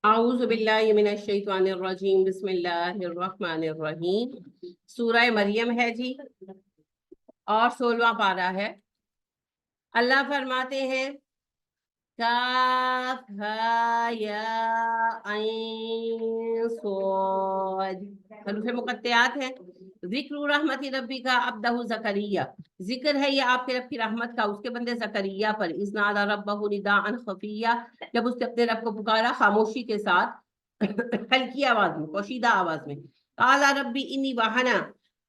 اعوذ باللہ من الشیطان الرجیم، بسم اللہ الرحمن الرحیم۔ سورہ مریم ہے جی، اور 16واں پارہ ہے۔ اللہ فرماتے ہیں کاف ہا یا عین صاد، حروف مقطعات ہیں۔ ذکر رحمت ربی کا عبدہ زکریا، ذکر ہے یہ آپ کے رب کی رحمت کا اس کے بندے زکریا پر۔ اذ نادى ربہ نداء خفیا، جب اس نے اپنے رب کو پکارا خاموشی کے ساتھ، ہلکی آواز میں، پوشیدہ آواز میں۔ قال ربی انی وہنا،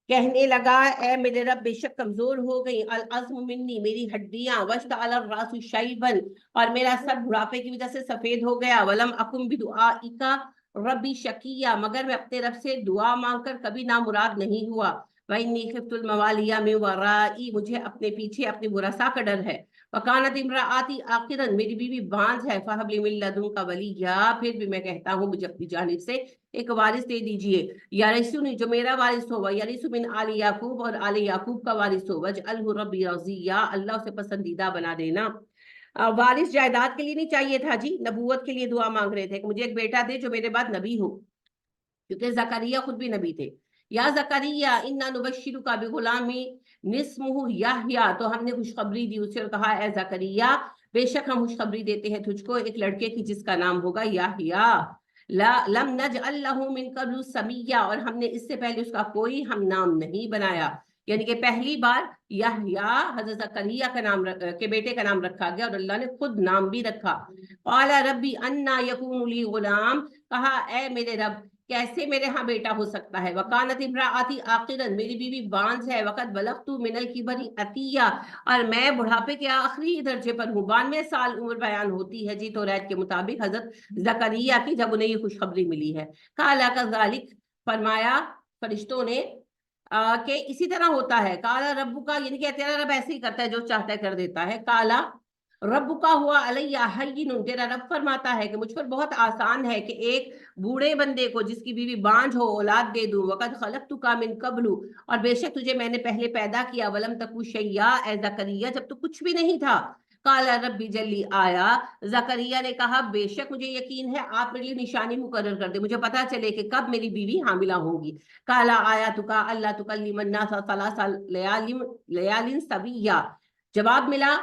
کہنے لگا اے میرے رب بے شک کمزور ہو گئی، العظم منی، میری ہڈیاں، واشتعل الراس شیبا، اور میرا سر بڑھاپے کی وجہ سے سفید ہو گیا، ولم اکن بدعائک ربی شقیا، مگر میں اپنے رب سے دعا مانگ کر کبھی نامراد نہیں ہوا۔ وانی خفت الموالی من ورائی، مجھے اپنے پیچھے اپنے ورثاء کا ڈر ہے۔ وکانت امراتی عاقرا، میری بیوی بانجھ ہے، فہب لی من لدنک ولیا، پھر بھی میں کہتا ہوں مجھے اپنی جانب سے ایک وارث دے دیجئے، یارثنی، جو میرا وارث ہو، یارث من آل یعقوب، اور آل یعقوب کا وارث ہو، وجعلہ ربی رضیہ، اللہ اسے پسندیدہ بنا دینا۔ وارث جائیداد کے لیے نہیں چاہیے تھا جی، نبوت کے لیے دعا مانگ رہے تھے کہ مجھے ایک بیٹا دے جو میرے بعد نبی ہو، کیونکہ زکریا خود بھی نبی تھے۔ یا زکریا انا نبشرک بغلام اسمہ یحییٰ، تو ہم نے خوشخبری دی اسے اور کہا اے زکریا بے شک ہم خوشخبری دیتے ہیں تجھ کو ایک لڑکے کی جس کا نام ہوگا یحییٰ۔ لم نجعل له من قبل سمیہ، اور ہم نے اس سے پہلے اس کا کوئی ہم نام نہیں بنایا، یعنی کہ پہلی بار یحییٰ حضرت زکریا کا نام کے بیٹے کا نام رکھا گیا، اور اللہ نے خود نام بھی رکھا۔ قال ربی انا یکون لی غلام، کہا اے میرے رب کیسے میرے ہاں بیٹا ہو سکتا ہے۔ وکانت امراتی عاقرا، میری بیوی بانجھ ہے، وقد بلغت من الکبر عتیہ، اور میں بڑھاپے کے آخری درجے پر ہوں، 92 سال عمر بیان ہوتی ہے جی توریت کے مطابق حضرت زکریا کی، جب انہیں یہ خوشخبری ملی ہے۔ قال کذالک، فرمایا فرشتوں نے کہ اسی طرح ہوتا ہے۔ کالا ربو کا، یعنی کہ تیرا رب ایسے ہی کرتا ہے، جو چاہتا ہے کر دیتا ہے۔ کالا رب کا ہوا علیہ حین، تیرا رب فرماتا ہے کہ مجھ پر بہت آسان ہے کہ ایک بوڑھے بندے کو جس کی بیوی بانجھ ہو اولاد دے دوں۔ وقد خلقتک من قبل، اور بے شک تجھے میں نے پہلے پیدا کیا، ولم تکو شیئا، اے زکریا جب تو کچھ بھی نہیں تھا۔ کالا ربی جلی آیا، زکریا نے کہا بے شک مجھے یقین ہے آپ میرے لیے نشانی مقرر کر دے، مجھے پتا چلے کہ کب میری بیوی حاملہ ہوگی۔ کالا آیا تکا اللہ تکلم الناس ثلاث لیال سویا، جواب ملا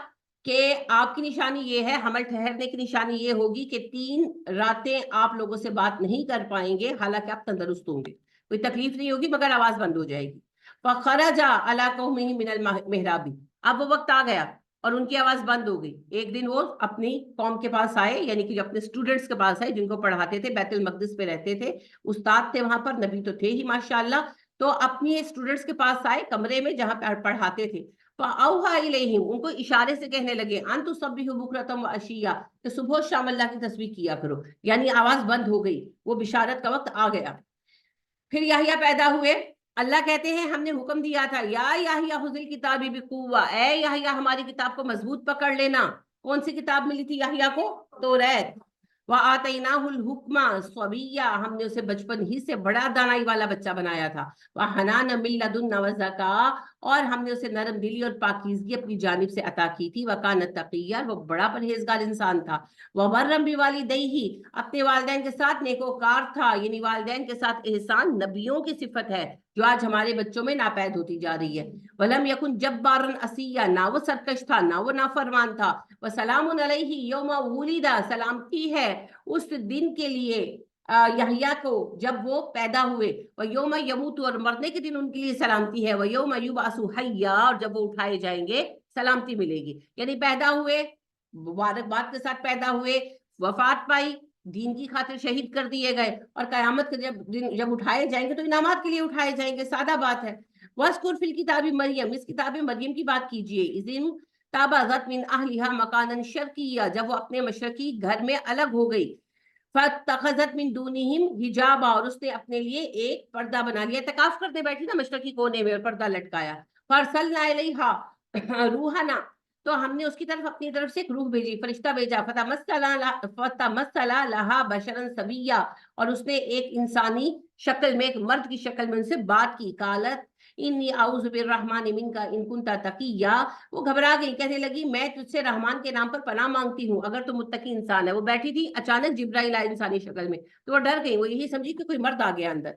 کہ آپ کی نشانی یہ ہے، حمل ٹھہرنے کی نشانی یہ ہوگی کہ 3 راتیں آپ لوگوں سے بات نہیں کر پائیں گے، حالانکہ آپ تندرست ہوں گے، کوئی تکلیف نہیں ہوگی مگر آواز بند ہو جائے گی۔ فخرج علی قومہ من المحراب، اب وہ وقت آ گیا اور ان کی آواز بند ہو گئی۔ ایک دن وہ اپنی قوم کے پاس آئے، یعنی کہ اپنے اسٹوڈنٹس کے پاس آئے جن کو پڑھاتے تھے، بیت المقدس پہ رہتے تھے، استاد تھے وہاں پر، نبی تو تھے ہی ماشاءاللہ، تو اپنی اسٹوڈنٹس کے پاس آئے کمرے میں جہاں پہ پڑھاتے تھے۔ فَأَوْحَى إِلَيْهِمْ، ان کو اشارے سے کہنے لگے ان تسبحوا بکرۃ وعشیٰ، کہ صبح و شام اللہ کی تسبیح کیا کرو، یعنی آواز بند ہو گئی، وہ بشارت کا وقت آ گیا۔ پھر یحییٰ پیدا ہوئے، اللہ کہتے ہیں ہم نے حکم دیا تھا یا یحییٰ خذ الکتاب بقوہ، اے یحییٰ ہماری کتاب کو مضبوط پکڑ لینا۔ کون سی کتاب ملی تھی یحییٰ کو؟ توریت۔ وَآتَيْنَاهُ الْحُكْمَ صَبِيًّا، ہم نے اسے بچپن ہی سے بڑا دانائی والا بچہ بنایا تھا۔ وَحَنَانًا مِن لَدُنَّا وَزَكَاةً، اور ہم نے اسے نرم دلی اور پاکیزگی اپنی جانب سے عطا کی تھی۔ وَكَانَ تَقِيًّا، وہ بڑا پرہیزگار انسان تھا۔ وَبَرًّا بِوَالِدَيْهِ، اپنے والدین کے ساتھ نیکوکار تھا، یعنی والدین کے ساتھ احسان نبیوں کی صفت ہے جو آج ہمارے بچوں میں ناپید ہوتی جا رہی ہے۔ وَلَمْ يَكُنْ جَبَّارًا عَصِيًّا، نہ وہ سرکش تھا نہ وہ نافرمان تھا۔ وَسَلَامٌ عَلَيْهِ يَوْمَ وُلِدَ، سلامتی ہے اس دن کے لیے یحییٰ کو جب وہ پیدا ہوئے۔ وَيَوْمَ يَمُوتُ، اور مرنے کے دن ان کے لیے سلامتی ہے۔ وَيَوْمَ يُبْعَثُ حَيًّا، اور جب وہ اٹھائے جائیں گے سلامتی ملے گی، یعنی پیدا ہوئے، مبارکباد کے ساتھ پیدا ہوئے، وفات پائی، دین کی خاطر شہید کر دیے گئے، اور قیامت کے جب اٹھائے جائیں گے تو انعامات کے لیے اٹھائے جائیں گے، سادہ بات ہے۔ وَاذْكُرْ فِي الْكِتَابِ مریم، اس کتاب مریم کی بات کیجئے۔ اذن تابعت من اہلها مکانا شرقیہ، جب وہ اپنے مشرقی گھر میں الگ ہو گئی۔ فَاتَّخَذَتْ مِن دُونِهِمْ حِجَابًا، اور اس نے اپنے لیے ایک پردہ بنا لیا، اعتکاف کرتے بیٹھی نا مشرقی کونے میں اور پردہ لٹکایا۔ فَأَرْسَلْنَا إِلَيْهَا روحنا، تو ہم نے اس کی طرف اپنی طرف سے ایک روح بھیجی، فرشتہ بھیجا۔ فتمثل لها بشرا سویا، اور اس نے ایک انسانی شکل میں، ایک مرد کی شکل میں ان سے بات کی۔ قالت इन्नी आऊज़ु बिर्रहमानि मिनका इन कुंता तकिया। वो घबरा गई, कहने लगी मैं तुझसे रहमान के नाम पर पनाह मांगती हूँ अगर तू मुत्तकी इंसान है। वो बैठी थी, अचानक जिब्राइल आए इंसानी शक्ल में, तो वो डर गई, वो यही समझी कि कोई मर्द आ गया अंदर।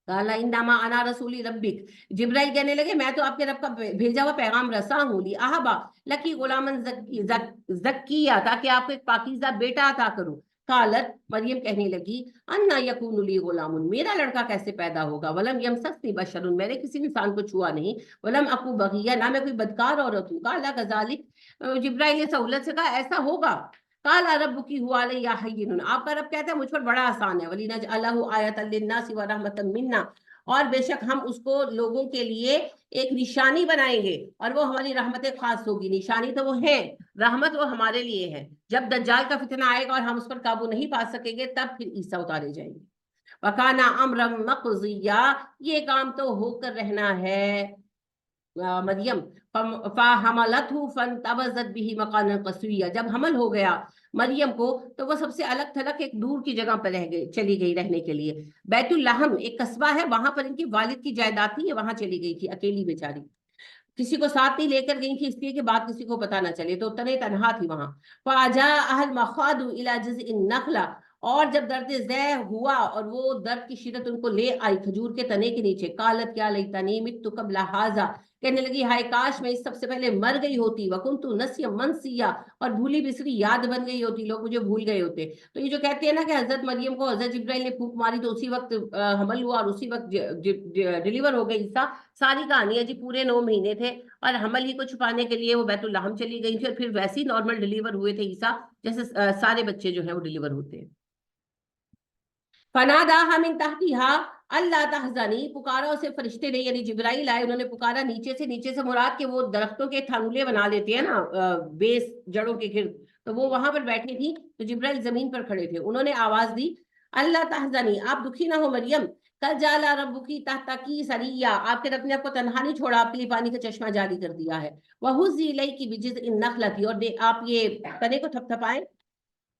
काला इन्नमा अना रसूली रब्बिक, जिब्राइल कहने लगे मैं तो आपके रब का भेजा हुआ पैगाम रसा हूँ, ली आहबा लकी गुलामन जक्किया, ताकि आपको एक पाकीज़ा बेटा अता करूं। कालत, मरियम कहने लगी अन्ना यकूनु ली गुलामुन, मेरा लड़का कैसे पैदा होगा, वलम यमससनी बशरुन, मैंने किसी इंसान को छुआ नहीं, वलम अकू बगिया, ना मैं कोई बदकार औरत हूँ। काला कजालिक, जिब्राइल ने सहूलत से कहा ऐसा होगा। काला रब की हुआ या हय्यिन, आपका रब कहता है मुझ पर बड़ा आसान है। वली नजअलहु आयतन लिन्नासि व रहमतन मिन्ना, और बेशक हम उसको लोगों के लिए एक निशानी बनाएंगे और वो हमारी रहमतें खास होगी। निशानी तो वो है, रहमत वो हमारे लिए है। जब दज्जाल का फितना आएगा और हम उस पर काबू नहीं पा सकेंगे, तब फिर ईसा उतारे जाएंगे। वकाना अमरम मक़ज़िया, ये काम तो होकर रहना है। मरियम फहमलतहु फंतबज़त बिही मकानन क़स्विय्या, जब हमल हो गया मरियम को, तो वो सबसे अलग थलग एक दूर की जगह पर रह गई, चली गई रहने के लिए। बैतुल लहम एक कस्बा है, वहां पर इनकी वालिद की जायदाद थी, ये वहां चली गई थी अकेली बेचारी। किसी को साथ नहीं लेकर गई थी, इसलिए कि बात किसी को पता ना चले, तो तने तनहा थी वहां। फाजा अहल मखादु इला जज़इन नखला, और जब दर्द ज़ै हुआ और वो दर्द की शिद्दत उनको ले आई खजूर के तने के नीचे, कालत क्या लैतनी मित्तु क़ब्ल हाज़ा, कहने लगी हाय काश मैं इस सबसे पहले मर गई होती, वकुन्तु नसियम मनसिया, और भूली बिसरी याद बन गई होती, लोग मुझे भूल गए होते। तो ये जो कहते हैं ना कि हजरत मरियम को हजरत जिब्राइल ने फूंक मारी तो उसी वक्त हमल हुआ और उसी वक्त डिलीवर हो गई ईसा, सारी कहानी है जी। पूरे 9 महीने थे और हमल ही को छुपाने के लिए वो बैतुल लहम चली गई थी, और फिर वैसे ही नॉर्मल डिलीवर हुए थे ईसा, जैसे सारे बच्चे जो है वो डिलीवर होते हैं। फनादाहा मिन तहतिहा अल्ला तहज़नी, पुकारा उसे फरिश्ते ने, यानी जिब्राइल आए, उन्होंने पुकारा नीचे से। नीचे से मुराद के वो दरख्तों के थानुले बना लेते हैं ना, बेस जड़ों के गिर्द, तो वो वहां पर बैठी थी, तो जिब्राइल जमीन पर खड़े थे। उन्होंने आवाज दी अल्लाह तहज़नी, आप दुखी ना हो मरियम, कल जाला रब्बुकी तहतकी सरिया, आपके रब ने आपको तन्हा नहीं छोड़ा, आपके लिए पानी का चश्मा जारी कर दिया है। वहुज़्ज़ी इलैकी बिजिज़इन नख़लती, और आप ये तने को थपथपाएं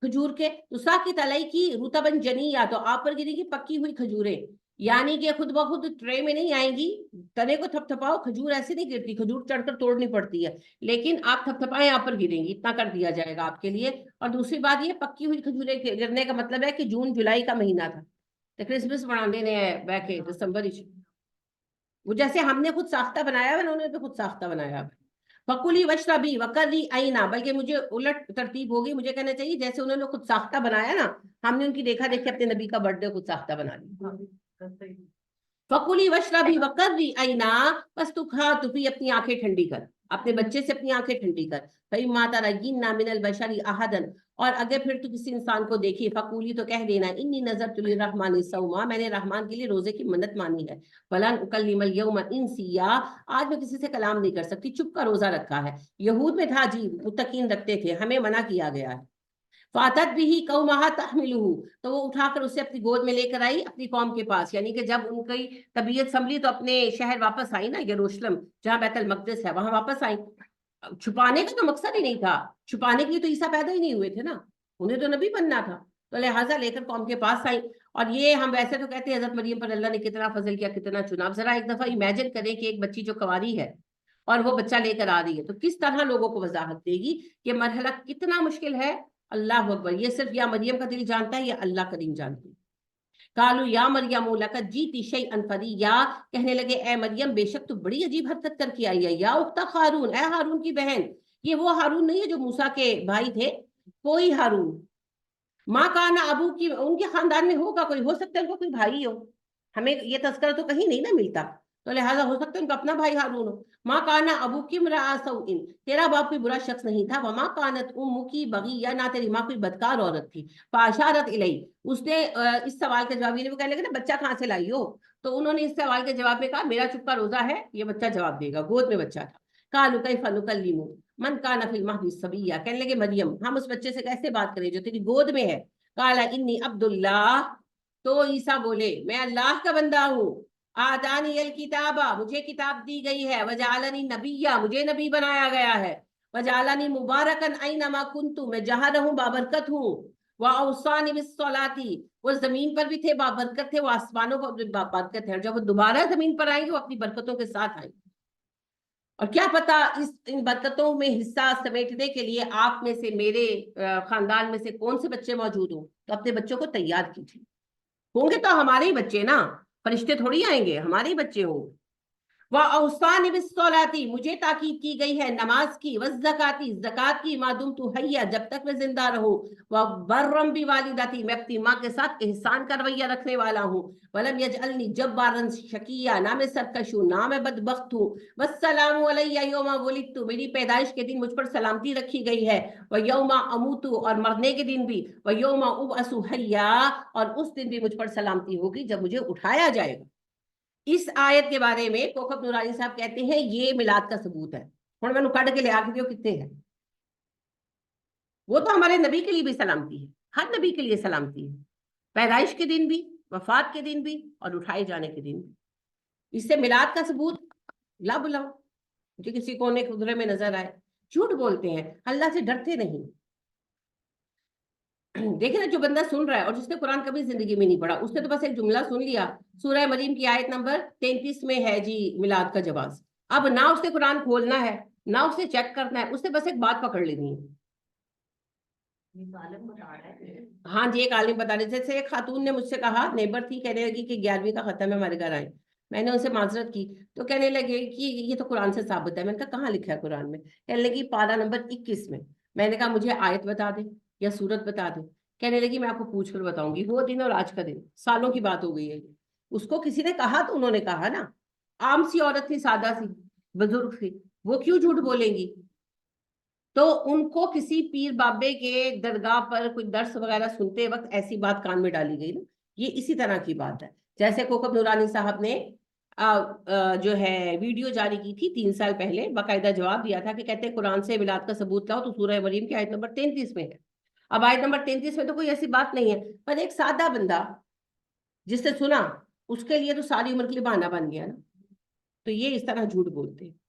खजूर के, तो साकित अलई की रुतबन जनिया, तो आप पर गिरेगी पक्की हुई खजूरें, यानी कि खुद ब खुद ट्रे में नहीं आएंगी। तने को थपथपाओ, खजूर ऐसे नहीं गिरती, खजूर चढ़कर तोड़नी पड़ती है, लेकिन आप थपथपाएं आप पर गिरेंगी, इतना कर दिया जाएगा आपके लिए। और दूसरी बात ये पक्की हुई खजूरें गिरने का मतलब है कि जून जुलाई का महीना था, तो क्रिसमस बनाने ने बैके दिसंबर, वो जैसे हमने खुद साख्ता बनाया है, उन्होंने तो खुद साख्ता बनाया है। फकुली वशरबी वकर्री आईना, बल्कि मुझे उलट तरतीब होगी, मुझे कहना चाहिए जैसे उन्होंने खुद साख्ता बनाया ना, हमने उनकी देखा देखी अपने नबी का बर्थडे खुद साख्ता बना लिया। फकुली वशरबी वकर्री आईना, बस तू खा, तू पी, अपनी आंखें ठंडी कर, अपने बच्चे से अपनी आंखें ठंडी कर। फई माता रयिन्ना मिनल बशरी अहदन, और अगर फिर तू किसी इंसान को देखी, फकूली तो कह देना इन्नी नजर तुली रहमान सौमा, मैंने रहमान के लिए रोजे की मन्नत मानी है। फलन उकल्लिमल यौमा इंसिया, आज मैं किसी से कलाम नहीं कर सकती, चुप का रोजा रखा है। यहूद में था जी, मुत्तकीन रखते थे, हमें मना किया गया है। फातत भी ही कौमहा तहमिलुहु, तो वो उठाकर उसे अपनी गोद में लेकर आई अपनी कौम के पास, यानी कि जब उनकी तबीयत संभली तो अपने शहर वापस आई ना, यरूशलेम जहाँ बैतुल मक़दिस है, वहां वापस आई। छुपाने का तो मकसद ही नहीं था, छुपाने के लिए तो ईसा पैदा ही नहीं हुए थे ना, उन्हें तो नबी बनना था, तो लिहाजा लेकर कौम के पास आई। और ये हम वैसे तो कहते हैं हजरत मरियम पर अल्लाह ने कितना फजल किया, कितना चुनाव। जरा एक दफा इमेजिन करें कि एक बच्ची जो कुंवारी है और वो बच्चा लेकर आ रही है, तो किस तरह लोगों को वजाहत देगी कि मरहला कितना मुश्किल है। अल्लाह अकबर, ये सिर्फ या मरियम का दिल जानता है या अल्लाह करीम जानती है। कालू या मरियम लकद जीती शैअन फरिया, कहने लगे ए मरियम बेशक तू बड़ी अजीब हरकत करके आई है। या उख्ता हारून, ए हारून की बहन, ये वो हारून नहीं है जो मूसा के भाई थे, कोई हारून। माँ काना अबू की, उनके खानदान में होगा कोई, हो सकता है उनको कोई भाई हो, हमें ये तस्करा तो कहीं नहीं ना मिलता, तो लिहाजा हो सकता है उनका अपना भाई हारून हो। माँ काना अबू की इन, तेरा बाप कोई बुरा शख्स नहीं था। वमा कानत उम्मु की बगी, या ना तेरी माँ कोई बदकार औरत थी। फाशारत इलई, उसने इस सवाल के जवाब, वो कहने लगे ना बच्चा कहाँ से लाई हो, तो उन्होंने इस सवाल के जवाब में कहा मेरा चुपका रोजा है, ये बच्चा जवाब देगा, गोद में बच्चा था। कालू कैफा नुकल्लिमु मन काना फिल महदी सबीया, कहने लगे मरियम हम उस बच्चे से कैसे बात करें जो तेरी गोद में है। काला इन्नी अब्दुल्लाह, तो ईसा बोले मैं अल्लाह का बंदा हूँ। आदानी अल किताबा, मुझे किताब दी गई है। वजालनी नबिया, मुझे नबी बनाया गया है। वजालनी मुबारकन ऐनमा कुन्तु, मैं जहाँ रहूं बाबरकत हूँ। वअौसानी बिस्सलाती, वो जमीन पर भी थे बाबरकत थे, वो आसमानों पर भी बाबरकत है, और जब वो दोबारा जमीन पर आएंगे वो अपनी बरकतों के साथ आएंगे। और क्या पता इन बरकतों में हिस्सा समेटने के लिए आप में से, मेरे खानदान में से कौन से बच्चे मौजूद हो, तो अपने बच्चों को तैयार कीजिए। होंगे तो हमारे ही बच्चे ना, फरिश्ते थोड़ी आएंगे, हमारे ही बच्चे होंगे। वअौसानी बिस्सलाती, मुझे ताकीद की गई है नमाज की, वज़्ज़काती, ज़कात की, मा दुम्तु हय्या, जब तक मैं जिंदा रहूं, व बर्रम बिवालिदाती, मैं अपनी माँ के साथ एहसान का रवैया रखने वाला हूँ, वलम यजअलनी जब्बारन शकिया, ना मैं सरकश हूँ, ना मैं बदबख्त हूँ, वस्सलामु अलैया यौमा वुलिदतु, मेरी पैदाइश के दिन मुझ पर सलामती रखी गई है, व यौमा अमूतु, और मरने के दिन भी, व यौमा उबअसु हय्या, और उस दिन भी मुझ पर सलामती होगी जब मुझे उठाया जाएगा। इस आयत के बारे में कोकब नूरानी साहब कहते हैं ये मिलाद का सबूत है। हुण मैनू कढ़ के लिया के दियो कितने हैं। वो तो हमारे नबी के लिए भी सलामती है, हर नबी के लिए सलामती है, पैदाइश के दिन भी, वफात के दिन भी, और उठाए जाने के दिन भी। इससे मिलाद का सबूत ला बुलाओ, मुझे किसी कोने खुदरे में नजर आए। झूठ बोलते हैं, अल्लाह से डरते नहीं। देखिए ना, जो बंदा सुन रहा है और जिसने कुरान कभी जिंदगी में नहीं पढ़ा, उसने तो बस एक जुमला सुन लिया, सूरह मरीम की आयत नंबर 33 में है जी मिलाद का जवाब। अब ना उसने कुरान खोलना है, ना उसे चेक करना है, उसने बस एक बात पकड़ लेनी है। हाँ जी, एक आलिम बता रहे। जैसे एक खातून ने मुझसे कहा, नेबर थी, कहने लगी कि 11वीं का खत्म है, हमारे घर आए। मैंने उनसे माजरत की, तो कहने लगे कि ये तो कुरान से साबित है। मैंने कहा कहाँ लिखा है कुरान में? कहने लगी पारा नंबर 21 में। मैंने कहा मुझे आयत बता दे या सूरत बता दे। कहने लगी मैं आपको पूछ कर बताऊंगी। वो दिन और आज का दिन, सालों की बात हो गई है। उसको किसी ने कहा तो उन्होंने कहा ना, आम सी औरत थी, सादा सी, बुजुर्ग थी, वो क्यों झूठ बोलेंगी? तो उनको किसी पीर बाबे के दरगाह पर कोई दर्स वगैरह सुनते वक्त ऐसी बात कान में डाली गई ना। ये इसी तरह की बात है। जैसे कोकब नूरानी साहब ने जो है वीडियो जारी की थी 3 साल पहले, बाकायदा जवाब दिया था कि कहते हैं कुरान से मिलाद का सबूत लाओ, तो सूरह मरीम की आयत नंबर 33 में है। अब आयत नंबर 33 में तो कोई ऐसी बात नहीं है, पर एक सादा बंदा जिसने सुना, उसके लिए तो सारी उम्र के लिए बहाना बन गया ना। तो ये इस तरह झूठ बोलते हैं।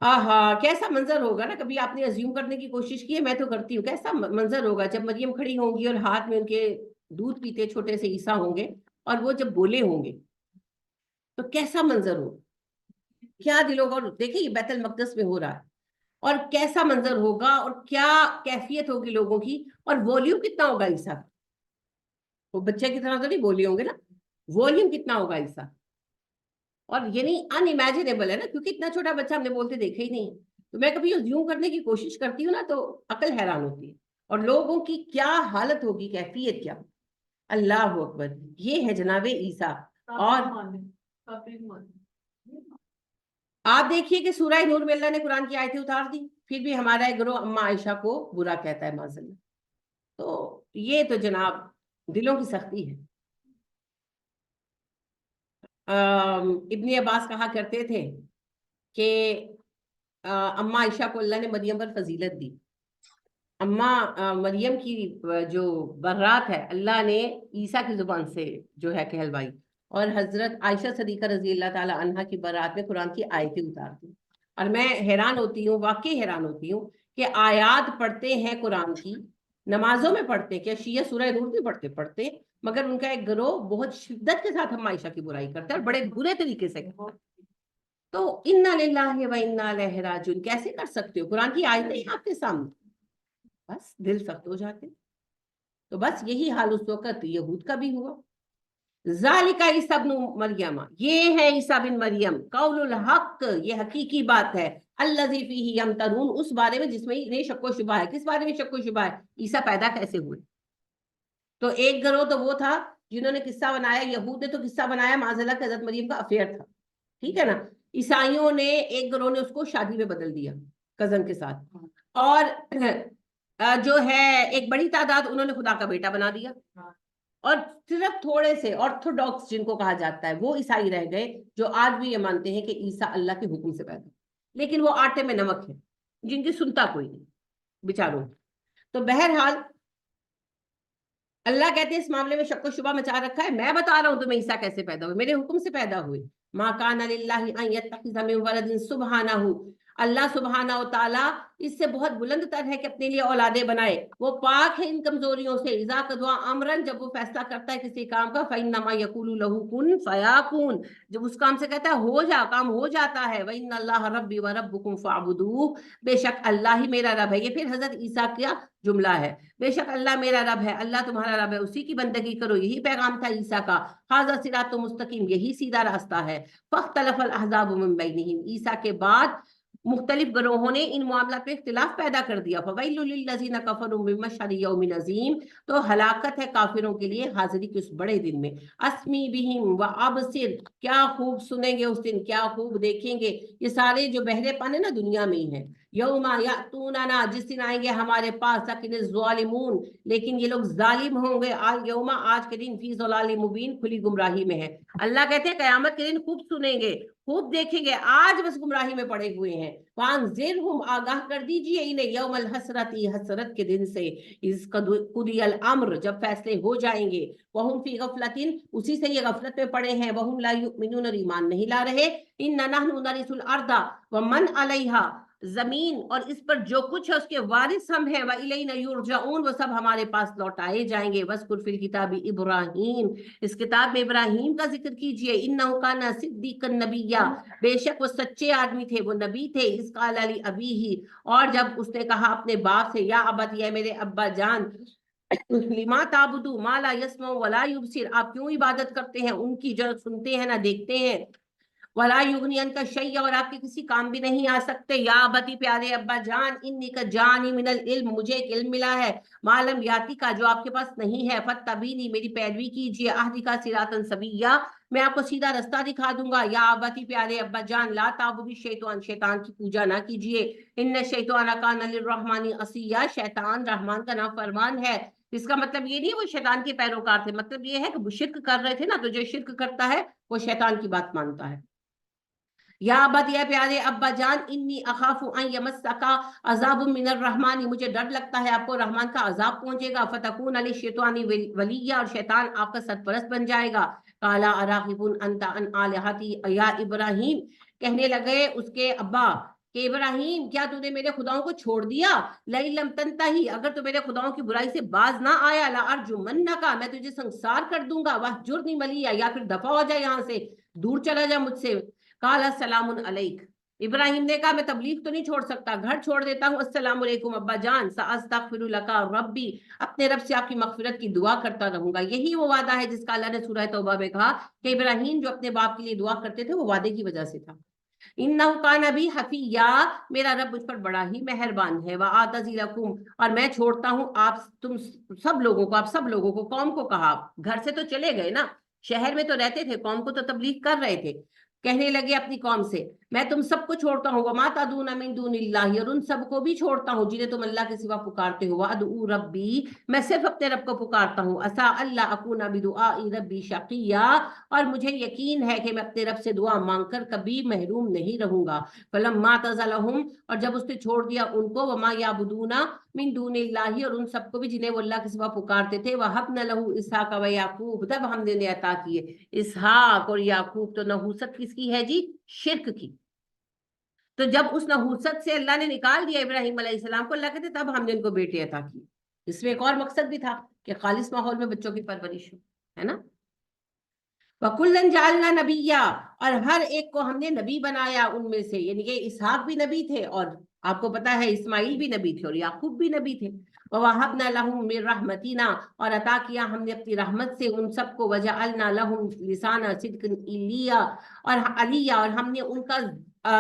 आहा, कैसा मंजर होगा ना, कभी आपने अज्यूम करने की कोशिश की है? मैं तो करती हूँ। कैसा मंजर होगा जब मरियम खड़ी होंगी और हाथ में उनके दूध पीते छोटे से ईसा होंगे, और वो जब बोले होंगे तो कैसा मंजर हो, क्या दिल होगा। और देखिए ये बैतुल मक़दस में हो रहा है, और कैसा मंजर होगा, और क्या कैफियत होगी लोगों की, और वॉल्यूम कितना होगा ईसा का। वो बच्चे की तरह तो नहीं बोले होंगे ना, वॉल्यूम कितना होगा ईसा। और ये नहीं, अनइमेजिनेबल है ना, क्योंकि इतना छोटा बच्चा हमने बोलते देखा ही नहीं। तो मैं कभी यूं करने की कोशिश करती हूँ ना, तो अकल हैरान होती है। और लोगों की क्या हालत होगी, कैफियत क्या। अल्लाह अकबर, ये है जनाबे ईसा। और आप देखिए कि सूरह नूर में अल्लाह ने कुरान की आयतें उतार दी, फिर भी हमारा एक गिरोह अम्मा आयशा को बुरा कहता है माज़अल्लाह। तो ये तो जनाब दिलों की सख्ती है। इब्ने अब्बास कहा करते थे कि अम्मा आयशा को अल्लाह ने मरियम पर फजीलत दी। अम्मा मरियम की जो बर्रात है, अल्लाह ने ईसा की जुबान से जो है कहलवाई, और हजरत आयशा सदीका रजी अल्लाह ताला अन्हा की बरात में कुरान की आयतें उतार दी। और मैं हैरान होती हूँ, वाकई हैरान होती हूँ कि आयात पढ़ते हैं कुरान की, नमाजों में पढ़ते, क्या शिया सूरह नूर भी पढ़ते, मगर उनका एक गिरोह बहुत शिद्दत के साथ अम्मा आयशा की बुराई करता है, और बड़े बुरे तरीके से करता है। तो इन्ना लिल्लाहि व इन्ना इलैहि राजिऊन कैसे कर सकते हो? कुरान की आयतें ही आपके सामने, बस दिल सख्त हो जाते। तो बस यही हाल उस वक्त यहूद का भी हुआ। ज़ालिका ईसा इब्न मरियम, ये है ईसा बिन मरियम, कौलुल हक, ये हकीकी बात है, अल्लज़ी फीही यमतरून, उस बारे में जिसमें इन्हें शक्को शुबा है। किस बारे में शक्को शुबा है? ईसा पैदा कैसे हुए। तो एक गिरोह तो वो था जिन्होंने किस्सा बनाया, यहूद ने तो किस्सा बनाया माज़अल्लाह कि हज़रत मरियम का अफेयर था, ठीक है ना। ईसाइयों ने, एक गिरोह ने उसको शादी में बदल दिया कजन के साथ, और जो है एक बड़ी तादाद उन्होंने खुदा का बेटा बना दिया। और सिर्फ थोड़े से ऑर्थोडॉक्स जिनको कहा जाता है, वो ईसाई रह गए जो आज भी ये मानते हैं कि ईसा अल्लाह के हुक्म से पैदा, लेकिन वो आटे में नमक है, जिनकी सुनता कोई नहीं बेचारों। तो बहरहाल अल्लाह कहते हैं इस मामले में शक्को शुबा मचा रखा है, मैं बता रहा हूं तुम्हें ईसा कैसे पैदा हुए, मेरे हुक्म से पैदा हुए। मा कान लिल्लाहि अन यत्तखिज़ मिन वलदिन सुब्हानहू, اللہ सुबहाना व तआला इससे बहुत बुलंद तर है कि अपने लिए औलादे बनाए, वो पाक है इन कमजोरियों से। इज़ा कदवा अमरन, जब वो फैसला करता है किसी काम का, फ़इन्नमा यक़ूलु लहू कुन फ़यकुन, जब उस काम से कहता है हो जा, काम हो जाता है। व इन्नल्लाह रब्बी व रब्बुकुम फ़अबुदूह, बेशक अल्लाह ही मेरा रब है। ये फिर हजरत ईसा का जुमला है, बेशक अल्लाह मेरा रब है, अल्लाह तुम्हारा रब है, उसी की बंदगी करो। यही पैगाम था ईसा का। हाज़ा सिरातुम मुस्तकीम, यही सीधा रास्ता है। फ़ख्तलफ़ल अहज़ाबु मिन बैनिहिम, ईसा के बाद मुख्तलिफ ग्रोहों ने इन मामलात में इख्तिलाफ पैदा कर दिया। फ़वैलुल लिल्लज़ीना कफ़रू मिन मशहदि यौमिन अज़ीम, तो हलाकत है काफिरों के लिए हाजिरी के उस बड़े दिन में। अस्मी बिहिम व अबसिर, क्या खूब सुनेंगे उस दिन, क्या खूब देखेंगे। ये सारे जो बहरेपन है ना दुनिया में ही है। यौमा यातूना, जिस दिन आएंगे हमारे पास, सकिन ज़ालिमून, लेकिन ये लोग जालिम होंगे। आज यौमा, आज के दिन, फी ज़लालिम मुबीन, खुली गुमराही में है। अल्लाह कहते हैं कयामत के दिन खूब सुनेंगे, खूब देखेंगे, आज बस गुमराही में पड़े हुए हैं। वांज़िरहुम, आगाह कर दीजिए इन्हें, यौमल हसरती, हसरत के दिन से। इस कुदियल अम्र, जब फैसले हो जाएंगे। वहुम फी गफलतिन, उसी से ये गफलत में पड़े हैं। वहुम ला युमिनून, ईमान नहीं ला रहे। इन्ना नहनु नरिसुल अर्दा व मन अलैहा, जमीन और इस पर जो कुछ है उसके वारिस हम हैं। व इलैना युरजाऊन, वो सब हमारे पास लौटाए जाएंगे। वज़कुर फिल किताबी इब्राहीम, इस किताब में इब्राहीम का जिक्र कीजिए। इन्नहु काना सिद्दीकन नबिय्या, बेशक वो सच्चे आदमी थे, वो नबी थे। इस काल अली अबीही, और जब उसने कहा अपने बाप से, या अबत, या मेरे अब्बा जान, लिमा ताबुदू मा ला यस्माउ वला युबसिर, आप क्यों इबादत करते हैं उनकी जो सुनते हैं ना देखते हैं। वला युगनियन का शैया, और आपके किसी काम भी नहीं आ सकते। या अबती, प्यारे अब्बा जान, इन्नी का जानी मिनल इल्म, मुझे एक इल्म मिला है, मालम याती का, जो आपके पास नहीं है। फत्तबीनी, मेरी पैरवी कीजिए। अहदी का सिरातन सबिया, मैं आपको सीधा रास्ता दिखा दूंगा। या अबती, प्यारे अब्बा जान, ला ताबुदी शैतान, शैतान की पूजा ना कीजिए। इन्न शैतान कान लिर्रहमानी असिया, शैतान रहमान का नाफरमान है। इसका मतलब ये नहीं वो शैतान के पैरोकार थे, मतलब ये है कि वो शिर्क कर रहे थे ना, तो जो शिर्क करता है वो शैतान की बात मानता है। या बदिया, प्यारे अब्बा जान, इन्नी अखाफु अन यमस्सका अज़ाबुम मिनर रहमानी, मुझे डर लगता है आपको रहमान का अजाब पहुंचेगा। फतकून अली शैतानी वलिया, और शैतान आपका सरपरस्त बन जाएगा। काला अरागिबुन अंता अन आलिहती या इब्राहिम, कहने लगे उसके अब्बा कि इब्राहिम, क्या तूने मेरे खुदाओं को छोड़ दिया। लम तंतही, अगर तू मेरे खुदाओं की बुराई से बाज ना आया, ला अर्जुमन्नका, मैं तुझे संसार कर दूंगा। वह जुर्नी मलिया, या फिर दफा हो जाए यहाँ से, दूर चला जा मुझसे। काला सलामुन अलैक, इब्राहिम ने कहा मैं तबलीग तो नहीं छोड़ सकता, घर छोड़ देता हूँ। अस्सलाम वालेकुम अब्बा जान, साअस्तगफिरु लका रब्बी, अपने रब से आपकी मगफिरत की दुआ करता रहूंगा। यही वो वादा है जिसका अल्लाह ने सूरह तौबा में कहा कि इब्राहिम जो अपने बाप के लिए दुआ करते थे वो वादे की वजह से था। इन्नहु कान बी हफिया, मेरा रब मुझ पर बड़ा ही मेहरबान है। व आतज़िलकुम, और मैं छोड़ता हूँ आप तुम सब लोगों को, आप सब लोगों को, कौम को कहा, घर से तो चले गए ना, शहर में तो रहते थे, कौम को तो तबलीग कर रहे थे। कहने लगे अपनी कौम से, मैं तुम सबको छोड़ता हूँ। वमा तदूना मिन दूनिल्लाहि, और उन सबको भी छोड़ता हूँ जिन्हें तुम अल्लाह के सिवा पुकारते हो। वअदऊ रब्बी, मैं सिर्फ अपने रब को पुकारता हूँ। असा अल्लाह अकूना बिदुआई रब्बी शकिया, और मुझे यकीन है कि मैं अपने रब से दुआ मांगकर कभी महरूम नहीं रहूंगा। फलम्मा तज़लहुम, और जब उसने छोड़ दिया उनको, वमा याबुदूना मिन दूनिल्लाहि, और उन सबको भी जिन्हें वो अल्लाह के सिवा पुकारते थे। वहबना लहू इसहाक व याकूब, तब हमने उन्हें अता किए इसहाक और याकूब। तो नहूसत किसकी है जी? शिर्क की। तो जब उस नहूसत से अल्लाह ने निकाल दिया इब्राहिम अलैहिस्सलाम को, अल्लाह कहते तब हमने उनको बेटे अता किए। इसमें एक और मकसद भी था कि खालिस माहौल में बच्चों की परवरिश हो, है ना। वकुल्लन जालना नबिया, और हर एक को हमने नबी बनाया उनमें से, यानी कि इसहाक भी नबी थे, और आपको पता है इस्माइल भी नबी थे, और याकूब भी नबी थे। ववहबना लहुम मिन रहमतिना, और अता किया हमने अपनी रहमत से उन सबको। वजअलना लहुम लिसाना सिद्किन अलिया, और हमने उनका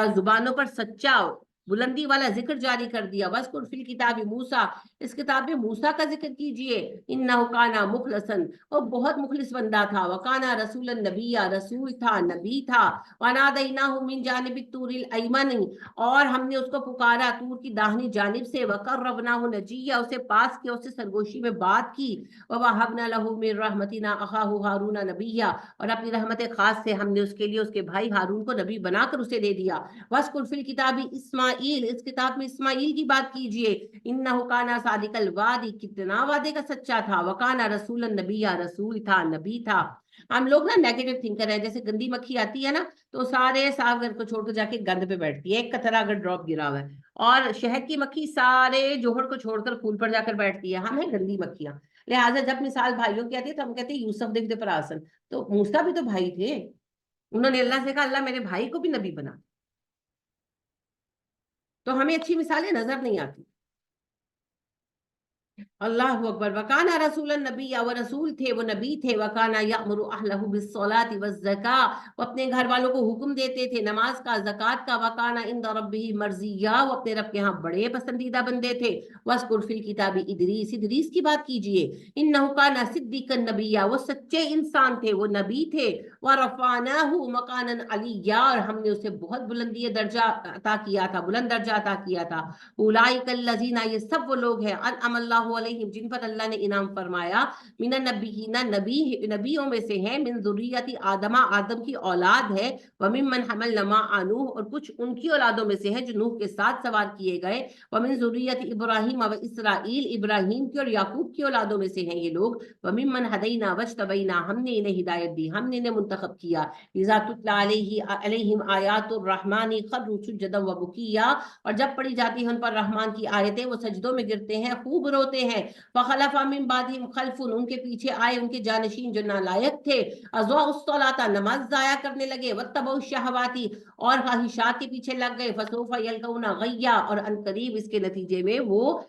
जुबानों पर सच्चा बुलंदी वाला जिक्र जारी कर दिया। वज़कुर फिल किताबी मूसा, इस किताब में मूसा का जिक्र कीजिए। इन्नहु काना मुखलसन, वो बहुत मुखलिस बंदा था। वकाना रसूलन नबिया, रसूल था, नबी था। वनादैनाहु मिन जानिबित तूरिल अयमन, और हमने उसको पुकारा तूर की दाहिनी जानिब से। वकर्रबनाहु नजिया, उसे पास किया, उससे सरगोशी में बात की। ववहबना लहु मिन रहमतिना अखाहु हारून नबिया, और अपनी रहमत खास से हमने उसके लिए उसके भाई हारून को नबी बनाकर उसे दे दिया। वज़कुर फिल किताबी इस्माईल, इस्माइल, इस किताब में इस्माइल की बात कीजिए। इन्नहु काना सादिकल वादी, कितना वादे का सच्चा था। वकाना रसूलन नबिया, रसूल था, नबी था। हम लोग ना नेगेटिव थिंकर है, जैसे गंदी मक्खी आती है ना तो सारे साफ घर को छोड़कर जाके गंद पे बैठती है, एक कतरा अगर ड्रॉप गिरा हुआ है। और शहद की मक्खी सारे जोहर को छोड़कर फूल पर जाकर बैठती है, हम है गंदी मक्खियां। लिहाजा जब मिसाल भाइयों की आती है तो हम कहते हैं यूसुफ देख परासन, तो मूसा भी तो भाई थे, उन्होंने अल्लाह से कहा अल्लाह मेरे भाई को भी नबी बना। तो हमें अच्छी मिसालें नजर नहीं आती। अल्लाह अकबर। वकाना रसूलन नबिया, वो रसूल थे, वो नबी थे। वकाना यामुरु अहलहु बिस्सलाति वज़्ज़का, वो अपने घर वालों को हुक्म देते थे नमाज का, ज़कात का। वकाना इंद रब्बिही मर्जिया, वो अपने रब के यहाँ बड़े पसंदीदा बंदे थे। वज़कुर फिल किताबी इदरीस, इदरीस की बात कीजिए। इन्नहु काना सिद्दीकन नबिया, वो सच्चे इंसान थे, वो नबी थे। व रफ़अनाहु मकानन अलिय्या, और हमने उसे बहुत बुलंदी दर्जा अता किया था, बुलंद दर्जा अता किया था। उलाइकल लज़ीना, ये सब वो लोग हैं, अनअमल्लाहु अलैहिम, जिन पर अल्लाह ने इनाम फरमाया। मिनन नबिय्यीना, नबियों में से हैं। मिन ज़ुर्रिय्यति आदमा, आदम की औलाद है। व मिम्मन हमलना मअ नूह, और कुछ उनकी औलादों में से है जो नूह के साथ सवार किए गए। व मिन ज़ुर्रिय्यति इब्राहीम व इसराइल, इब्राहीम की और याकूब की औलादों में से हैं ये लोग। व मिम्मन हदैना वज्तबैना, हमने इन्हें हिदायत दी, हमने इन्हें मुंतखब किया। इज़ा तुतला अलैहिम आयातुर रहमानी खर्रू सुज्जदन व बुकिया, और जब पढ़ी जाती है उन पर रहमान की आयतें वो सजदों में गिरते हैं, खूब रोते हैं। फखलफा मिन बादिहिम खल्फुन, उनके पीछे आए उनके जानशीन जो नालायक थे। अज़वाउस्सलाता, नमाज जाया करने लगे। वत्तबउ शहवाती, और ख्वाहिशात के पीछे लग गए। फसौफा यल्कौना गय्या, और अनकरीब इसके नतीजे में वो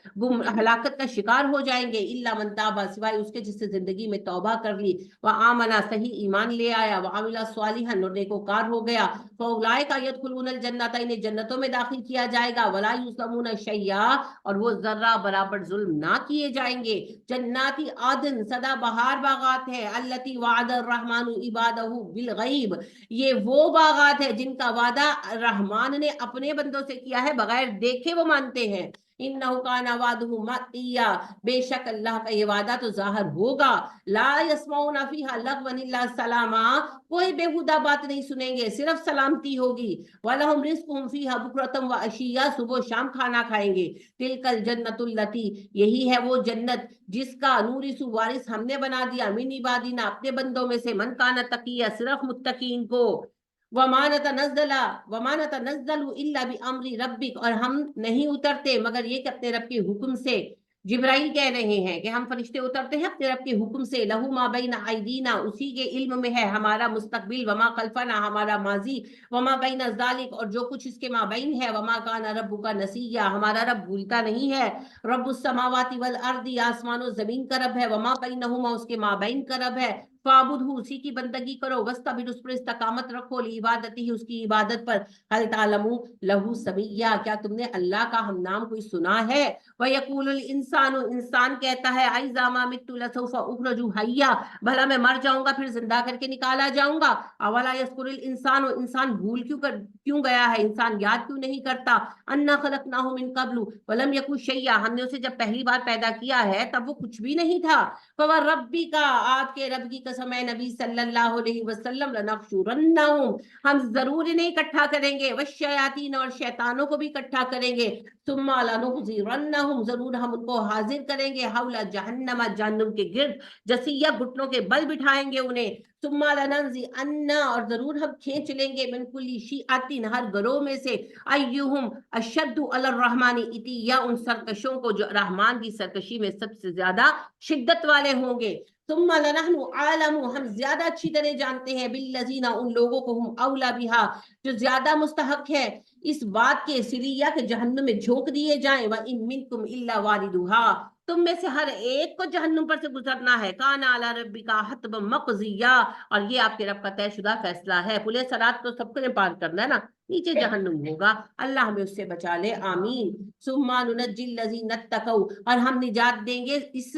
हलाकत का शिकार हो जाएंगे। इल्ला मन ताबा, सिवाय उसके जिससे जिंदगी में तौबा कर ली। व आमना, सही ईमान ले आया। व अमिला स्वालिहन, और नेकोकार हो गया। फौलाइका यदखुलूनल जन्नत, इन्हें जन्नतों में दाखिल किया जाएगा। वला युज़लमूना शैया, और वो जर्रा बराबर जुल्म ना किए जाएंगे। जन्नाती आदन, सदा बहार बागात है। अल्लती वादा रहमानु इबादहु बिल गैब, ये वो बागात है जिनका वादा रहमान ने अपने बंदों से किया है, बगैर देखे वो मानते हैं। इन्नहु काना वादहु मतिया, बेशक अल्लाह का ये वादा तो जाहिर होगा। ला यस्मऊना फीहा लगवन इल्ला सलामा, कोई बेहुदा बात नहीं सुनेंगे, सिर्फ सलामती होगी। वलहुम रिज़्कुहुम फीहा बुक्रतम व अशिया, सुबह शाम खाना खाएंगे। तिलकल जन्नतुल लती, यही है वो जन्नत जिसका नूरिसु वारिस हमने बना दिया। मिन इबादिना, अपने बंदों में से। मन काना तकिया, सिर्फ मुत्तकीन को। वमा नतनज़्ज़लु इल्ला बिअम्रि रब्बिक, और हम नहीं उतरते मगर ये कि अपने रब के हुक्म से। जिब्राइल कह रहे हैं कि हम फरिश्ते उतरते हैं अपने रब के हुक्म से। लहू मा बैना आइदीना, उसी के इल्म में है हमारा मुस्तकबिल। वमा खल्फना, हमारा माजी। वमा बैना ज़ालिक, और जो कुछ इसके माबैन है। वमा काना रब्बुका नसिया, हमारा रब भूलता नहीं है। रब्बुस समावाति वल अर्दी, आसमान और जमीन का रब है। वमा बैनहुमा, उसके माबैन का रब है। फाबुदहु, उसी की बंदगी करो। वस्तबिर, उस पर इस्तकामत रखो। ली इबादती, उसकी इबादत पर। हल तालमू लहू समिया, क्या तुमने अल्लाह का हम नाम कोई सुना है। वयकूलुल इंसानु, इंसान कहता है, ऐज़ामा मित्तु लसौफा उखरजू हय्या, भला मैं मर जाऊंगा फिर जिंदा करके निकाला जाऊंगा। अवला यस्कुरुल इंसानु, इंसान भूल क्यों गया है, इंसान याद क्यों नहीं करता। अन्ना खलकनाहु मिन कब्लु वलम यकु शैया, हमने उसे जब पहली बार पैदा किया है तब वो कुछ भी नहीं था। फवा रब्बी का, आपके रब की कसम है नबी सल्लल्लाहु अलैहि वसल्लम, लनहशुरन्नहुम, हम जरूर इन्हें इकट्ठा करेंगे। वश्शयातीन, और शैतानों को भी इकट्ठा करेंगे। सुम्मा लनुहज़िरन्नहुम, जरूर हम उनको हाजिर करेंगे। हौला जहन्नम, जहन्नुम के गिर्द। जसिया, घुटनों के बल बिठाएंगे उन्हें। सुम्मा लनंज़िअन्ना, और जरूर हम खींच लेंगे। मिन कुल्ली शिअतिन, हर गरोह में से। अय्युहुम अशद्दु अलर रहमानी इतिया, उन सरकशों को जो रहमान की सरकशी में सबसे ज्यादा शिद्दत वाले होंगे। सुम्मा लनहनु आलमु, हम ज्यादा अच्छी तरह जानते हैं। बिल्लज़ीना, उन लोगों को। हम औला बिहा, जो ज्यादा मुस्तहक है इस बात के सिलिया के जहन्नुम में झोंक दिए जाएं। व इन मिनकुम इल्ला वारिदुहा, तुम में से हर एक को जहन्नुम पर से गुजरना है। काना अला रब्बिका हतबम मक़ज़िया, और ये आपके रब का तयशुदा फैसला है। पुले सरात तो सबको ने पार करना है ना, नीचे जहन्नुम होगा, अल्लाह हमें उससे बचा ले, आमीन। सुम्मा नुनज्जिल लज़ीना तक़ौ, और हम निजात देंगे इस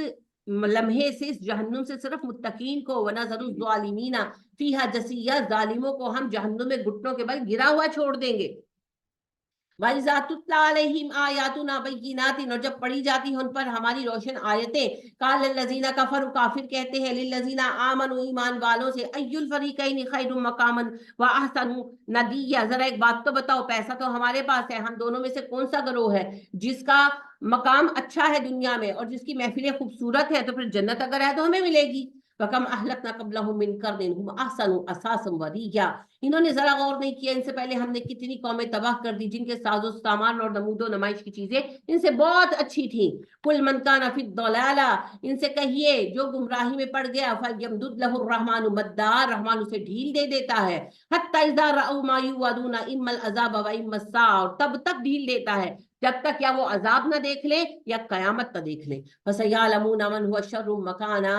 लम्हे से, इस जहन्नुम से, सिर्फ मुत्तकीन को। वनज़रु ज़ालिमीना फीहा जसिया, जालिमों को हम जहन्नुम में घुटनों के बल गिरा हुआ छोड़ देंगे। वइज़ा तुतला अलैहिम आयातुना बय्यिनातिन, और जब पढ़ी जाती हैं उन पर हमारी रोशन आयतें, काल लजीना कफर, काफिर कहते हैं, लिल लजीना आमनु, ईमान वालों से, अय्युल फरीकैनि खैरुम मकामन व अहसनु नदिया, जरा एक बात तो बताओ, पैसा तो हमारे पास है, हम दोनों में से कौन सा गिरोह है जिसका मकाम अच्छा है दुनिया में और जिसकी महफिलें खूबसूरत है, तो फिर जन्नत अगर है तो हमें मिलेगी। वकम अहलकना कबलहुम मिन कर्निन हुम अहसनु असासम वरिया, इन्होंने जरा गौर नहीं किया, इनसे पहले हमने कितनी कौमें तबाह कर दी जिनके साजो सामान और नमूदो नमाइश की चीजें इनसे बहुत अच्छी थी। कुल मन काना फी दलाला, इनसे कहिए जो गुमराही में पड़ गया, फयमदुद लहु रहमानु मद्दा, रहमान उसे ढील दे देता है, हत्ता इज़ा रअू मा युअदूना इम्मल अज़ाब व इम्मस साअ, तब तक ढील देता है जब तक या वो अजाब ना देख ले या कयामत ना देख ले। फसयअलमूना मन हुवा शर्रु मकाना,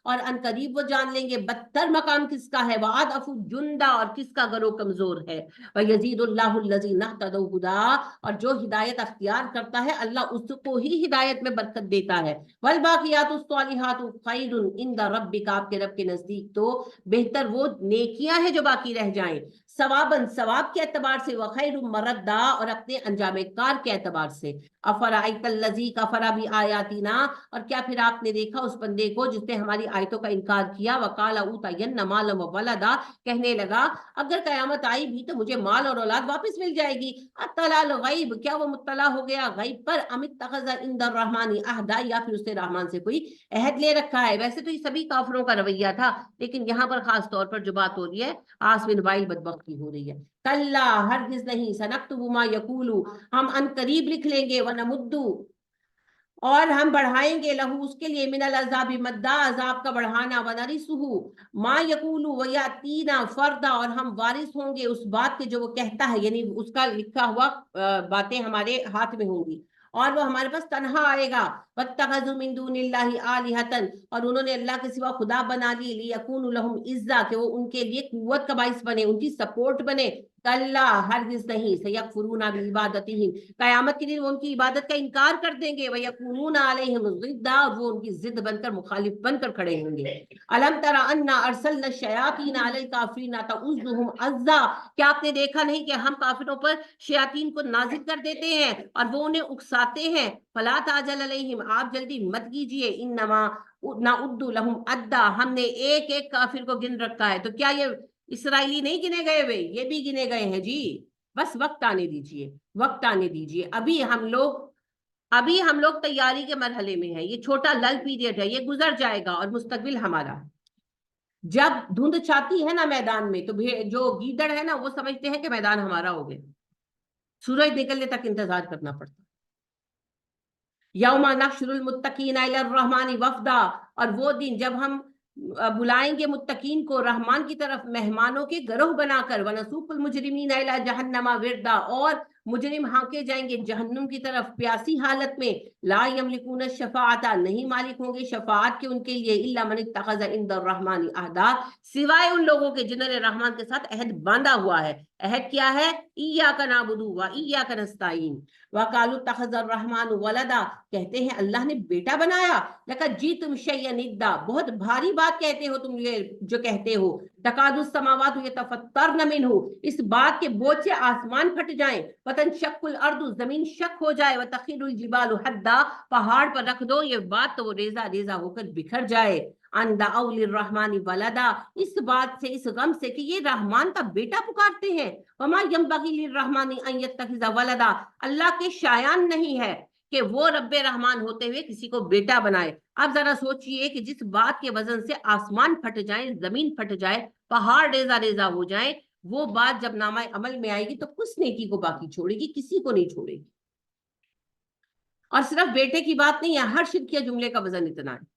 और अनकरीब वो जान लेंगे बदतर मकाम किसका है, वाद अफु जुंदा, और किसका गरो कमजोर है। वयजीदुल्लाहुल्लज़ीना इहतदौ हुदा, और जो हिदायत अख्तियार करता है अल्लाह उसको ही हिदायत में बरकत देता है। वल बाकियातुस सालिहातु खैरुन इंदा रब्बिका, आपके रब के नजदीक तो बेहतर वो नेकियां हैं जो बाकी रह जाएं, सवाबन सवाब के एतबार से, व खैरुम मरद्दा, और अपने अंजाम कार के एतबार से। अफराइतल्लज़ी कफरा भी आयातीना, और क्या फिर आपने देखा उस बंदे को जिसने हमारी आयतों का इनकार किया, वकाला उतयन्न मालम व वलदा, कहने लगा अगर कयामत आई भी तो मुझे माल और औलाद वापस मिल जाएगी। अत्तलाल गैब, क्या वो मुत्तला हो गया गैब पर, अमित तखज़ा इंदर रहमानी अहदा, या फिर उसने रहमान से कोई अहद ले रखा है। वैसे तो ये सभी काफिरों का रवैया था, लेकिन यहाँ पर खास तौर पर जो बात हो रही है आस बिन वाइल बदबख्ती हो रही है। कल्ला, हरगिज नहीं, सनक्तुबु मा यकूलु, हम अनकरीब लिख लेंगे, व नमुद्दु, और हम बढ़ाएंगे, लहू उसके लिए, मिनल अजाबी मद्दा, अजाब का बढ़ाना, वनरिसुहु मा यकूलु वयातीना फरदा, और हम वारिस होंगे उस बात के जो वो कहता है, यानी उसका लिखा हुआ बातें हमारे हाथ में होंगी, और वो हमारे पास तन्हा आएगा। वत्तखज़ु मिन दूनिल्लाहि आलिहतन, और उन्होंने अल्लाह के सिवा खुदा बना ली, लियकूनु लहुम इज्जा, कि वो उनके लिए कुव्वत का बाइस बने, उनकी सपोर्ट बने। कल्ला, हरगिज नहीं, सयकफुरूना बिइबादतिहिम, कयामत के दिन वो उनकी इबादत का इनकार कर देंगे, वयकूनूना अलैहिम ज़िद्दा, और वो उनकी जिद बनकर मुखालिफ बनकर खड़े होंगे। अलम तरा अन्ना अरसलना शयातीन अलल काफिरीना तउज़्ज़ुहुम अज़्ज़ा, क्या आपने देखा नहीं कि हम काफिरों पर शयातीन को नाज़िल कर देते हैं और वो उन्हें उकसाते हैं। फला ताजल अलैहिम, आप जल्दी मत कीजिए, इन्नमा नउद्दु लहुम अद्दा, हमने एक एक काफिर को गिन रखा है। तो क्या ये इसराइली नहीं गिने गए हुए, ये भी गिने गए हैं जी। बस वक्त आने दीजिए, वक्त आने दीजिए। अभी हम लोग तैयारी के मरहले में है, ये छोटा लल पीरियड है, ये गुजर जाएगा और मुस्तकबिल हमारा। जब धुंध छाती है ना मैदान में, तो जो गीदड़ है ना वो समझते हैं कि मैदान हमारा हो गया, सूरज निकलने तक इंतजार करना पड़ता। यौमा नहशुरुल मुत्तकीना इलर रहमानी वफदा, और वो दिन जब हम बुलाएंगे मुत्तकीन को रहमान की तरफ मेहमानों के गरोह बनाकर, वनसूकुल मुजरिमीना इला जहन्नमा विरदा, और मुजरिम हांके जाएंगे जहन्नुम की तरफ प्यासी हालत में। ला यमलिकून शफाअता, नहीं मालिक होंगे शफाअत के उनके लिए, इल्ला मन इत्तखज़ इंदर रहमानी अहदा, सिवाय उन लोगों के जिन्होंने रहमान के साथ अहद बांधा हुआ है। अहद क्या है? इय्याका नअबुदु व इय्याका नस्तईन, वकालू तखज़र रहमान वलदा, कहते हैं अल्लाह ने बेटा बनाया। लक़द जीतुम शय्यन इद्दा, बहुत भारी बात कहते हो तुम ये जो कहते हो। तकादुस समावातु यतफत्तरन मिन्हु, इस बात के बोझ से आसमान फट जाएं। वतनशक्कुल अर्दु, जमीन शक हो जाए। वतखिरुल जिबालु हद्दा, पहाड़ पर रख दो ये बात तो वो रेजा रेजा होकर बिखर जाए। अंदाउ लिर्रहमानी वलदा, इस बात से, इस गम से कि ये रहमान का बेटा पुकारते हैं। वमा यंबगी लिर्रहमानी अन यत्तखिज़ वलदा, अल्लाह के शायान नहीं है कि वो रब्बे रहमान होते हुए किसी को बेटा बनाए। अब जरा सोचिए कि जिस बात के वजन से आसमान फट जाए, जमीन फट जाए, पहाड़ रेजा रेजा हो जाए, वो बात जब नामा अमल में आएगी तो कुछ नेकी को बाकी छोड़ेगी, किसी को नहीं छोड़ेगी। और सिर्फ बेटे की बात नहीं है, हर शिर्किया जुमले का वजन इतना है।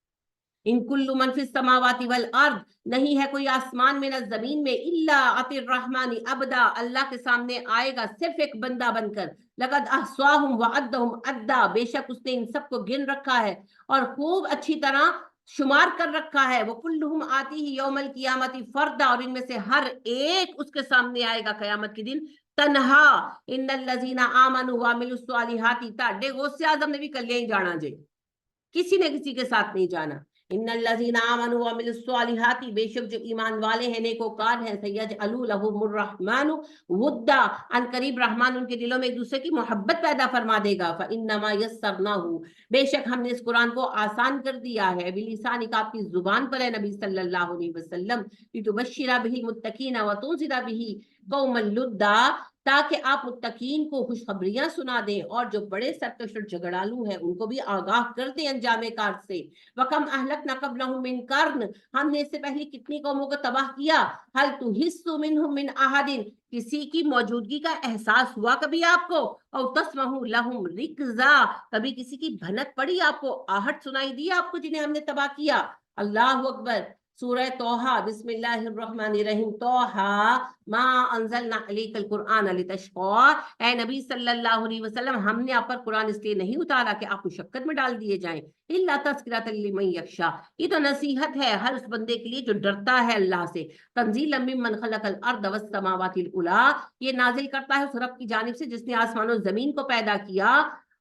इन कुल्लु मन फिस समावाति वल अर्द, नहीं है कोई आसमान में न जमीन में, इल्ला अतिर रहमानी अबदा, अल्लाह के सामने आएगा सिर्फ एक बंदा बनकर। लक़द अहसाहुम व अद्दहुम अद्दा, बेशक उसने इन सबको गिन रखा है और खूब अच्छी तरह शुमार कर रखा है। वो कुल्लुहुम आती ही यौमल कियामती फर्दा, और इनमें से हर एक उसके सामने आएगा कयामत के दिन तन्हा। इन्नल लज़ीना आमनु व अमिलुस सालिहाती, ताडे गौसे आज़म ने भी कल्याण जाना जे, किसी ने किसी के साथ नहीं जाना। इन्नल्लज़ीना आमनू व अमिलुस्सालिहाति, बेशक जो ईमान वाले हैं, नेकोकार हैं, सयजअलु लहुमुर्रहमानु वुद्दा, अनकरीब रहमान उनके दिलों में एक दूसरे की मोहब्बत पैदा फरमा देगा। फइन्नमा यस्सरनाहु, बेशक हमने इस कुरान को आसान कर दिया है, बिलिसानिक, आपकी जुबान पर है नबी सल्लल्लाहु अलैहि वसल्लम, लितुबश्शिरा बिहिल मुत्तकीना व तुंज़िरा बिही कौमन लुद्दा, ताकि आप मुत्तकीन को खुशखबरियां सुना दें और जो बड़े सरकश और झगड़ालू हैं उनको भी आगाह कर दें अंजामे कार से। वकम अहलकना क़ब्लहुम मिन कर्न, हमने इससे पहले कितनी कौमों को तबाह किया। हल तुहिस्सु मिनहुम मिन अहदिन, किसी की मौजूदगी का एहसास हुआ कभी आपको? और तस्महु लहुम रिक्जा, कभी किसी की भनक पड़ी आपको, आहट सुनाई दी आपको जिन्हें हमने तबाह किया? अल्लाहु अकबर। सूरह तोहा, बिस्मिल्लाहिर्रहमानिर्रहीम। तोहा मा अंज़लना अलैकल कुरआन लितशक़ा, ए नबी सल्लल्लाहु अलैहि वसल्लम, हमने आप पर कुरान इसलिए नहीं उतारा कि आप मुशक्कत में डाल दिए जाएं, इल्ला तज़किरतन लिमन यख्शा, ये तो नसीहत है हर उस बंदे के लिए जो डरता है अल्लाह से। तंज़ीलन मिम्मन खलक़ल अर्द वस समावातिल उला, ये नाजिल करता है उस रब की जानिब से जिसने आसमान और जमीन को पैदा किया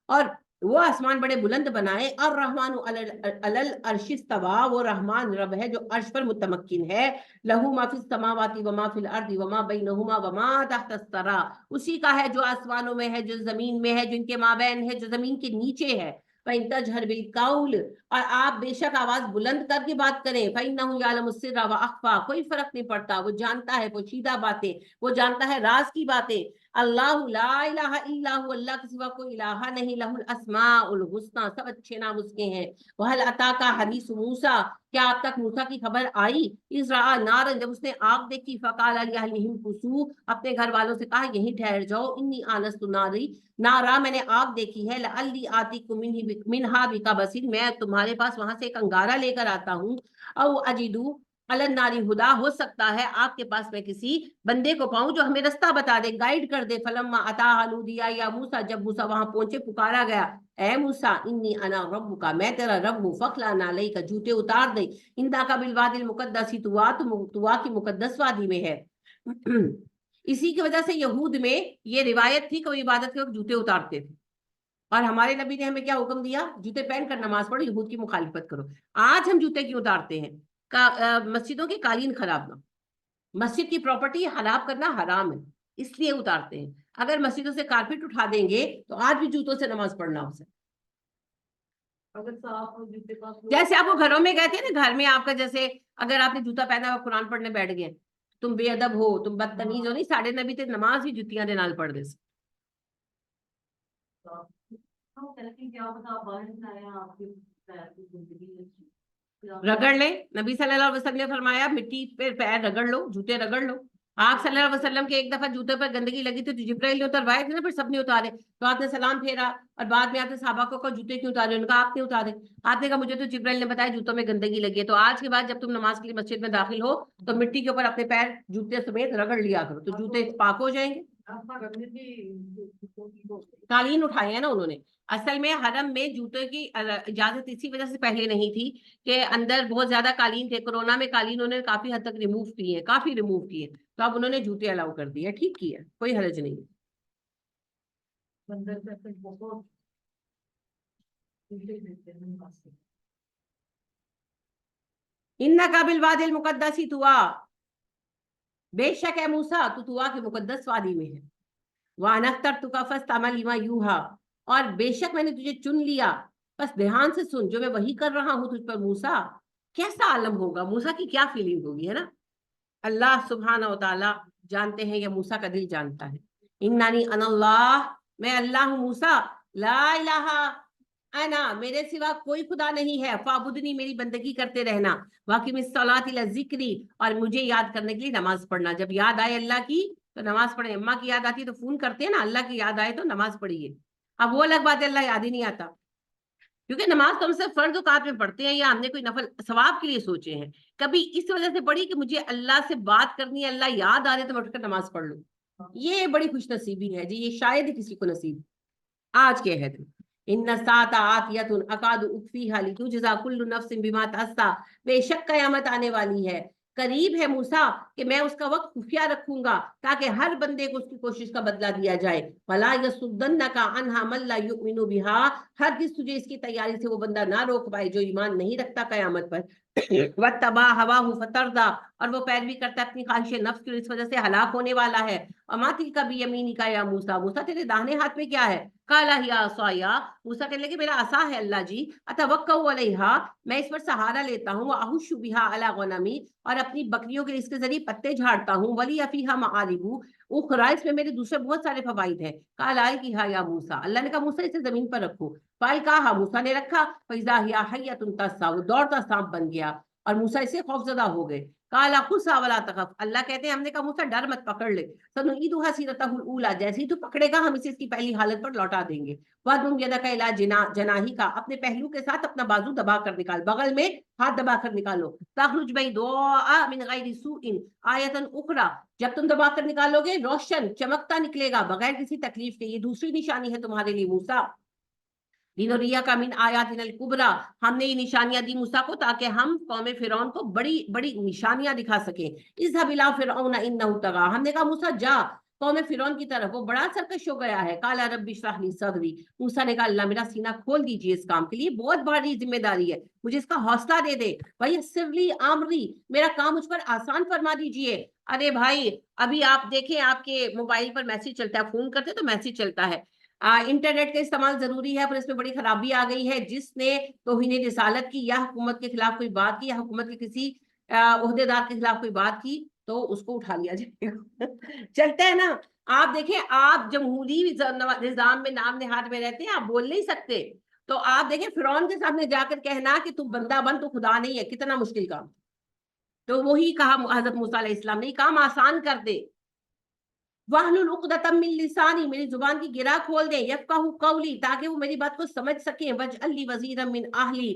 और वो आसमान बड़े बुलंद बनाए। और रहमानु अलल अर्श इस्तवा, वो रहमान रब है जो अर्श पर मुतमक्किन है। लहू मा फिस समावाति व मा फिल अर्दि व मा बैनहुमा व मा तहत सरा, उसी का है जो आसमानों में है, जो जमीन में है, जो इनके माबैन है, जो जमीन के नीचे है। फ़इन तजहर बिल कौल, और आप बेशक आवाज बुलंद करके बात करें। फ़इन्नहु यअलमु सिर्रा व अख़फ़ा, कोई फर्क नहीं पड़ता, वो जानता है पोशीदा बातें, वो जानता है राज की बातें। अल्लाहु ला इलाहा इल्ला हु, अल्लाह के सिवा कोई इलाहा नहीं। लहुल अस्माउल हुस्ना, सब अच्छे नाम उसके हैं। वहल अताका हदीस मूसा, क्या आप तक मूसा की खबर आई? इस रआ नारन, जब उसने आग देखी, फ़क़ाल लिअहलिहिम कुसू, अपने घर वालों से कहा यहीं ठहर जाओ। इन्नी आनस्तु नारी, नारा, मैंने आग देखी है। लअल्ली आतिकुम मिनहा बिक़बसिन, मैं तुम्हारे पास वहां से एक अंगारा लेकर आता हूँ। औ अजिदु अलन नारी हुदा, हो सकता है आपके पास मैं किसी बंदे को पाऊं जो हमें रास्ता बता दे, गाइड कर दे। फलम्मा अता दिया या मूसा, जब मूसा वहां पहुंचे पुकारा गया, ए मूसा इन्नी अना रब्बुका, मैं तेरा रब हूं। फखला नालई का, जूते उतार दे। इंदा का बिलवादिल मुकद्दसी, तुआ की मुकद्दस वादी में है। इसी की वजह से यहूद में ये रिवायत थी कि वो इबादत के वक्त जूते उतारते थे, और हमारे नबी ने हमें क्या हुक्म दिया? जूते पहन कर नमाज पढ़ो, यहूद की मुखालिफत करो। आज हम जूते क्यों उतारते हैं? मस्जिदों की कालीन खराब ना, मस्जिद की प्रॉपर्टी खराब करना हराम है, इसलिए उतारते हैं। अगर मस्जिदों से कारपेट उठा देंगे तो आज भी जूतों से नमाज पढ़ना हो सकता। अगर साफ जूते का, जैसे आप वो घरों में गए थे ना, घर में आपका जैसे अगर आपने जूता पहना हुआ कुरान पढ़ने बैठ गए, तुम बेअदब हो, तुम बदतमीज हो। नहीं, साढ़े नबी थे नमाज ही जुतियां दे नाल पढ़ दे। रगड़ ले, नबी सल्लल्लाहु अलैहि वसल्लम ने फरमाया मिट्टी पे पैर रगड़ लो, जूते रगड़ लो। आप सल्लल्लाहु अलैहि वसल्लम के एक दफा जूते पर गंदगी लगी थी तो जिब्राइल ने उतरवाए थे ना, फिर सबने उतारे, तो आपने सलाम फेरा और बाद में आपने सहाबा को कहा जूते क्यों उतारे? उनका आपने उतारे। आपने कहा मुझे तो जिब्राइल ने बताया जूतों में गंदगी लगी है। तो आज के बाद जब तुम नमाज के लिए मस्जिद में दाखिल हो तो मिट्टी के ऊपर अपने पैर जूते समेत रगड़ लिया करो, तो जूते पाक हो जाएंगे। कालीन उठाए हैं ना उन्होंने। असल में हरम में जूते की इजाजत इसी वजह से पहले नहीं थी कि अंदर बहुत ज्यादा कालीन थे। कोरोना में कालीन उन्होंने काफी हद तक रिमूव किए, काफी रिमूव किए, तो अब उन्होंने जूते अलाउ कर दिए। ठीक किया, कोई हर्ज नहीं। इन्नका बिल वादिल मुकद्दसी तुआ, बेशक है मूसा तू तुआ के मुकद्दस वादी में है। वानख्तर तुका फस्तअमल लिमा यूहा, और बेशक मैंने तुझे चुन लिया, बस ध्यान से सुन जो मैं वही कर रहा हूं तुझ पर। मूसा कैसा आलम होगा, मूसा की क्या फीलिंग होगी, है ना? अल्लाह सुब्हाना व तआला जानते हैं, या मूसा का दिल जानता है। इन्नानी अनल्लाह, मैं अल्लाह हूं। मूसा ला इलाहा अना, मेरे सिवा कोई खुदा नहीं है। फाबुदनी, मेरी बंदगी करते रहना। वाकिमिस सलाति ला जिक्री, और मुझे याद करने के लिए नमाज पढ़ना। जब याद आए अल्लाह की तो नमाज पढ़े। अम्मा की याद आती है तो फोन करते हैं ना, अल्लाह की याद आए तो नमाज पढ़िए। अब वो अलग बात है अल्लाह याद ही नहीं आता, क्योंकि नमाज तो हम सब फर्ज औकात में पढ़ते हैं या हमने कोई नफल सवाब के लिए सोचे हैं। कभी इस वजह से पढ़ी कि मुझे अल्लाह से बात करनी है, अल्लाह याद आ रहे तो मैं उठकर नमाज पढ़ लूं। ये बड़ी खुश नसीबी है जी, ये शायद ही किसी को नसीब। आज के है इन्ना साता आतियतुन अकादु उख्फीहा लितुजज़ा कुल्लु नफ्सिन बिमा तअस्सा, बेशक कयामत आने वाली है, قریب ہے موسیٰ کہ میں اس کا وقت خفیہ رکھوں گا تاکہ ہر بندے کو اس کی کوشش کا بدلہ دیا جائے. فَلَا يَصُدَّنَّكَ عَنْهَا مَن لَّا يُؤْمِنُ بِهَا, ہرگز تجھے اس کی تیاری سے وہ بندہ نہ روک پائے جو ایمان نہیں رکھتا قیامت پر. وَاتَّبَعَ هَوَاهُ فَتَرْدَىٰ, اور وہ پیروی کرتا ہے اپنی خواہش نفس کی, اس وجہ سے ہلاک ہونے والا ہے. وَمَا تِلْكَ بِيَمِينِكَ يَا مُوسَىٰ, موسیٰ تیرے داہنے ہاتھ میں کیا ہے؟ قَالَ هِيَ عَصَايَ, موسیٰ کہنے لگے میرا عصا ہے اللہ جی. أَتَوَكَّأُ عَلَيْهَا, میں اس پر سہارا لیتا ہوں. وَأَحُشُّ بِهَا عَلَىٰ غَنَمِي, اور اپنی بکریوں کے اس کے ذریعے پتے جھاڑتا ہوں. وَلِيَ فِيهَا مَآرِبُ أُخْرَىٰ, اس میں میرے دوسرے بہت سارے فوائد ہیں. قَالَ أَلْقِهَا يَا مُوسَىٰ, اللہ نے کہا موسیٰ اسے زمین پر رکھو. فَأَلْقَاهَا, موسیٰ نے رکھا. فَإِذَا هِيَ حَيَّةٌ تَسْعَىٰ, وہ دوڑتا سانپ بن گیا اور موسیٰ اسے خوفزدہ ہو گئے. قَالَ خُذْهَا وَلَا تَخَفْ, اللہ کہتے ہیں ہم نے کہا موسیٰ ڈر مت, پکڑ لے. سَنُعِيدُهَا سِيرَتَهُ الْأُولَىٰ, جیسے ہی تو پکڑے گا ہم اسے اس کی پہلی حالت پر لوٹا دیں گے. وَأَضْمُمْ يَدَكَ إِلَىٰ جَنَاحِكَ, اپنے پہلو کے ساتھ اپنا بازو دبا کر نکال, بغل میں ہاتھ دبا کر نکالو. تَخْرُجْ بَيْضَاءَ مِنْ غَيْرِ سُوءٍ آیَةً أُخْرَىٰ, جب تم دبا کر نکالو گے روشن چمکتا نکلے گا بغیر کسی تکلیف کے. یہ دوسری نشانی ہے تمہارے لیے موسیٰ. لِنُرِيَكَ مِنْ آیَاتِنَا الْكُبْرىٰ, ہم نے یہ نشانیاں دی موسیٰ کو تاکہ ہم قوم فرعون کو بڑی بڑی نشانیاں دکھا سکیں. اذهب إلى فرعون إنه طغى, ہم نے کہا موسیٰ جا قوم فرعون کی طرف, وہ بڑا سرکش ہو گیا ہے. قال رب اشرح لي صدري, موسیٰ نے کہا اللہ میرا سینہ کھول دیجیے اس کام کے لیے, بہت بڑی ذمہ داری ہے, مجھے اس کا حوصلہ دے دے. ويسر لي امري, میرا کام مجھ پر آسان فرما دیجیے. ارے بھائی ابھی آپ دیکھیں آپ کے موبائل پر میسج چلتا ہے, فون کرتے تو میسج چلتا ہے. انٹرنیٹ کا استعمال ضروری ہے پر اس میں بڑی خرابی آ گئی ہے. جس نے توہین رسالت کی یا حکومت کے خلاف کوئی بات کی یا حکومت کے کسی عہدے دار کے خلاف کوئی بات کی تو اس کو اٹھا لیا جائے گا. چلتا ہے نا, آپ دیکھیں آپ جمہوری نظام میں نام نہاد میں رہتے ہیں, آپ بول نہیں سکتے, تو آپ دیکھیں فرعون کے سامنے جا کر کہنا کہ تو بندہ بن تو خدا نہیں ہے, کتنا مشکل کام. تو وہی کہا حضرت موسیٰ علیہ السلام نے, کام آسان کر دے. وَاحْلُلْ عُقْدَةً مِّن لِّسَانِي, میری زبان کی گرہ کھول دیں. يَفْقَهُوا قَوْلِي, تاکہ وہ میری بات کو سمجھ سکیں. وَاجْعَل لِّي وَزِيرًا مِّنْ أَهْلِي,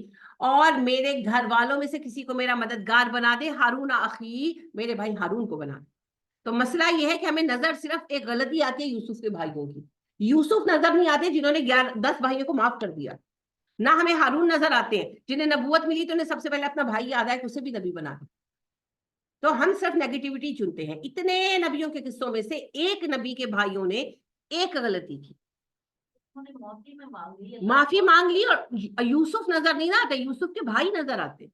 اور میرے گھر والوں میں سے کسی کو میرا مددگار بنا دے. ہارون اخی, میرے بھائی ہارون کو بنا دے. تو مسئلہ یہ ہے کہ ہمیں نظر صرف ایک غلطی آتی ہے یوسف کے بھائیوں کی. یوسف نظر نہیں آتے جنہوں نے 10 بھائیوں کو معاف کر دیا, نہ ہمیں ہارون نظر آتے ہیں جنہیں نبوت ملی تو انہیں سب سے پہلے اپنا بھائی یاد آیا کہ اسے بھی نبی بنا دیا. تو ہم صرف نیگیٹیوٹی چنتے ہیں. اتنے نبیوں کے قصوں میں سے ایک نبی کے بھائیوں نے ایک غلطی کی, معافی مانگ لی, اور یوسف نظر نہیں آتے, یوسف کے بھائی نظر آتے.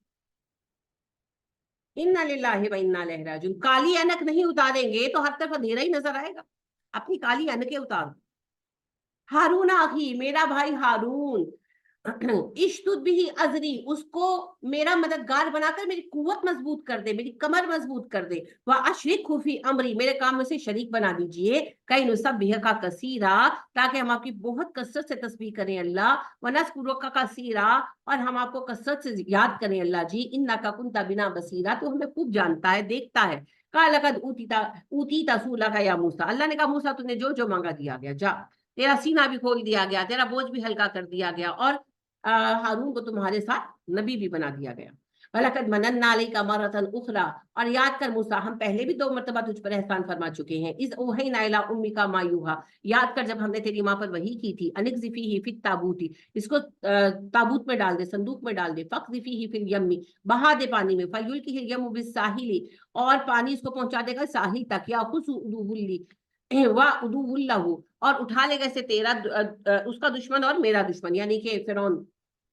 انا للہ و انا الیہ راجعون. کالی اینک نہیں اتاریں گے تو ہر طرف اندھیرا ہی نظر آئے گا, اپنی کالی اینکیں اتار. ہارون اخی, میرا بھائی ہارون. اشتد بھی ازری, اس کو میرا مددگار بنا کر میری قوت مضبوط کر دے, میری کمر مضبوط کر دے. واشرکہ فی امری, میرے کام میں سے شریک بنا دیجئے. کئی نسبحک کثیرا, تاکہ ہم آپ کی بہت کثرت سے تسبیح کریں اللہ. ونذکرک کثیرا, اور ہم آپ کو کثرت سے یاد کریں اللہ جی. انک کنت بنا بصیرا, تو ہمیں خوب جانتا ہے, دیکھتا ہے. قال لقد اوتیت سؤلک یا موسیٰ, اللہ نے کہا موسیٰ تو نے جو جو مانگا دیا گیا, جا, تیرا سینہ بھی کھول دیا گیا, تیرا بوجھ بھی ہلکا کر دیا گیا, اور ہارون کو تمہارے ساتھ نبی بھی بنا دیا گیا. وَلَقَدْ مَنَنَّا عَلَيْكَ مَرَّةً أُخْرَىٰ, اور یاد کر موسیٰ ہم پہلے بھی 2 مرتبہ تجھ پر احسان فرما چکے ہیں. اِذْ أَوْحَيْنَا إِلَىٰ أُمِّكَ مَا يُوحَىٰ, یاد کر جب ہم نے تیری ماں پر وحی کی تھی. اَنِقْذِفِيهِ فِي التَّابُوتِ, اس کو تابوت میں ڈال دے, صندوق میں ڈال دے. فَاقْذِفِيهِ فِي الْيَمِّ, بہا دے پانی میں. فَلْيُلْقِهِ الْيَمُّ بِالسَّاحِلِ, اور پانی اس کو پہنچا دے گا ساحل تک. يَأْخُذْهُ عُدُوٌّ لِّي وَعُدُوٌّ لَّهُ, اور اٹھا لے گا اسے تیرا اس کا دشمن اور میرا دشمن, یعنی کہ فرعون.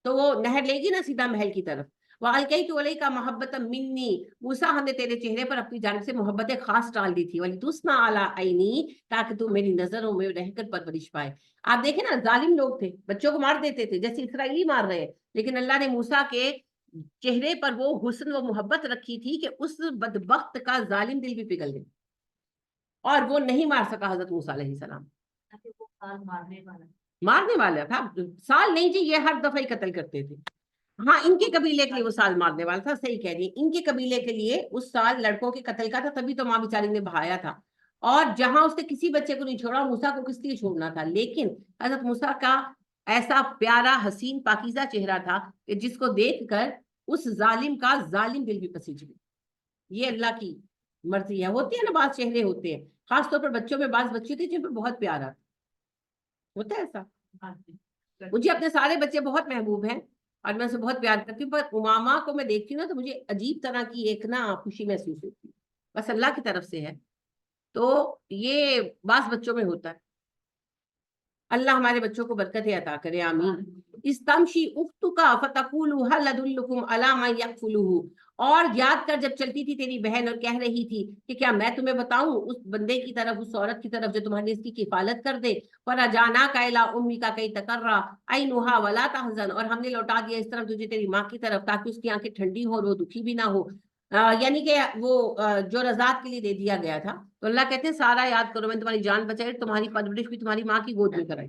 تو وہ نہر لے گی نا سیدھا محل کی طرف. وَأَلْقَيْتُ عَلَيْكَ مَحَبَّةً مِّنِّي, موسیٰ ہم نے تیرے چہرے پر اپنی جانب سے محبت خاص ڈال دی تھی. وَلِتُصْنَعَ عَلَىٰ عَيْنِي, تاکہ تو میری نظروں میں رہ کر پرورش پائے. آپ دیکھیں نا, ظالم لوگ تھے, بچوں کو مار دیتے تھے جیسے اسرائیلی مار رہے ہیں, لیکن اللہ نے موسیٰ کے چہرے پر وہ حسن و محبت رکھی تھی کہ اس بدبخت کا ظالم دل بھی پگھل گیا, اور وہ نہیں مار سکا حضرت موسیٰ علیہ السلام. مارنے والا تھا, سال نہیں جی, یہ ہر دفعہ ہی قتل کرتے تھے. ہاں ان کے قبیلے کے لیے وہ سال مارنے والا تھا, صحیح کہہ رہی ہیں, ان کے قبیلے کے لیے اس سال لڑکوں کے قتل کا تھا, تبھی تو ماں بیچاری نے بہایا تھا. اور جہاں اس نے کسی بچے کو نہیں چھوڑا, موسیٰ کو کس لیے چھوڑنا تھا. لیکن حضرت موسیٰ کا ایسا پیارا حسین پاکیزہ چہرہ تھا کہ جس کو دیکھ کر اس ظالم کا ظالم دل بھی پسیج گیا. یہ اللہ کی مرضی ہے. ہوتی ہے نا بعض چہرے ہوتے ہیں, خاص طور پر بچوں میں, بعض بچے تھے جن پہ بہت پیار آتا ہوتا ہے ایسا. مجھے اپنے سارے بچے بہت محبوب ہیں, اور میں اسے بہت پیار کرتی ہوں، پر امامہ کو میں دیکھتی ہوں نا تو مجھے عجیب طرح کی ایک نا خوشی محسوس ہوتی ہے، بس اللہ کی طرف سے ہے۔ تو یہ بعض بچوں میں ہوتا ہے۔ اللہ ہمارے بچوں کو برکتیں عطا کرے، آمین۔ استمشی اختکا فتقول هل ادلکم علی من یکفلہ، اور یاد کر جب چلتی تھی تیری بہن اور کہہ رہی تھی کہ کیا میں تمہیں بتاؤں اس بندے کی طرف، اس عورت کی طرف جو تمہاری اس کی کفالت کر دے۔ فرجعناک الی امک کی تقر عینھا ولا تحزن، اور ہم نے لوٹا دیا اس طرف تجھے تیری ماں کی طرف تاکہ اس کی آنکھیں ٹھنڈی ہو اور وہ دکھی بھی نہ ہو۔ یعنی کہ وہ جو رضاعت کے لیے دے دیا گیا تھا، تو اللہ کہتے ہیں سارا یاد کرو، میں تمہاری جان بچائی، تمہاری پرورش بھی تمہاری ماں کی گود میں کرائی۔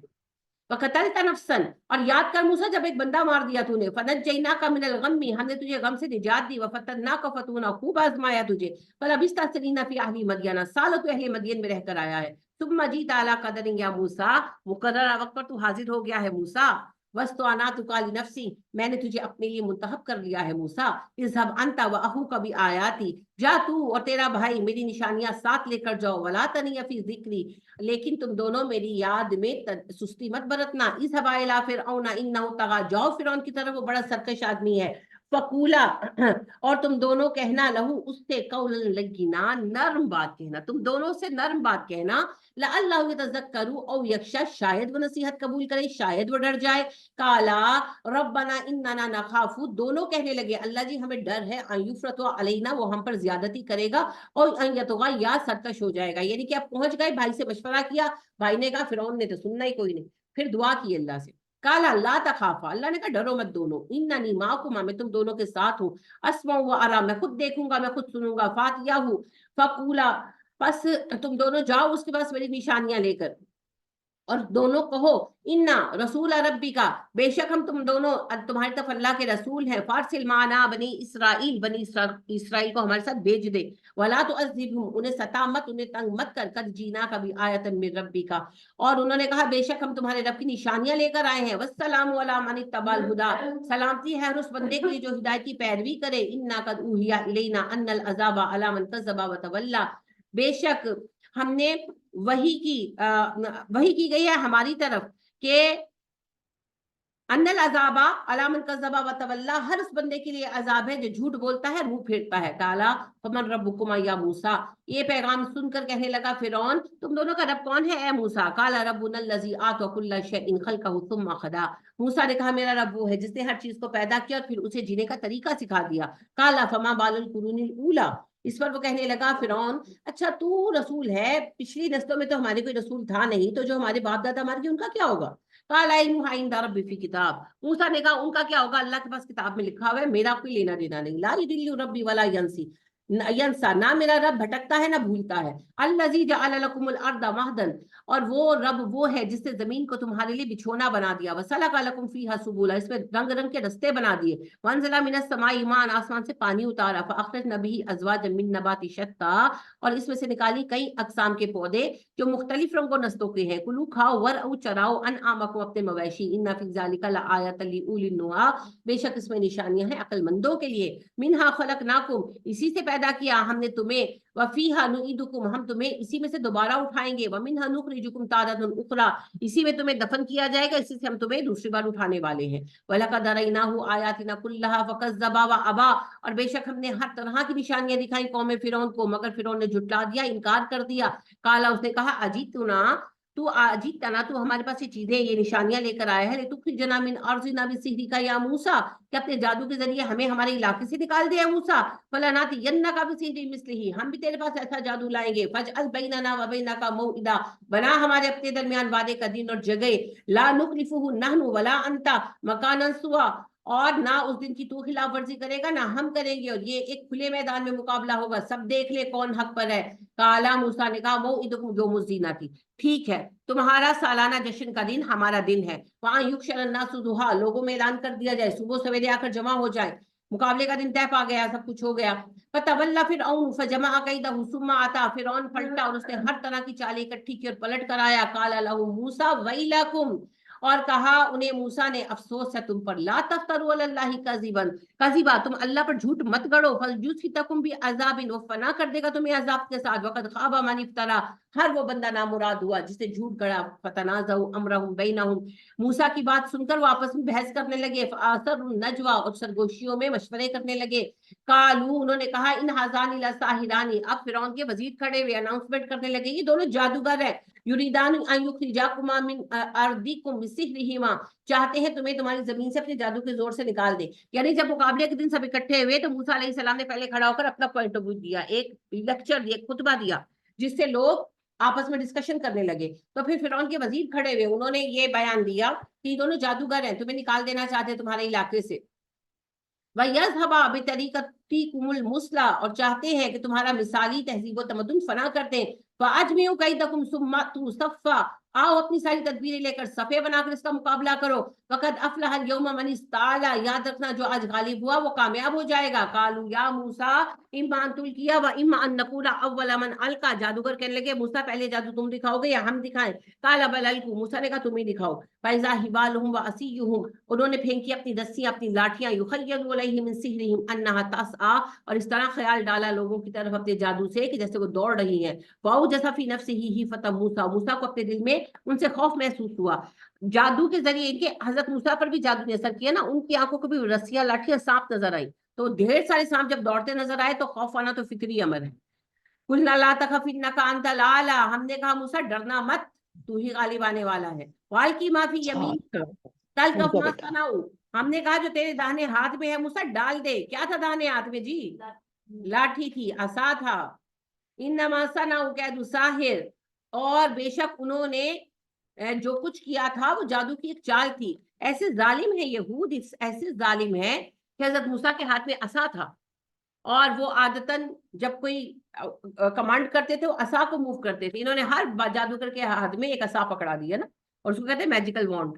وقتلت نفسا، اور یاد کر موسیٰ جب ایک بندہ مار دیا تو نے، فنجیناک من الغم، ہم نے تجھے غم سے نجات دی، وفتناک فتونا، خوب آزمایا تجھے، فلبثت سنین فی اہل مدین، سالوں تو اہل مدین میں رہ کر آیا ہے، ثم جئت علی قدر یا موسیٰ، مقررہ وقت پر تو حاضر ہو گیا ہے موسیٰ، واستعناتک لنفسی، میں نے تجھے اپنے لیے منتخب کر لیا ہے موسیٰ، اذهب انت واخوک بآیاتی، جا تو اور تیرا بھائی میری نشانیاں ساتھ لے کر جاؤ، ولا تنی فی ذکری، لیکن تم دونوں میری یاد میں سستی مت برتنا، اذهب الی فرعون انہ طغی، جاؤ فرعون کی طرف، وہ بڑا سرکش آدمی ہے، فقولا، اور تم دونوں کہنا، لہو اس سے، قولا لینا، نرم بات کہنا، تم دونوں سے نرم بات کہنا، لعلہ یتذکر او یخشی، شاید وہ نصیحت قبول کرے، شاید وہ ڈر جائے۔ کالا ربنا اننا نخاف، دونوں کہنے لگے اللہ جی ہمیں ڈر ہے، ان یفرط علینا، وہ ہم پر زیادتی کرے گا، اور ان یطغی، یا سرکش ہو جائے گا۔ یعنی کہ اب پہنچ گئے، بھائی سے مشورہ کیا، بھائی نے کہا، فرعون نے تو سننا ہی کوئی نہیں، پھر دعا کی اللہ سے، کالا لا تخافا، اللہ نے کہا ڈرو مت دونوں، اننی معکما، میں تم دونوں کے ساتھ ہوں، اسمع و ارا، میں خود دیکھوں گا، میں خود سنوں گا، فاتیہ، فقولا، پس تم دونوں جاؤ اس کے پاس میری نشانیاں لے کر، اور دونوں کہو، انا رسول ربی کا، بے شک ہم تم دونوں تمہاری طرف اللہ کے رسول ہیں، فارسل معنا بنی اسرائیل، بنی اسرائیل کو ہمارے ساتھ بھیج دے، ولا تعذبهم، انہیں ستا مت، انہیں تنگ مت کر، قد جینا کا بھی آیت من ربی کا، اور انہوں نے کہا بے شک ہم تمہارے رب کی نشانیاں لے کر آئے ہیں، والسلام علی من اتبع الہدی، سلامتی ہے ہر اس بندے کے لیے جو ہدایت کی پیروی کرے، انا قد اوحی الینا ان العذاب علی من کذب وتولی، بے شک ہم نے وحی کی گئی ہے ہماری طرف کہ ان العذاب علی من کذب وتولی، ہر اس بندے کے لیے عذاب ہے جو جھوٹ بولتا ہے، منہ پھیرتا ہے۔ کالا فمن ربکما یا موسیٰ، یہ پیغام سن کر کہنے لگا فرعون تم دونوں کا رب کون ہے اے موسیٰ؟ کالا ربنا الذی اعطى كل شیء خلقہ ثم هدی، موسیٰ نے کہا میرا رب وہ ہے جس نے ہر چیز کو پیدا کیا اور پھر اسے جینے کا طریقہ سکھا دیا۔ کالا فما بال القرون الاولی، اس پر وہ کہنے لگا فرعون اچھا تو رسول ہے، پچھلی نسلوں میں تو ہمارے کوئی رسول تھا نہیں، تو جو ہمارے باپ دادا مر گئے ان کا کیا ہوگا؟ کتاب، موسیٰ نے کہا ان کا کیا ہوگا، اللہ کے پاس کتاب میں لکھا ہوا ہے، میرا کوئی لینا دینا نہیں، لا یضل ربی ولا ینسی، نہ میرا رب بھٹکتا ہے نہ بھولتا ہے، الذی جعل لکم الارض مہدا، اور وہ رب وہ ہے جس نے زمین کو تمہارے لیے بچھونا بنا دیا، وسلک لکم فیہا سبلا، اس میں رنگ رنگ کے رستے بنا دیے، وانزل من السماء ماء، آسمان سے پانی اتارا، فاخرجنا به ازواجا من نبات شتى، اور اس میں سے نکالی کئی اقسام کے پودے جو مختلف رنگوں نسلوں کے ہیں، کلو کھاؤ ورعوا چراؤ انعامکم، اپنے مویشی، ان فی ذلک لآیۃ لأولی النہی، بے شک اس میں نشانیاں ہیں عقل مندوں کے لیے، منہا خلقناکم، اسی سے پیدا کیا ہم نے تمہیں، وفیہا نعیدکم، ہم تمہیں اسی میں سے دوبارہ اٹھائیں گے، ومنہا نخرجکم تارۃ اخری، اسی میں تمہیں دفن کیا جائے گا، اسی سے ہم تمہیں دوسری بار اٹھانے والے ہیں، وَلَقَدْ أَرَيْنَاهُ آيَاتِنَا كُلَّهَا فَكَذَّبَ وَأَبَىٰ، اور بے شک ہم نے ہر طرح کی نشانیاں دکھائیں قوم فرعون کو، مگر فرعون نے جھٹلا دیا، انکار کر دیا۔ کالا، اس نے کہا اجیتنا، تو ہمارے پاس یہ چیزیں، یہ نشانیاں لے کر آیا ہے، لتخرجنا من ارضنا بسحرک یا موسیٰ، کہ اپنے جادو کے ذریعے ہمیں ہمارے علاقے سے نکال دیا موسیٰ، فلناتینک بسحر مثلہ، ہم بھی تیرے پاس ایسا جادو لائیں گے، فاجعل بیننا وبینک موعدا، بنا ہمارے اپنے درمیان وعدے کا دن اور جگہ، لا نخلفہ نحن ولا انت مکانا سوا، اور نہ اس دن کی تو خلاف ورزی کرے گا نہ ہم کریں گے، اور یہ ایک کھلے میدان میں مقابلہ ہوگا، سب دیکھ لے کون حق پر ہے۔ کالا، موسیٰ نے کہا موعدکم یوم الزینۃ، ٹھیک ہے تمہارا سالانہ جشن کا دن ہمارا دن ہے، وہاں یحشر الناس ضحیٰ، لوگوں میں اعلان کر دیا جائے صبح سویرے آ کر جمع ہو جائیں، مقابلے کا دن طے پا گیا، سب کچھ ہو گیا۔ فتولی فرعون فجمع کیدہ ثم اتیٰ، فرعون پلٹا اور اس نے ہر طرح کی چالیں اکٹھی کی اور پلٹ کر آیا۔ قال لہ موسیٰ ویلکم، اور کہا انہیں موسیٰ نے افسوس ہے تم پر، لا تفتروا علی اللہ کذبا، تم اللہ پر جھوٹ مت گڑو، فلیجزیکم بعذاب، وہ فنا کر دے گا تمہیں عذاب کے ساتھ، وقد خاب من افترا، ہر وہ بندہ نامراد ہوا جس نے جھوٹ گڑا، فتنازعوا امرهم بینہم، موسیٰ کی بات سن کر وہ آپس میں بحث کرنے لگے، فآثروا النجوى، اور سرگوشیوں میں مشورے کرنے لگے، قالوا، انہوں نے کہا، ان ھذان لساحران، اب فرعون کے وزیر کھڑے ہوئے اناؤنسمنٹ کرنے لگے یہ دونوں جادوگر ہیں، یریدان ان یخرجاکما من ارضکم بسحرہما، چاہتے ہیں تمہیں تمہاری زمین سے اپنے جادو کے زور سے نکال دیں۔ یعنی جب مقابلے کے دن سب اکٹھے ہوئے تو موسیٰ علیہ السلام نے پہلے کھڑا ہو کر اپنا پوائنٹ آف ویو دیا، ایک لیکچر دیا، ایک خطبہ دیا، جس سے لوگ آپس میں ڈسکشن کرنے لگے۔ تو پھر فرعون کے وزیر کھڑے ہوئے، انہوں نے یہ بیان دیا کہ یہ دونوں جادوگر ہیں، تمہیں نکال دینا چاہتے ہیں تمہارے علاقے سے، وَيَذْهَبَ بِطَرِيقَتِكُمُ الْمُثْلَىٰ، اور چاہتے ہیں کہ تمہارا مثالی تہذیب و تمدن فنا کر دیں، فَأَجْمِعُوا كَيْدَكُمْ ثُمَّ أْتُوا صَفًّا، آؤ اپنی ساری تدبیریں لے کر صفے بنا کر اس کا مقابلہ کرو، وَقَدْ أَفْلَحَ الْيَوْمَ مَنِ اسْتَعْلَىٰ، یاد رکھنا جو آج غالب ہوا وہ کامیاب ہو جائے گا۔ قَالُوا يَا مُوسَىٰ إِمَّا أَن تُلْقِيَ وَإِمَّا أَن نَّكُونَ أَوَّلَ مَنْ أَلْقَىٰ، جادوگر کہنے لگے موسیٰ پہلے جادو تم دکھاؤ گے یا ہم دکھائیں؟ قَالَ بَلْ أَلْقُوا، موسیٰ نے کہا تم ہی دکھاؤ۔ فَإِذَا حِبَالُهُمْ وَعِصِيُّهُمْ، انہوں نے پھینکی اپنی رسیاں، اپنی لاٹیاں، يُخَيَّلُ إِلَيْهِ مِن سِحْرِهِمْ أَنَّهَا تَسْعَىٰ، اور اس طرح خیال ڈالا لوگوں کی طرف اپنے جادو سے کہ جیسے وہ دوڑ رہی ہیں۔ وَأَوْجَسَ فِي نَفْسِهِ خِيفَةَ مُوسَىٰ، موسیٰ کو اپنے دل میں ان سے خوف محسوس ہوا۔ جادو کے ذریعے ان کے حضرت موسیٰ پر بھی جادو نے اثر کیا نا، ان کی آنکھوں کو بھی رسیاں، لاٹیاں، سانپ نظر آئی، تو ڈھیر سارے سانپ جب دوڑتے نظر آئے تو خوف آنا تو فطری امر ہے۔ قُلْنَا لَا تَخَفْ إِنَّكَ أَنتَ الْأَعْلَىٰ، ہم نے کہا موسیٰ ڈرنا مت، تو ہی غالب آنے والا ہے۔ وَأَلْقِ مَا فِي يَمِينِكَ تَلْقَفْ مَا صَنَعُوا، ہم نے کہا جو تیرے داہنے ہاتھ میں ہے موسیٰ ڈال دے۔ کیا تھا داہنے ہاتھ میں جی؟ لاٹھی تھی، عصا تھا۔ انما صنعوا کید ساحر، اور بے شک انہوں نے جو کچھ کیا تھا وہ جادو کی ایک چال تھی۔ ایسے ظالم ہے یہود، ایسے ظالم ہے کہ حضرت موسیٰ کے ہاتھ میں عصا تھا، اور وہ عادتاً جب کوئی کمانڈ کرتے تھے وہ عصا کو موو کرتے تھے، انہوں نے ہر جادوگر کے ہاتھ میں ایک عصا پکڑا دیا نا، اور اس کو کہتے ہیں میجیکل وانڈ،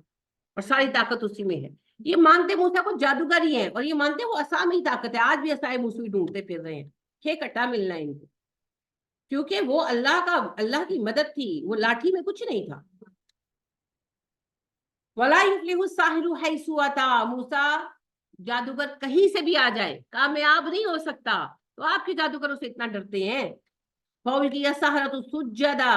اور ساری طاقت اسی میں ہے۔ یہ مانتے موسیٰ کو جادوگر ہی ہیں، اور یہ مانتے وہ عصا میں ہی طاقت ہے، آج بھی عصائے موسوی ڈھونڈتے پھر رہے ہیں، کھے کٹا ملنا ہے ان کو، کیونکہ وہ اللہ کی مدد تھی، وہ لاٹھی میں کچھ نہیں تھا۔ وَلَا يُفْلِحُ السَّاحِرُ حَيْثُ أَتَىٰ، موسیٰ جادوگر کہیں سے بھی آ جائے کامیاب نہیں ہو سکتا، تو آپ کے جادوگروں سے اتنا ڈرتے ہیں۔ فَأُلْقِيَ السَّحَرَةُ سُجَّدًا،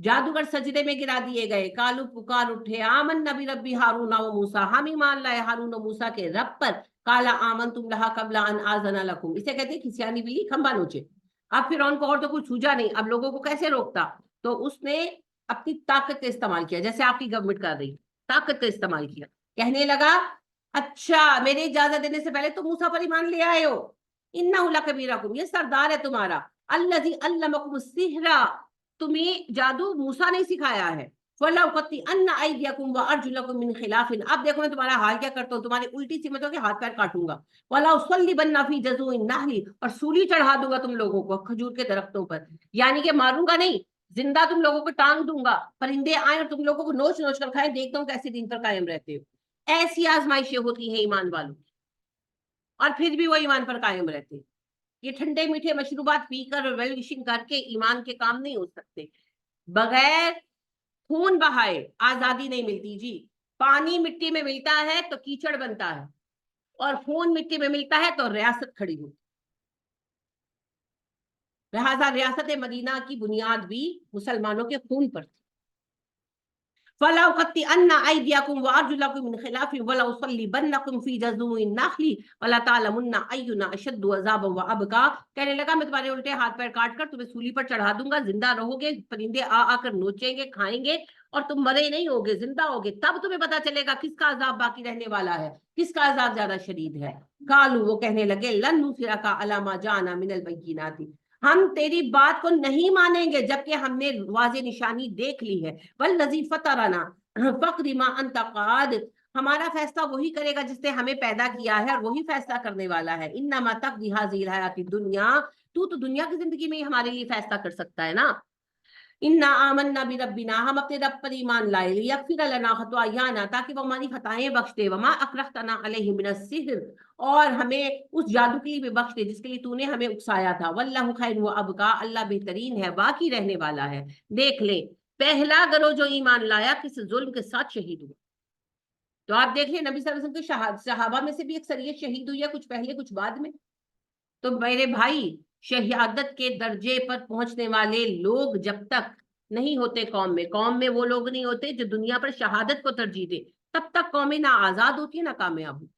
جادوگر سجدے میں گرا دیے گئے۔ قالوا، پکار اٹھے، آمنا برب ہارون و موسیٰ، ہم ایمان لائے ہارون و موسیٰ کے رب پر۔ قال آمنتم لہا قبل ان آذن لکم، اسے کہتے ہیں کھسیانی بلی کھمبا نوچے۔ اب فرعون کو اور تو کچھ سوجا نہیں، اب لوگوں کو کیسے روکتا، تو اس نے اپنی طاقت کا استعمال کیا، جیسے آپ کی گورنمنٹ کر رہی، طاقت کا استعمال کیا، کہنے لگا اچھا میرے اجازت دینے سے پہلے تم موسیٰ پر ایمان لے آئے ہو، انہ لکبیرکم، یہ سردار ہے تمہارا، الذی علمکم السحر، تمہیں جادو موسیٰ نے سکھایا ہے، فلأقطعن ایدیکم وارجلکم من خلاف، اب دیکھو میں تمہارا حال کیا کرتا ہوں، تمہاری الٹی سمتوں کے ہاتھ پیر کاٹوں گا، ولأصلبن فی جذوع النخل، اور سولی چڑھا دوں گا تم لوگوں کو کھجور کے درختوں پر، یعنی کہ ماروں گا نہیں، زندہ تم لوگوں کو ٹانگ دوں گا، پرندے آئیں اور تم لوگوں کو نوچ نوچ کر کھائیں، دیکھتا ہوں کیسے دین پر قائم رہتے ہو۔ ایسی آزمائشیں ہوتی ہیں ایمان والوں، اور پھر بھی وہ ایمان پر قائم رہتے ہیں۔ یہ ٹھنڈے میٹھے مشروبات پی کر اور ویل وشنگ کر کے ایمان کے کام نہیں ہو سکتے، بغیر خون بہائے آزادی نہیں ملتی جی۔ پانی مٹی میں ملتا ہے تو کیچڑ بنتا ہے، اور خون مٹی میں ملتا ہے تو ریاست کھڑی ہوتی، لہذا ریاست مدینہ کی بنیاد بھی مسلمانوں کے خون پر تھی۔ فَلَأُقَطِّعَنَّ أَيْدِيَكُمْ وَأَرْجُلَكُم مِّن خِلَافٍ وَلَأُصَلِّبَنَّكُمْ فِي جَذُوعِ النَّخْلِ وَلَتَعْلَمُنَّ أَيُّنَا أَشَدُّ عَذَابًا وَأَبْقَىٰ، کہنے لگا میں تمہارے الٹے ہاتھ پیر کاٹ کر تمہیں سولی پر چڑھا دوں گا، زندہ رہو گے، پرندے آ آ کر نوچیں گے، کھائیں گے، اور تم مرے نہیں ہوگے، زندہ ہوگے، تب تمہیں پتا چلے گا کس کا عذاب باقی رہنے والا ہے، کس کا عذاب زیادہ شدید ہے۔ قالوا، وہ کہنے لگے، لن نُؤْثِرَكَ عَلَىٰ مَا جَاءَنَا مِنَ الْبَيِّنَاتِ، ہم تیری بات کو نہیں مانیں گے جبکہ ہم نے واضح نشانی دیکھ لی ہے، وَالَّذِي فَطَرَنَا فَاقْضِ مَا أَنْتَ قَاضٍ، ہمارا فیصلہ وہی کرے گا جس نے ہمیں پیدا کیا ہے، اور وہی فیصلہ کرنے والا ہے، انما تقضی هذه الحیات الدنیا، تو دنیا کی زندگی میں ہی ہمارے لیے فیصلہ کر سکتا ہے نا۔ انا آمنا بربنا، ہم اپنے رب پر ایمان لائے، لیغفر لنا خطایانا، تاکہ وہ ہماری خطائیں بخش دے، وما اکرہتنا علیہ من السحر، اور ہمیں اس جادو کے لیے بھی بخش دے جس کے لیے تو نے ہمیں اکسایا تھا، واللہ خیر و ابقا، اللہ بہترین ہے، باقی رہنے والا ہے۔ دیکھ لیں، پہلا گروہ جو ایمان لایا کس ظلم کے ساتھ شہید ہوا، تو آپ دیکھ لیں نبی صلی اللہ علیہ وسلم کے صحابہ میں سے بھی اکثریت شہید ہوئی ہے، کچھ پہلے کچھ بعد میں۔ تو میرے بھائی، شہادت کے درجے پر پہنچنے والے لوگ جب تک نہیں ہوتے قوم میں وہ لوگ نہیں ہوتے جو دنیا پر شہادت کو ترجیح دے، تب تک قومیں نہ آزاد ہوتی ہیں نہ کامیاب ہوتی۔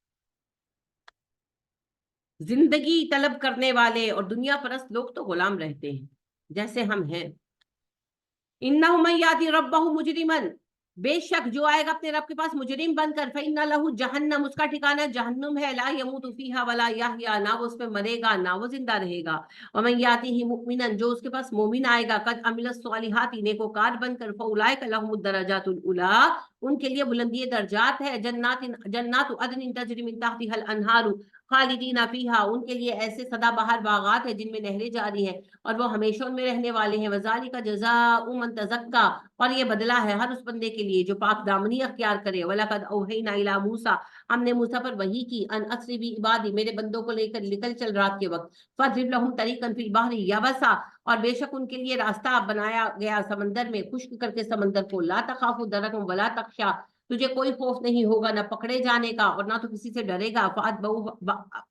زندگی طلب کرنے والے اور دنیا پرست لوگ تو غلام رہتے ہیں جیسے ہم ہیں۔ انہ من یاتی ربہ مجرمن، بے شک جو آئے گا اپنے رب کے پاس مجرم بن کر، فإن لہ جہنم، اس کا ٹھکانہ جہنم ہے، لا یموت فیہا ولا یحیا، نہ وہ اس میں مرے گا نہ وہ زندہ رہے گا۔ ومن یاتیہ مؤمنا، جو اس کے پاس مومن آئے گا، قد عمل الصالحات، نیکوکار بن کر، فاولئک لہم الدرجات العلی، ان کے لیے بلندی درجات ہے، جنات عدن تجری من تحتها الانہار خالدین فیہا، ان کے لیے ایسے سدا بہار باغات ہیں جن میں نہریں جاری ہیں اور وہ ہمیشہ ان میں رہنے والے ہیں۔ وذالک جزاء من تزکا، اور یہ بدلہ ہے ہر اس بندے کے لیے جو پاک دامنی اختیار کرے۔ وَلَقَدْ أَوْحَيْنَا إِلَىٰ مُوسَىٰ، ہم نے موسیٰ پر وحی کی، ان اسری بی عبادی، میرے بندوں کو لے کر نکل چل رات کے وقت، فَاضْرِبْ لَهُمْ طَرِيقًا فِي الْبَحْرِ يَبَسًا، اور بے شک ان کے لیے راستہ بنایا گیا سمندر میں، خشک کر کے سمندر کو، لَا تَخَافُ دَرَكًا وَلَا تَخْشَىٰ، تجھے کوئی خوف نہیں ہوگا نہ پکڑے جانے کا اور نہ تو کسی سے ڈرے گا۔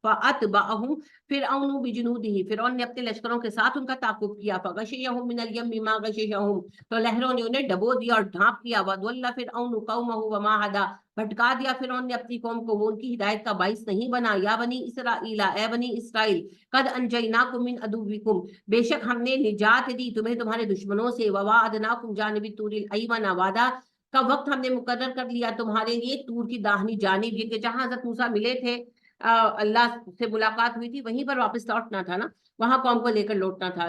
فَأَتْبَعَهُمْ فِرْعَوْنُ بِجُنُودِهِ، فرعون نے اپنے لشکروں کے ساتھ ان کا تعاقب کیا، فَغَشِيَهُم مِّنَ الْيَمِّ مَا غَشِيَهُم، تو لہروں نے انہیں ڈبو دیا اور ڈھانپ لیا۔ وَضَلَّ فِرْعَوْنُ قَوْمَهُ وَمَا هَدَىٰ، بھٹکا دیا فرعون نے اپنی قوم کو، وہ ان کی ہدایت کا باعث نہیں بنا۔ یا بنی اسرائیل، اے بنی اسرائیل، قد انجیناکم من عدوکم، بے شک ہم نے نجات دی تمہیں تمہارے دشمنوں سے، وواعدناکم جانب الطور الایمن، وعدہ کا وقت ہم نے مقرر کر لیا تمہارے لیے طور کی داہنی جانب، یہ کہ جہاں حضرت موسیٰ ملے تھے، اللہ سے ملاقات ہوئی تھی، وہیں پر واپس لوٹنا تھا نا، وہاں قوم کو لے کر لوٹنا تھا،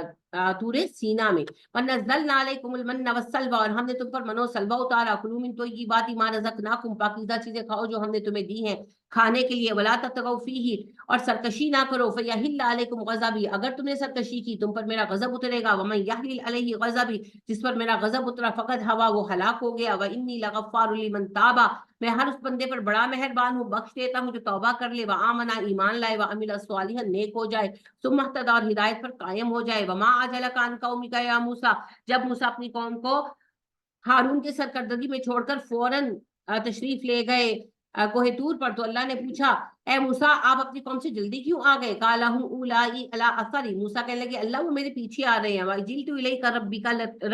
طور سینا میں۔ وَنَزَّلْنَا عَلَيْكُمُ الْمَنَّ وَالسَّلْوَىٰ، اور ہم نے تم پر من و سلوہ اتارا، کُلُوا مِن طَیِّبَاتِ مَا رَزَقْنَاکُم، پاکیزہ چیزیں کھاؤ جو ہم نے تمہیں دی ہیں کھانے کے لیے۔ وَلَا تَطْغَوْا فِیہ، اور سرکشی نہ کرو، فَیَحِلَّ عَلَیکُم غَضَبِی، اگر تم نے سرکشی کی تم پر میرا غضب اترے گا۔ وَمَن یَحْلِلْ عَلَیہ غَضَبِی، جس پر میرا غضب اترا، فقد ہوا، وہ ہلاک ہو گیا۔ وَإِنِّی لَغَفَّارٌ لِمَن تَابَ، میں ہر اس بندے پر بڑا مہربان ہوں، بخش دیتا ہوں جو توبہ کر لے، وَآمَنَ، ایمان لائے، وَعَمِلَ صَالِحًا، نیک ہو جائے، ثُمَّ اهْتَدَىٰ، اور ہدایت پر قائم ہو جائے۔ وَمَا أَعْجَلَكَ عَنْ قَوْمِكَ يَا مُوسَىٰ، جب موسیٰ اپنی قوم کو ہارون کے سرکردگی میں چھوڑ کر فوراً تشریف لے گئے کوہ طور پر، تو اللہ نے پوچھا اے موسیٰ آپ اپنی قوم سے جلدی کیوں آ گئے؟ قَالَ هُمْ أُولَٰئِ عَلَىٰ أَثَرِي، موسیٰ کہنے لگے اللہ وہ میرے پیچھے آ رہے ہیں۔ وَعَجِلْتُ إِلَيْكَ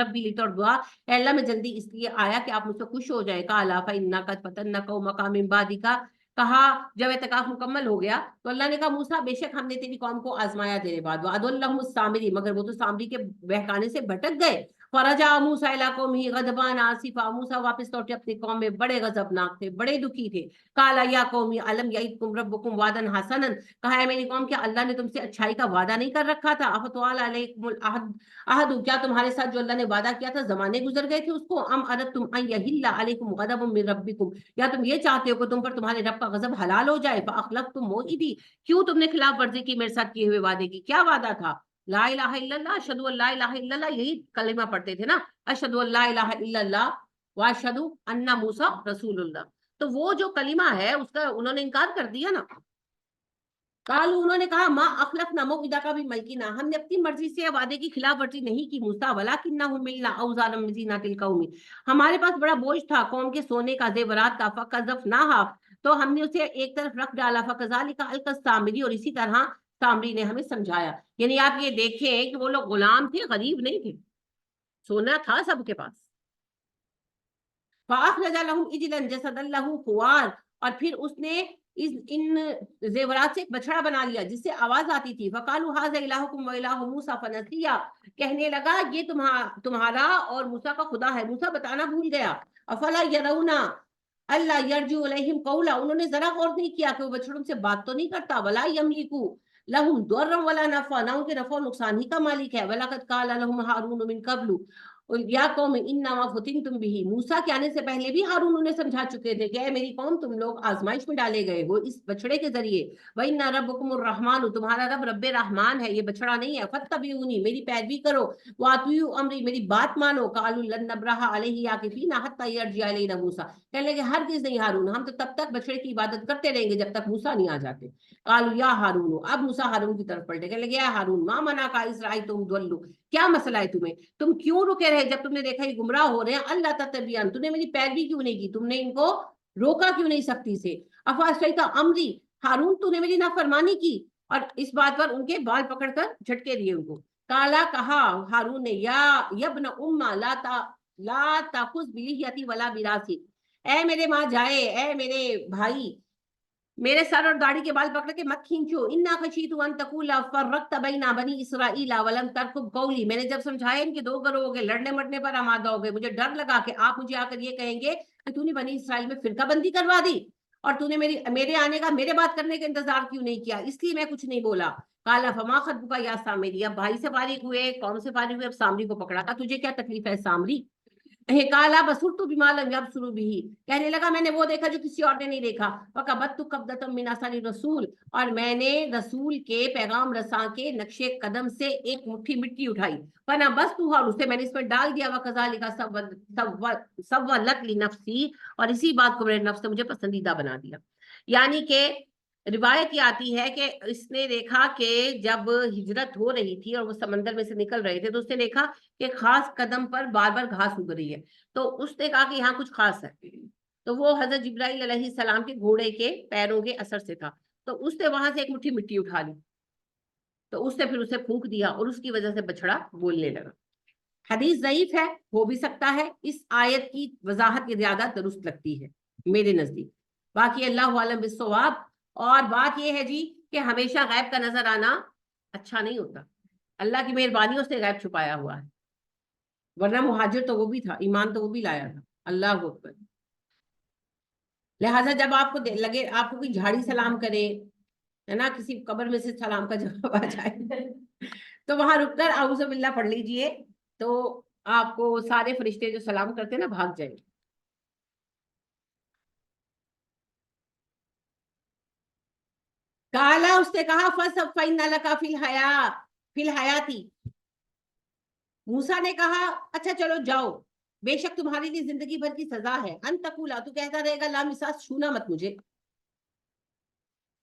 رَبِّي لِتَرْضَىٰ، اے اللہ میں جلدی اس لیے آیا کہ آپ مجھ سے خوش ہو جائے۔ قَالَ فَإِنَّا قَدْ فَتَنَّا قَوْمَكَ مِن بَعْدِكَ، کہا جب اعتکاف مکمل ہو گیا تو اللہ نے کہا موسیٰ بے شک ہم نے تیری قوم کو آزمایا تیرے بعد، وَأَضَلَّهُمُ السَّامِرِي، مگر وہ تو سامری کے بہکانے سے بھٹک گئے۔ فَرَجَعَ مُوسَىٰ إِلَىٰ قَوْمِهِ غَضْبَانَ آسِفًا، موسیٰ واپس لوٹے اپنی قوم میں بڑے غضبناک تھے، بڑے دکھی تھے۔ قَالَ يَا قَوْمِ أَلَمْ يَعِدْكُمْ رَبُّكُمْ وَعْدًا حَسَنًا، کہا ہے میری قوم کیا اللہ نے تم سے اچھائی کا وعدہ نہیں کر رکھا تھا؟ أَفَطَالَ عَلَيْكُمُ الْعَهْدُ، کیا تمہارے ساتھ جو اللہ نے وعدہ کیا تھا زمانے گزر گئے تھے اس کو؟ أَمْ أَرَدْتُمْ أَنْ يَحِلَّ عَلَيْكُمْ غَضَبٌ مِّن رَبِّكُمْ، یا تم یہ چاہتے ہو کہ تم پر تمہارے رب کا غضب حلال ہو جائے؟ فَأَخْلَفْتُمْ مَوْعِدِي، کیوں تم نے خلاف ورزی کی میرے ساتھ کیے ہوئے وعدے کی؟ کیا وعدہ تھا؟ لا الہ الا اللہ، اشہد ان لا الہ الا اللہ، یہی کلمہ پڑھتے تھے نا، اشہد ان لا الہ الا اللہ واشہد ان موسیٰ رسول اللہ، تو وہ جو کلمہ ہے اس کا انہوں نے انکار کر دیا نا۔ قالوا، انہوں نے کہا ما اخلفنا موعدک بملکنا، ہم نے اپنی مرضی سے وعدے کی خلاف ورزی نہیں کی موسیٰ، ولکنہ حملنا اوزارا من زینۃ القوم، ہمارے پاس بڑا بوجھ تھا قوم کے سونے کا، زیورات کا، فقذفناہا، تو ہم نے اسے ایک طرف رکھ ڈالا، فکذالک القی السامری، اور اسی طرح سامری نے ہمیں سمجھایا۔ یعنی آپ یہ دیکھیں کہ وہ لوگ غلام تھے، غریب نہیں تھے، سونا تھا سب کے پاس۔ فَأَخْرَجَ لَهُمْ عِجْلًا جَسَدًا لَهُ خُوَارٌ، اور پھر اس نے ان زیورات سے ایک بچڑا بنا لیا جس سے آواز آتی تھی۔ فَقَالُوا هَٰذَا إِلَٰهُكُمْ وَإِلَٰهُ مُوسَىٰ فَنَسِيَ، کہنے لگا یہ تمہارا اور موسیٰ کا خدا ہے، موسیٰ بتانا بھول گیا۔ أَفَلَا يَرَوْنَ أَلَّا يَرْجِعُ إِلَيْهِمْ قَوْلًا، انہوں نے ذرا غور نہیں کیا کہ وہ بچڑوں سے بات تو نہیں کرتا۔ وَلَا يَمْلِكُ لَهُمْ ضَرًّا وَلَا نَفْعًا، نہ ان کے نفع و نقصان ہی کا مالک ہے۔ وَلَقَدْ قَالَ لَهُمْ هَارُونُ مِن قَبْلُ یا قوم انما فتنتم به، موسیٰ کے آنے سے پہلے بھی ہارون انہیں سمجھا چکے تھے کہ اے میری قوم تم لوگ آزمائش میں ڈالے گئے ہو اس بچڑے کے ذریعے۔ وَإِنَّ رَبَّكُمُ الرَّحْمَٰنُ، تمہارا رب رب رحمان ہے، یہ بچڑا نہیں ہے۔ فَاتَّبِعُونِی، میری پیروی کرو، وَأَطِیعُوا أَمْرِی، میری بات مانو۔ قَالُوا لَن نَّبْرَحَ عَلَیہِ عَاکِفِینَ حَتَّىٰ یَرْجِعَ إِلَیْنَا مُوسَىٰ، کہنے لگے ہرگز نہیں ہارون، ہم تو تب تک بچڑے کی عبادت کرتے رہیں گے جب تک موسیٰ نہیں آ جاتے۔ قَالُوا یا ہارون، اب موسیٰ ہارون کی طرف پلٹے، کہنے لگے اے ہارون ما منعک اذ رأیتہم ضلوا، کیا مسئلہ ہے تمہیں، تم کیوں رکے رہے جب تم نے دیکھا یہ گمراہ ہو رہے ہیں؟ اللہ تتبعن، تم نے میری پیروی کیوں نہیں کی، تم نے ان کو روکا کیوں نہیں سختی سے؟ افعصیت امری، ہارون تو نے میری نافرمانی کی، اور اس بات پر ان کے بال پکڑ کر جھٹکے دیے ان کو۔ काला कहा हारून ने, या यब्न उम्मा ला ताखुज बिलिहियती वला बिरासी, ए मेरे माँ जाए, ए मेरे भाई, मेरे सर और दाढ़ी के बाल पकड़ के मत खींचो। इन्ना खशीतु अन तकूला फर्रक्त बैना बनी इसराइला वलम तरकुब कौली, मैंने जब समझाया इनके दो करोड़ हो गए, लड़ने मरने पर आमादा हो गए, मुझे डर लगा कि आप मुझे आकर ये कहेंगे कि तूने बनी इसराइल में फिरका बंदी करवा दी और तूने मेरे आने का, मेरे बात करने का इंतजार क्यों नहीं किया, इसलिए मैं कुछ नहीं बोला। काला फमा खतबुका या सामरी, अब भाई से फारिग हुए, कौम से फारिग हुए, अब सामरी को पकड़ा था, तुझे क्या तकलीफ है सामरी। काला बसुर तो बिमालम जब शुरू भी, कहने लगा मैंने वो देखा जो किसी और ने नहीं देखा। वकबत तो कब्दतम मिन असरी रसूल, और मैंने रसूल के पैगाम रसा के नक्शे कदम से एक मुट्ठी मिट्टी उठाई। फना बस तू, और उसे मैंने इस पर डाल दिया। वकज़ालिका सव्वलत ली नफ्सी, और इसी बात को मेरे नफ्स ने मुझे पसंदीदा बना दिया। यानी कि रिवायत ये आती है कि इसने देखा कि जब हिजरत हो रही थी और वो समंदर में से निकल रहे थे, तो उसने देखा कि खास कदम पर बार बार घास उग रही है, तो उसने कहा कि यहाँ कुछ खास है। तो वो हजरत जिब्राइल अलैहिस्सलाम के घोड़े के पैरों के असर से था। तो उसने वहां से एक मुट्ठी मिट्टी उठा ली, तो उसने फिर उसे फूंक दिया और उसकी वजह से बछड़ा बोलने लगा। हदीस ज़ईफ है, हो भी सकता है, इस आयत की वजाहत ये ज्यादा दुरुस्त लगती है मेरे नजदीक। बाकी अल्लाह आलम बिस्सवाब। और बात यह है जी कि हमेशा गैब का नजर आना अच्छा नहीं होता, अल्लाह की मेहरबानियों से गैब छुपाया हुआ है, वरना मुहाजिर तो वो भी था, ईमान तो वो भी लाया था। अल्लाह अकबर। लिहाजा जब आपको लगे आपको कोई झाड़ी सलाम करे, है ना, किसी कब्र में से सलाम का जवाब आ जाए तो वहां रुककर आऊज़ बिल्लाह पढ़ लीजिए, तो आपको सारे फरिश्ते जो सलाम करते हैं ना भाग जाएंगे। काला, उसने कहा फसफ़इन्ना लका फिल हयाती, मूसा ने कहा अच्छा चलो जाओ, बेशक तुम्हारे लिए जिंदगी भर की सजा है। अंतकुला, तू कहता रहेगा ला मिसास, छूना मत मुझे।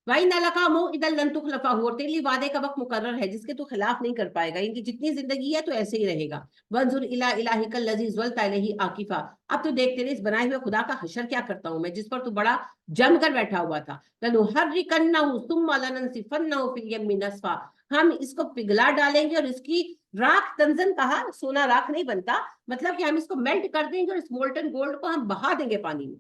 भाई नलका मुंह इधर लन तुखलफा हुआ, तेरे लिए वादे का वक्त मुकर्रर है जिसके तू खिलाफ नहीं कर पाएगा, इनकी जितनी जिंदगी है तो ऐसे ही रहेगा। वंजुर इला इलाहिकल लजी ज़वल्ता इलैहि आकिफा, अब तो देख तेरे इस बनाए हुए खुदा का हशर क्या करता हूं मैं, जिस पर तू बड़ा जम कर बैठा हुआ था। लनुहर्रिकन्नहु सुम्मा लननसिफन्नहु फिल यम्मि नस्फा, हम इसको पिघला डालेंगे और इसकी राख, तंजन कहा, सोना राख नहीं बनता, मतलब कि हम इसको मेल्ट कर देंगे और इस मोल्टन गोल्ड को हम बहा देंगे पानी में।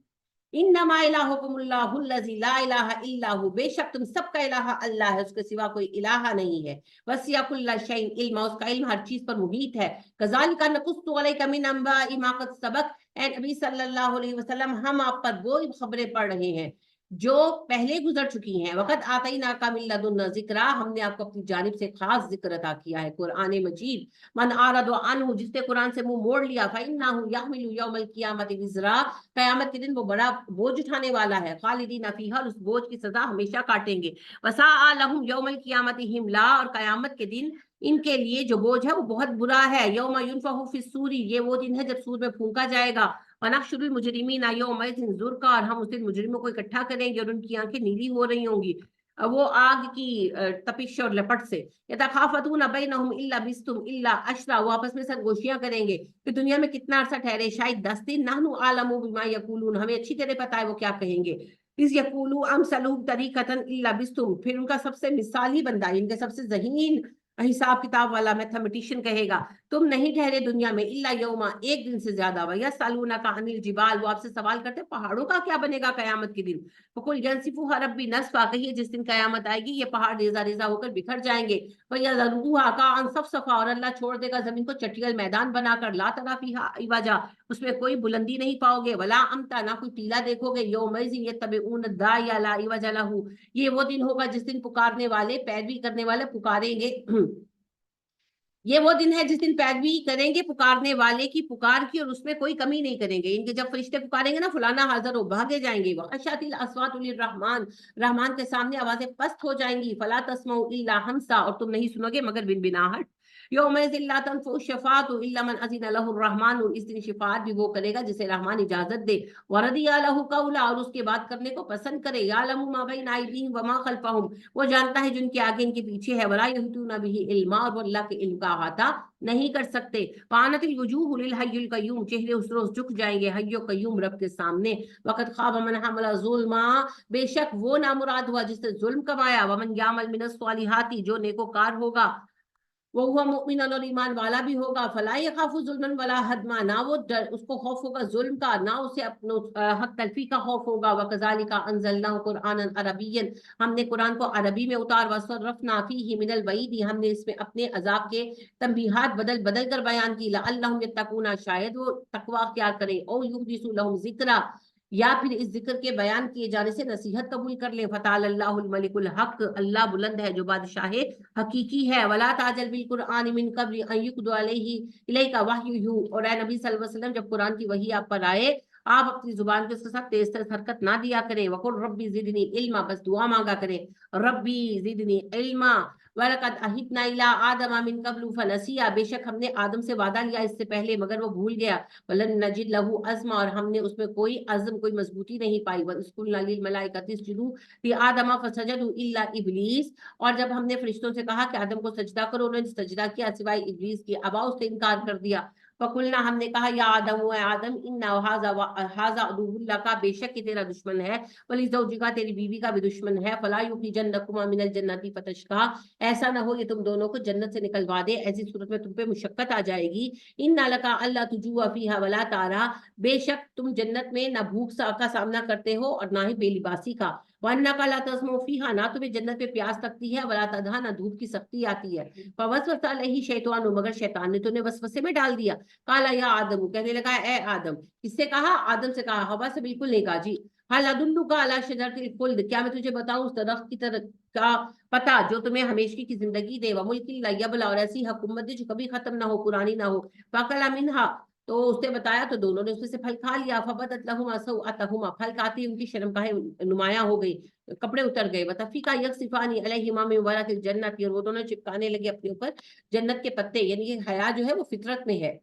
इन्नमा इलाहुकुमुल्लाहुल्लज़ी ला इलाहा इल्ला हु, बेशक तुम सबका इलाहा अल्लाह है, उसके सिवा कोई इलाहा नहीं है। वसिया कुल्ला शैइन इल्मा, उसका इल्म हर चीज पर मुहीत है। कज़ालिका नकुस्सु अलैका मिन अंबाइ मा क़द सबक, ए नबी सल्लल्लाहु अलैहि वसल्लम, हम आप पर वो खबरें पढ़ रहे हैं जो पहले गुजर चुकी हैं। वक़द आतैना का मिन लदुन्ना ज़िक्रा, हमने आपको अपनी जानिब से खास जिक्र अता किया है, कुरान मजीद। मन आरद अनहु, जिसने कुरान से मुंह मोड़ लिया, फइन्नहु यहमिलु यौमल क़ियामति विज़रा, कयामत के दिन वो बड़ा बोझ उठाने वाला है। खालिदीन फीहा, उस बोझ की सजा हमेशा काटेंगे। वसाअ लहुम यौमल क़ियामति हिमला, और कयामत के दिन इनके लिए जो बोझ है वो बहुत बुरा है। यौम युनफखु फिस्सूरी, ये वो दिन है जब सूर में फूंका जाएगा। वनहशुरुल मुजरिमीना यौमइज़िन ज़ुरक़ा, और हम उस दिन मुजरिमों को इकट्ठा करेंगे और उनकी आंखें नीली हो रही होंगी वो आग की तपिश और लपट से। यतखाफतून बैनहुम इल्ला बिस्तुम इल्ला अशरा, वो आपस में सरगोशियां करेंगे कि दुनिया में कितना अरसा ठहरे, शायद 10 दिन। नाहनु आलमु बिमा यकूलून, हमें अच्छी तरह पता है वो क्या कहेंगे। इस यकूलू अम सलूब तरीकतन इल्ला बिस्तुम, फिर उनका सबसे मिसाली बंदा, इनके सबसे ज़हीन हिसाब किताब वाला मैथमेटिशियन कहेगा तुम नहीं ठहरे दुनिया में इल्ला यौमा, एक दिन से ज्यादा। वया सालूना का अनिल जिबाल, वो आपसे सवाल करते पहाड़ों का क्या बनेगा कयामत के दिन। फकुल यंसिफुहा रब्बी नस्फा, कहिए जिस दिन कयामत आएगी ये पहाड़ रेजा रेजा होकर बिखर जाएंगे। वया ज़रूहा का अन सफसफा, और अल्लाह छोड़ देगा जमीन को चटियल मैदान बनाकर। ला तरा फीहा इवाजा, उसमें कोई बुलंदी नहीं पाओगे। वला अमता, ना कोई टीला देखोगे। यौमइज़िन यत्तबिऊन दाइया ला इवजा लहू, ये वो दिन होगा जिस दिन पुकारने वाले, पैरवी करने वाले पुकारेंगे ये वो दिन है जिस दिन पैरवी करेंगे पुकारने वाले की पुकार की, और उसमें कोई कमी नहीं करेंगे। इनके जब फरिश्ते पुकारेंगे ना फलाना हाजिर हो, भागे जाएंगे। वखशातिल अस्वातुल रहमान, रहमान के सामने आवाजें पस्त हो जाएंगी। फला तस्माउ इल्ला हमसा, और तुम नहीं सुनोगे मगर बिनबिनाहट। यौमइज़िन ला तनफउ शफाअतु इल्ला मन अज़िन लहु रहमान, इस दिन शफाअत भी वो करेगा जिसे रहमान इजाजत दे। वरदिया लहु कौला, और उसके बाद करने को पसंद करे। यालमु मा बैन अयदीहिम व मा खल्फहुम, वो जानता है जिनके आगे इनके पीछे है। वला यहतूना बिही इल्मा, और वो अल्लाह के इल्म का अहाता नहीं कर सकते। पानतिल वजूह लिल हय्युल कय्यूम, चेहरे उस रोज झुक जाएंगे हय्यो कय्यूम रब के सामने। वक़द खाब मन हमला जुल्मा, बेशक वो नामुराद हुआ जिसने जुल्म कमाया। वमन यामल मिनस सालिहाती, जो नेकोकार होगा وہ हुआ मुमिन और ईमान वाला भी होगा, फला यखाफु जुल्मन वला हदमा, ना वो डर उसको खौफ होगा जुल्म का, ना उसे अपनो हक तलफी का खौफ होगा। वकज़ालिका अंज़लनाहु कुरआनन अरबिय्यन, हमने कुरान को अरबी में उतार, वसर्रफना फीही मिनल वईदी, हमने इसमें अपने अजाब के तंबीहात बदल बदल कर बयान की। लअल्लहुम यत्तकूना, शायद वो तकवा अख्तियार करें। ओ युहदिसु लहुम ज़िक्रा, या फिर इस जिक्र के बयान किए जाने से नसीहत कबूल कर ले। फतालल्लाहुल मलिकुल हक, अल्लाह बुलंद है जो बादशाह हकीकी है। वला ताजल बिल कुरआन मिन कब्ल अन युक़दा अलैहि इलैका वह्युहु, और ए नबी सल्लल्लाहु अलैहि वसल्लम जब कुरान की वही आप पर आए, आप अपनी जुबान के उसके साथ तेज तेज हरकत ना दिया करें। वकुल रब्बी जिदनी इल्मा, बस दुआ मांगा करें, रब्बी जिदनी इल्मा। वलकद अहिदना इला आदम मिन कब्लु फनसिया, बेशक हमने आदम से वादा लिया इससे पहले मगर वो भूल गया। वलन नजिद लहू अज़्मा, और हमने उसमें कोई अज़्म कोई मजबूती नहीं पाई। वस्कुलना लिल मलाइकति इसजुदू लि आदम फसजदू इल्ला इब्लीस, और जब हमने फरिश्तों से कहा कि आदम को सजदा करो, उन्होंने सजदा किया सिवाय इब्लीस की, अबा उसने इनकार कर दिया। फकुलना, हमने कहा, या आदम हुआ आदम, इन्ना हाजा अदुव्वुल लका, बेशक कि तेरा दुश्मन है, वली ज़ौजिका, तेरी बीवी का भी दुश्मन है। फला युखरिजन्नकुमा मिनल जन्नति फतशका, ऐसा ना हो ये तुम दोनों को जन्नत से निकलवा दे, ऐसी सूरत में तुम पे मुशक्कत आ जाएगी। इन्ना लका अल्ला तुजुआ फीहा वला तारा, बेशक तुम जन्नत में ना भूख का सामना करते हो और ना ही बेलिबासी का। वन्ना का ला तस्मो फीहा, ना तुम्हें जन्नत में प्यास लगती है, वला तदहा, ना धूप की सख्ती आती है। फवसवसा लही शैतान, मगर शैतान ने तुम्हें वसवसे में डाल दिया। काला या आदम, कहने लगा ए आदम, किससे कहा? आदम से कहा, हवा से बिल्कुल नहीं कहा जी। हल अदुल्लुका अला शजरतिल खुल्द, क्या मैं तुझे बताऊं उस दरख्त की तरह का पता जो तुम्हें हमेशा की जिंदगी दे, व मुल्किन ला यबला, और ऐसी हुकूमत दे जो कभी खत्म ना हो, पुरानी ना हो। फकला मिन्हा, तो उसने बताया तो दोनों ने उसमें से फल खा लिया। फबदत लहुमा सौअतहुमा, फल खाते ही उनकी शर्मगाहें नुमाया हो गई, कपड़े उतर गए। वतफीका यखसिफानी अलैहिमा मिन वरक़िल जन्नत, और वो दोनों चिपकाने लगे अपने ऊपर जन्नत के पत्ते, यानी कि हया जो है वो फितरत में है।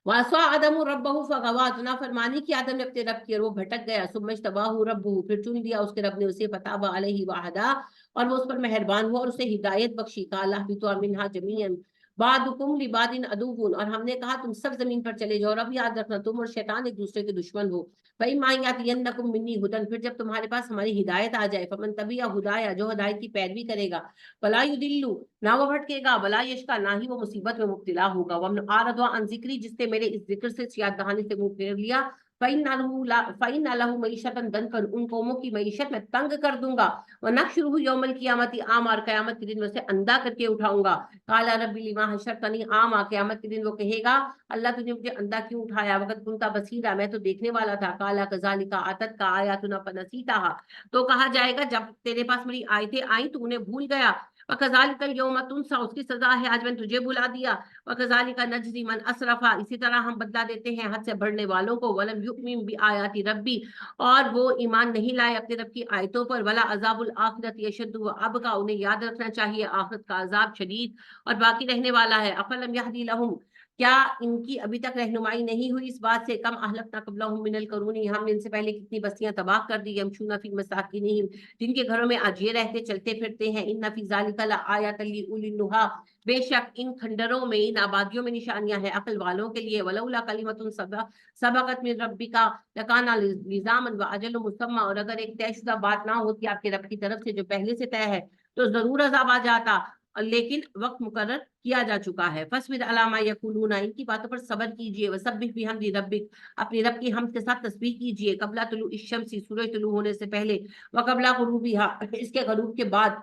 वासा आदम रब्बहु फगवा, ना फरमानी की आदम ने अपने रब की और वो भटक गया। सुम्मज्तबाहु रब्बुहु, फिर चुन लिया उसके रब ने उसे। फताबा अलैहि वहदा, और वो उस पर मेहरबान हुआ और उसे हिदायत बख्शी। काला बितु मिनहा जमीअन बादुकुम लिबादिन अदुवुन, और हमने कहा तुम सब जमीन पर चले जाओ, और अब याद रखना तुम और शैतान एक दूसरे के दुश्मन हो। भाई मायातियन्नकुम मिन्नी हुदन, फिर जब तुम्हारे पास हमारी हिदायत आ जाए, फमन तबिया हुदाया, जो हिदायत की पैरवी करेगा, फला युदिल्लु, ना वो भटकेगा, वला यशका, ना ही वो मुसीबत में मुब्तला होगा। वमन आरदवा अन जिक्री, जिसने मेरे इस जिक्र से याद दहानी से मुंह फेर लिया, फ़इन लहू मईशतन दनकन, उन कौमों की मईशत में तंग कर दूंगा। व नहशुरुहु यौमल क़ियामति आमा, और क़यामत के दिन मैं उसे अंधा करके उठाऊंगा। काला रब्बी लिमा हशरतनी आमा, क़यामत के दिन वो कहेगा, अल्लाह तुझे मुझे अंधा क्यों उठाया, वक़द कुंता बसीरा, मैं तो देखने वाला था। काला कज़ालिका आतत का आयातुना फनसीताहा, तो कहा जाएगा जब तेरे पास मेरी आयतें आई तो उन्हें भूल गया। वकज़ालिकल यौमा तुनसा, उसकी सजा है आज मैंने तुझे बुला दिया। वकज़ालिका नजज़ी मन असरफा, इसी तरह हम बदला देते हैं हद से बढ़ने वालों को। वलम युमिन बि आयाति रब्बी, और वो ईमान नहीं लाए अपने रब की आयतों पर। वला अज़ाबुल आखिरत यशद्दु व अबका, उन्हें याद रखना चाहिए आखिरत का अजाब शदीद और बाकी रहने वाला है। अफलम यहदी लहुम, क्या इनकी अभी तक रहनुमाई नहीं हुई इस बात से, कम अहलकना क़ब्लहुम मिनल क़ुरूनी, हमने इनसे पहले कितनी बस्तियां तबाह कर दी। यमशूना फी मसाकिनिहिम, जिनके घरों में आज ये रहते चलते फिरते हैं। इन्ना फी ज़ालिका लआयातन लिउलिन नुहा, बेशक इन खंडरों में इन आबादियों में निशानियां हैं अक्ल वालों के लिए। वलौला कलिमतुन सबक़त मिन रब्बिका लकाना लिज़ामन व अजल मुसम्मा, और अगर एक तयशुदा बात ना होती आपके रब की तरफ से जो पहले से तय है तो जरूर अज़ाब आ जाता, लेकिन वक्त मुकर्रर किया जा चुका है। फस्बिर अला मा यक़ूलूना, इनकी बातों पर सब्र कीजिए। वसब्बिह बिहम्दि रब्बिक, अपने रब की हमद के साथ तस्बीह कीजिए। क़ब्ला तुलूइ शम्सी, सूरज तुलू होने से पहले, व क़ब्ला ग़ुरूबिहा, इसके ग़रूब के बाद,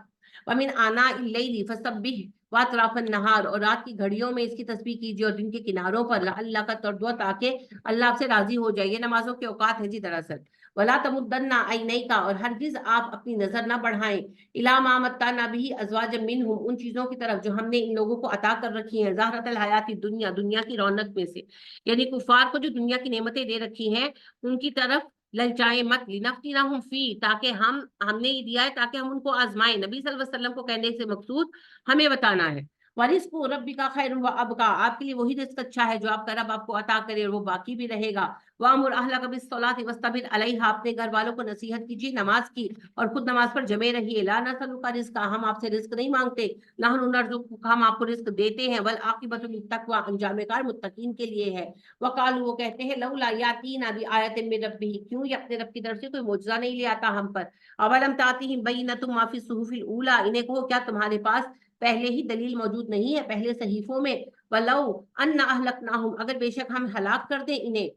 व मिन आनाइल लैली फसब्बिह व अतराफन नहार, और रात की घड़ियों में इसकी तस्बीह कीजिए और दिन के किनारों पर। लअल्लका का तर्जुआ, ताकि अल्लाह आपसे राजी हो जाए। ये नमाजों के औकात है जी दरअसल। वला तमुद्दन्ना ऐनैका, और हरगिज आप अपनी नजर ना बढ़ाएं, इला मा मत्ताना बिही अज़वाजम मिनहुम, उन चीजों की तरफ जो हमने इन लोगों को अता कर रखी हैं। ज़हरतल हयाती दुनिया, दुनिया की रौनक में से, यानी कुफार को जो दुनिया की नेमतें दे रखी हैं उनकी तरफ ललचाए मत। लिनफ्तिनहुम फी, ताकि हमने ये दिया है ताकि हम उनको आजमाएं। नबी सल्लल्लाहु अलैहि वसल्लम को कहने से मकसूद हमें बताना है। वरिस्कु रब्बिका खैरुन व अबका, आपके लिए वही रिस्क अच्छा है जो आपका रब आपको अता करे और वो बाकी भी रहेगा। वामुर अहलका बिस्सलाति वस्तबिर अलैहा, अपने घर वालों को नसीहत कीजिए नमाज की और खुद नमाज पर जमे रहिए। ला नसअलुका रिज़्का, हम आपसे रिस्क नहीं मांगते। नहनु नरज़ुकुका, हम आपको रिस्क देते हैं। वल आक़िबतु लित्तक़वा, अंजाम कार मुत्तकीन के लिए है। वकालू, वो कहते हैं, लौला यातीना बि आयतिन मिन रब्बिही, क्यों ये अपने रब की तरफ से कोई मौजज़ा नहीं ले आता हम पर। अवलम तातिहिम बय्यिनतुम मा फ़ी सुहुफ़िल ऊला, इन्हें कहो क्या तुम्हारे पास پہلے ہی دلیل موجود نہیں ہے پہلے صحیفوں میں. وَلَوْ أَنَّ أَهْلَكْنَاهُمْ اگر بے شک ہم ہلاک کر دیں انہیں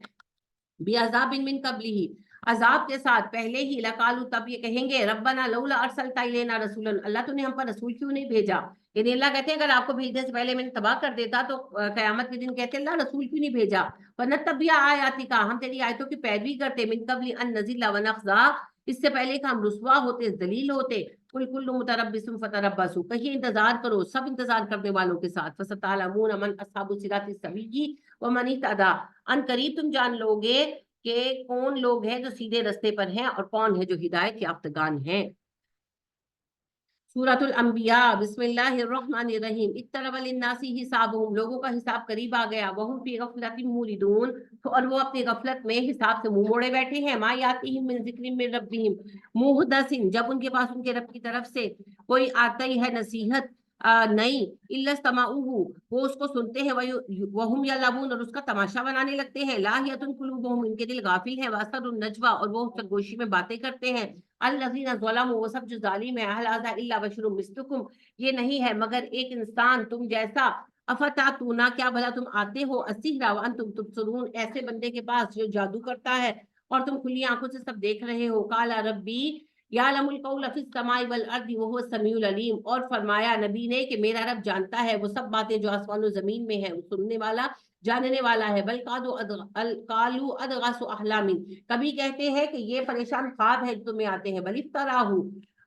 بِعَذَابٍ مِّن قَبْلِهِ عذاب کے ساتھ پہلے ہی لقالو تب یہ کہیں گے ربنا لولا ارسلت الینا رسولا اللہ تو نے ہم پر رسول کیوں نہیں بھیجا. یعنی اللہ کہتے ہیں اگر آپ کو بھیجنے سے پہلے میں نے تباہ کر دیتا تو قیامت کے دن کہتے اللہ رسول کیوں نہیں بھیجا. فنتبع آیاتک ہم تیری آیتوں کی پیروی کرتے من قبل ان نذل ونخزا اس سے پہلے کہ ہم رسوا ہوتے ذلیل ہوتے. قل کل متربص فتربصوا کہیں انتظار کرو سب انتظار کرنے والوں کے ساتھ. فستعلمون من اصحاب الصراط السوی ومن اهتدى ان قریب تم جان لو گے کہ کون لوگ ہیں جو سیدھے رستے پر ہیں اور کون ہے جو ہدایت یافتگان ہیں. سورۃ الانبیاء بسم اللہ الرحمن الرحیم اقترب للناس حسابهم لوگوں کا حساب قریب آ گیا وهم فی غفلۃ موردون اور وہ اپنی غفلت میں حساب سے منہ موڑے بیٹھے ہیں. ما یاتیہم من ذکر من ربہم محدث جب ان کے پاس ان کے رب کی طرف سے کوئی آتی ہے نصیحت نہیں الا استمعوه وہ اس کو سنتے ہیں وهم یلعبون اور اس کا تماشا بنانے لگتے ہیں. لاہیۃ قلوبهم ان کے دل غافل ہیں واسر النجوى اور وہ سرگوشی میں باتیں کرتے ہیں. الذین ظلموا وہ سب جو ظالم ہیں اہل ھذا الا بشر مثلکم یہ نہیں ہے مگر ایک انسان تم جیسا. افتاتونا کیا بھلا تم آتے ہو السحر وانتم تبصرون ایسے بندے کے پاس جو جادو کرتا ہے اور تم کھلی آنکھوں سے سب دیکھ رہے ہو. قال ربی یعلم القول فی السماء والارض وهو السمیع العلیم اور فرمایا نبی نے کہ میرا رب جانتا ہے وہ سب باتیں جو آسمان و زمین میں ہیں وہ سننے والا جاننے والا ہے. بل قالوا اضغاث احلام کبھی کہتے ہیں کہ یہ پریشان خواب ہے جو تمہیں آتے ہیں. بل افتراہ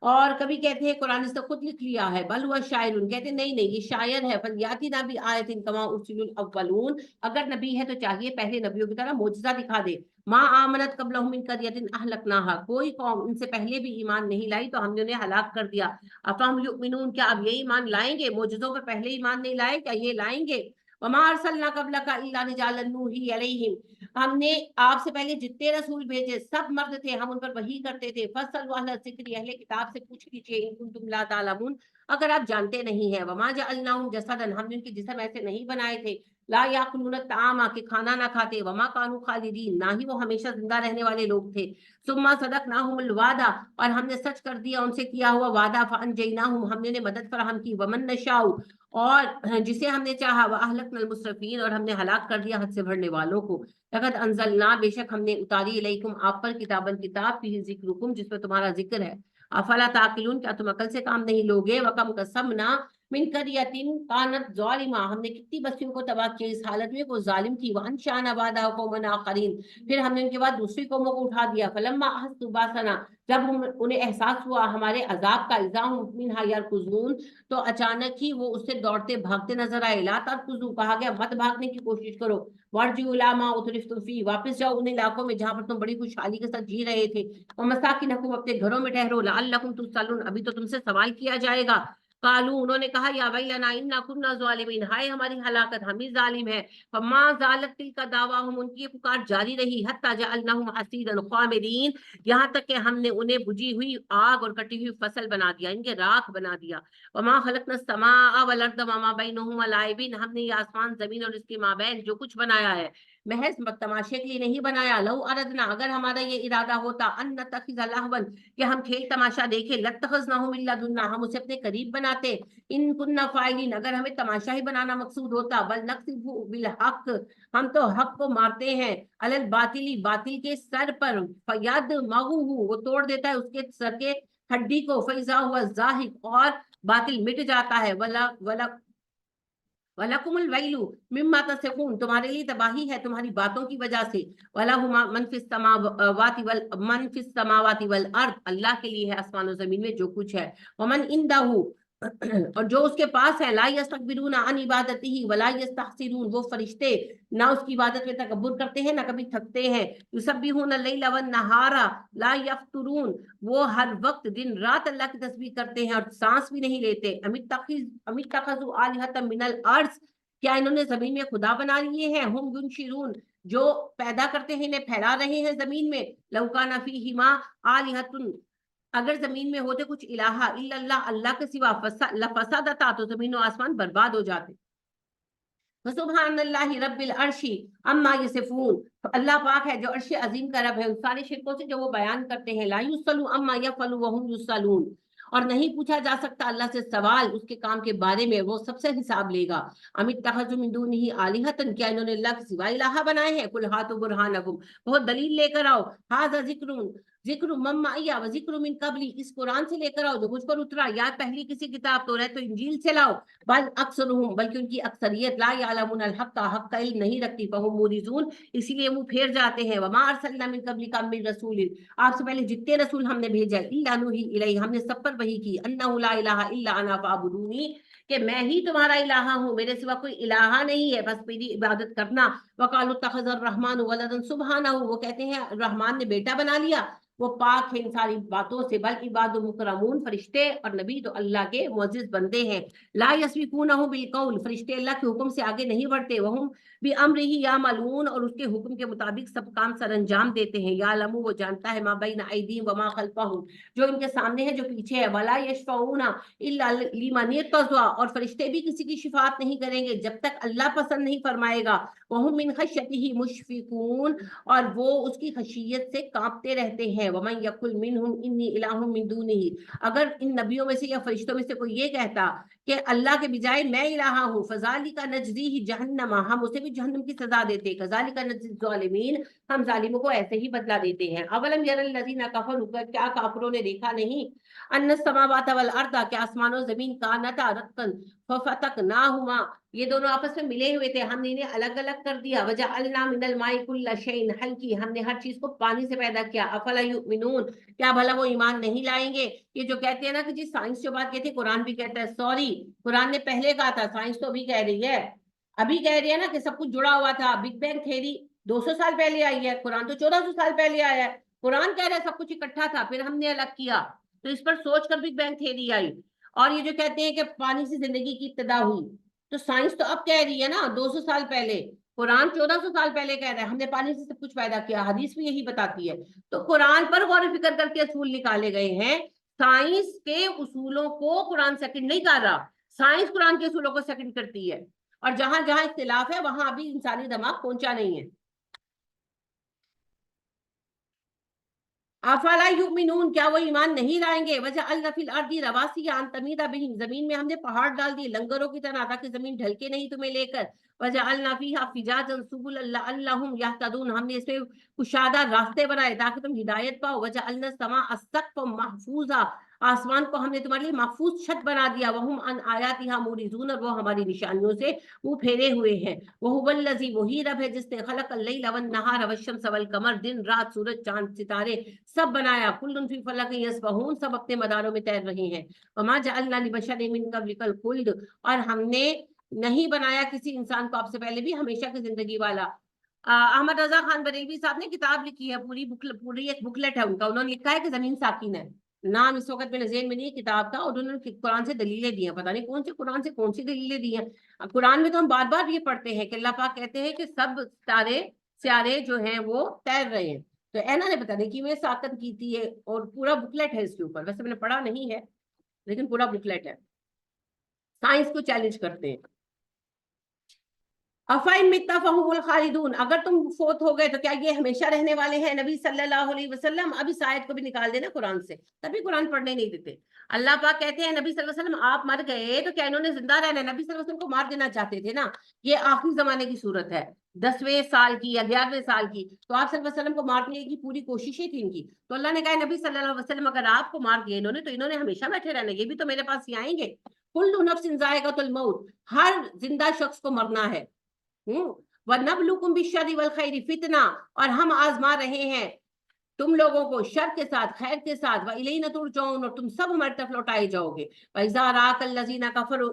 اور کبھی کہتے ہیں قرآن سے خود لکھ لیا ہے. بل ہوا شاعر کہتے نہیں نہیں یہ شاعر ہے. فلیاتنا بآیۃ کما ارسل الاولون اگر نبی ہے تو چاہیے پہلے نبیوں کی طرح معجزہ دکھا دے. ما آمنت قبلہم من قریۃ اہلکناھا کوئی قوم ان سے پہلے بھی ایمان نہیں لائی تو ہم نے انہیں ہلاک کر دیا. افہم یؤمنون کیا اب یہ ایمان لائیں گے معجزوں پر پہلے ایمان نہیں لائے کیا یہ لائیں گے. وما ارسلنا قبلک الا رجالا نوحی الیہم ہم نے آپ سے پہلے جتنے رسول بھیجے سب مرد تھے ہم ان پر وحی کرتے تھے. فاسألوا اہل الذکر اہل کتاب سے پوچھ لیجیے ان کنتم لا تعلمون اگر آپ جانتے نہیں ہیں. وما جعلناہم جسدا ہم نے ان کے جسم ایسے نہیں بنائے تھے لا یاکلون الطعام کہ کھانا نہ کھاتے. وما کانوا خالدین نہ ہی وہ ہمیشہ زندہ رہنے والے لوگ تھے. ثم صدقناہم الوعدہ اور ہم نے سچ کر دیا ان سے کیا ہوا وعدہ. فانجیناہم ہم نے انہیں مدد فراہم کی. ومن نشاء اور جسے ہم نے چاہا واہلکنا المسرفین اور ہم نے ہلاک کر دیا حد سے بڑھنے والوں کو. لقد انزلنا بے شک ہم نے اتاری الیکم آپ پر کتاباً کتاب فیہ ذکرکم جس پر تمہارا ذکر ہے. افلا تعقلون کیا تم عقل سے کام نہیں لوگے. وکم قسمنا من قریۃ کانت ظالمہ ہم نے کتنی بستیوں کو تباہ کیا اس حالت میں وہ ظالم تھی. وانشأنا بعدہا قوما آخرین پھر ہم نے ان کے بعد دوسری قوموں کو اٹھا دیا. فلما احسوا باسنا جب انہیں احساس ہوا ہمارے عذاب کا اذا ھم منھا یرکضون تو اچانک ہی وہ اس سے دوڑتے بھاگتے نظر آئے. لا ترکضوا کہا گیا مت بھاگنے کی کوشش کرو. وارجعوا الی ما اترفتم فیہ واپس جاؤ ان علاقوں میں جہاں پر تم بڑی خوشحالی کے ساتھ جی رہے تھے. ومساکنکم اپنے گھروں میں ٹھہرو. لعلکم تسألون ابھی تو تم سے سوال کیا جائے گا. قالوا انہوں نے کہا یا ویلنا انا کنا ظالمین ہائے ہماری ہلاکت ہم ہی ظالم ہے. فما زالت تلک دعواہم ان کی پکار جاری رہی حتی جعلناہم حصیدا خامدین یہاں تک کہ ہم نے انہیں بجھی ہوئی آگ اور کٹی ہوئی فصل بنا دیا ان کے راکھ بنا دیا. وما خلقنا السماء والارض وما بینہما لاعبین ہم نے یہ آسمان زمین اور اس کے مابین جو کچھ بنایا ہے محض تماشے کے لیے نہیں بنایا. لو اردنا اگر ہمارا یہ ارادہ ہوتا ان نتخذ لہوا کہ ہم کھیل تماشا دیکھیں لاتخذناہ من لدنا ہم اسے اپنے قریب بناتے. ان کننا فاعلین اگر ہمیں تماشا ہی بنانا مقصود ہوتا. بل نقذف بالحق ہم تو حق کو مارتے ہیں علی الباطل باطل کے سر پر. فیدمغہ وہ توڑ دیتا ہے اس کے سر کے ہڈی کو. فاذا هو زاہق اور باطل مٹ جاتا ہے. وَلَكُمُ الْوَيْلُ مِمَّا تَصِفُونَ تمہارے لیے تباہی ہے تمہاری باتوں کی وجہ سے. وَلَهُ مَن فِي السَّمَاوَاتِ وَالْأَرْضِ اللہ کے لیے ہے آسمان و زمین میں جو کچھ ہے. وَمَن عِندَهُ اور جو اس کے پاس ہے. لا يستكبرون عن عبادته ولا يستحسرون وہ فرشتے نہ اس کی عبادت میں تکبر کرتے ہیں نہ کبھی تھکتے ہیں. يسبحون الليل والنهار لا يفترون وہ ہر وقت دن رات اللہ کی تسبیح کرتے ہیں اور سانس بھی نہیں لیتے. ام اتخذوا آلهة من الارض کیا انہوں نے زمین میں خدا بنا لیے ہیں. ہم ينشرون جو پیدا کرتے ہیں انہیں پھیلا رہے ہیں زمین میں. لو كان فيهما آلهة اگر زمین میں ہوتے کچھ الہ الا اللہ اللہ کے سوا لفسدتا تو زمین و آسمان برباد ہو جاتے. سبحان اللہ رب العرش اما یصفون اللہ پاک ہے جو عرش عظیم کا رب ہے ان سارے شرکوں سے جو وہ بیان کرتے ہیں. لا یسأل عما یفعل وهم یسألون اور نہیں پوچھا جا سکتا اللہ سے سوال اس کے کام کے بارے میں، وہ سب سے حساب لے گا۔ امیت اتخذوا من دونہ آلہۃ، کیا انہوں نے اللہ کے سوا الہ بنائے ہیں؟ قل ہاتوا برہانکم، بہت دلیل لے کر آؤ۔ ھذا ذکر من معی و ذکر من قبلی، اس قرآن سے لے کر آؤ جو مجھ پر اترا، یا پہلی کسی کتاب توریت تو انجیل سے لاؤ۔ بل اکثرهم، بلکہ ان کی اکثریت لا یعلمون الحق، حق کا علم نہیں رکھتی، فہم موریزون، اسی لیے وہ پھیر جاتے ہیں۔ وما ارسلنا من قبلک من رسول، آپ سے پہلے جتنے رسول ہم نے بھیجا، الا نوحی الیہ، ہم نے سب پر وحی کی، انہ لا الہ الا انا فاعبدونی، کہ میں ہی تمہارا الہ ہوں، میرے سوا کوئی الہ نہیں ہے، بس میری عبادت کرنا۔ وقالوا اتخذ الرحمن ولدا سبحانہ، وہ کہتے ہیں رحمان نے بیٹا بنا لیا، وہ پاک ہے ان ساری باتوں سے۔ بل عباد مکرمون، فرشتے اور نبی تو اللہ کے معزز بندے ہیں۔ لا یسبقونہ بالقول، فرشتے اللہ کے حکم سے آگے نہیں بڑھتے۔ وہم بامرہ یعملون، اور اس کے حکم کے مطابق سب کام سر انجام دیتے ہیں۔ یعلم، وہ جانتا ہے، ما بین ایدیہم وما خلفہم، جو ان کے سامنے ہے جو پیچھے ہے۔ ولا یشفعون الا لمن ارتضی، اور فرشتے بھی کسی کی شفاعت نہیں کریں گے جب تک اللہ پسند نہیں فرمائے گا۔ وہم من خشیتہ مشفقون، اور وہ اس کی خشیت سے کانپتے رہتے ہیں۔ ومن یقل منہم انی الہ من دونہ، اگر ان نبیوں میں سے یا فرشتوں میں سے کوئی یہ کہتا کہ اللہ کے بجائے میں الہ ہوں، فذالک نجزیہ جہنم، ہم اسے بھی جہنم کی سزا دیتے۔ کذالک نجزی الظالمین، ہم ظالموں کو ایسے ہی بدلہ دیتے ہیں۔ اولم یر الذین کفروا، کیا کافروں نے دیکھا نہیں، ان السماوات والارض، کہ آسمان و زمین کانتا رتقا ففتقناہما، یہ دونوں آپس میں ملے ہوئے تھے، ہم نے انہیں الگ الگ کر دیا۔ وجعلنا من الماء کل شیء حی، ہم نے ہر چیز کو پانی سے پیدا کیا۔ افلا یؤمنون، کیا بھلا وہ ایمان نہیں لائیں گے؟ یہ جو کہتے ہیں نا کہ جی سائنس جو بات کہتی ہے، قرآن بھی کہتا ہے، سوری قرآن نے پہلے کہا تھا، سائنس تو ابھی کہہ رہی ہے، ابھی کہہ رہی ہے نا کہ سب کچھ جڑا ہوا تھا، بگ بینگ تھیری 200 سال پہلے آئی ہے، قرآن تو 1400 سال پہلے آیا ہے۔ قرآن کہہ رہا ہے سب کچھ اکٹھا تھا، پھر ہم نے الگ کیا، تو اس پر سوچ کر بگ بینگ تھیری آئی۔ اور یہ جو کہتے ہیں کہ پانی سے زندگی کی ابتدا ہوئی، تو سائنس تو اب کہہ رہی ہے نا 200 سال پہلے، قرآن 1400 سال پہلے کہہ رہا ہے ہم نے پانی سے سب کچھ پیدا کیا، حدیث بھی یہی بتاتی ہے۔ تو قرآن پر غور و فکر کر کے اصول نکالے گئے ہیں، سائنس کے اصولوں کو قرآن سیکنڈ نہیں کر رہا، سائنس قرآن کے اصولوں کو سیکنڈ کرتی ہے، اور جہاں جہاں اختلاف ہے وہاں ابھی انسانی دماغ پہنچا نہیں ہے۔ افلا یؤمنون، کیا وہ ایمان نہیں لائیں گے؟ وجعلنا فی الارض رواسیا ان تمید بہم، زمین میں ہم نے پہاڑ ڈال دیے لنگروں کی طرح تاکہ زمین ڈھلکے نہیں تمہیں لے کر۔ وجعلنا فیہا فجاجا سبلا لعلہم یہتدون، ہم نے اس میں کشادہ راستے بنائے تاکہ تم ہدایت پاؤ۔ وجعلنا السماء سقفا محفوظا، آسمان کو ہم نے تمہارے لیے محفوظ چھت بنا دیا۔ وہم عن آیاتہا موریزون، اور وہ ہماری نشانیوں سے منہ پھیرے ہوئے ہیں۔ وہو الذی، وہی رب ہے جس نے خلق اللیل والنہار والشمس والقمر، دن رات سورج چاند ستارے سب بنایا۔ کل فی فلک یسبحون، سب اپنے مداروں میں تیر رہے ہیں۔ وما جعلنا لبشر من قبلک الخلد، اور ہم نے نہیں بنایا کسی انسان کو آپ سے پہلے بھی ہمیشہ کی زندگی والا۔ احمد رضا خان بریلوی صاحب نے کتاب لکھی ہے، پوری ایک بکلیٹ ہے ان کا، انہوں نے لکھا ہے کہ زمین ساکن ہے، نام اس وقت میرے ذہن میں نہیں کتاب کا، اور انہوں نے قرآن سے دلیلیں دی ہیں، پتہ نہیں کون سے قرآن سے کون سی دلیلیں دی ہیں۔ قرآن میں تو ہم بار بار یہ پڑھتے ہیں کہ اللہ پاک کہتے ہیں کہ سب سیارے جو ہیں وہ تیر رہے ہیں، تو اینا نے پتہ نہیں کہ میں ساکت کی تھی ہے، اور پورا بکلیٹ ہے اس کے اوپر، ویسے میں نے پڑھا نہیں ہے لیکن پورا بکلیٹ ہے، سائنس کو چیلنج کرتے ہیں۔ افائن متا فہم الخالدون، اگر تم فوت ہو گئے تو کیا یہ ہمیشہ رہنے والے ہیں؟ نبی صلی اللہ علیہ وسلم، اب اس آیت کو بھی نکال دینا قرآن سے، تبھی قرآن پڑھنے نہیں دیتے۔ اللہ پاک کہتے ہیں نبی صلی اللہ علیہ وسلم آپ مر گئے تو کیا انہوں نے زندہ رہنا ہے؟ نبی صلی اللہ علیہ وسلم کو مار دینا چاہتے تھے نا، یہ آخری زمانے کی صورت ہے، 10ویں سال کی یا 11ویں سال کی، تو آپ صلی اللہ علیہ وسلم کو مارنے کی پوری کوششیں تھی ان کی، تو اللہ نے کہا نبی صلی اللہ علیہ وسلم اگر آپ کو مار دیا انہوں نے تو انہوں نے ہمیشہ بیٹھے رہنا، یہ بھی تو میرے پاس ہی آئیں گے۔ کل نفس ذائقۃ الموت، ہر زندہ شخص کو مرنا ہے۔ وَنَبْلُوكُمْ بِالشَّرِّ وَالْخَيْرِ فِتْنَةً، اور ہم آزما رہے ہیں تم لوگوں کو شر کے ساتھ خیر کے ساتھ، وَإِلَيْنَا تُرْجَعُونَ، اور تم سب ہماری طرف لوٹائے جاؤ گے۔ وَإِذَا رَآكَ الَّذِينَ كَفَرُوا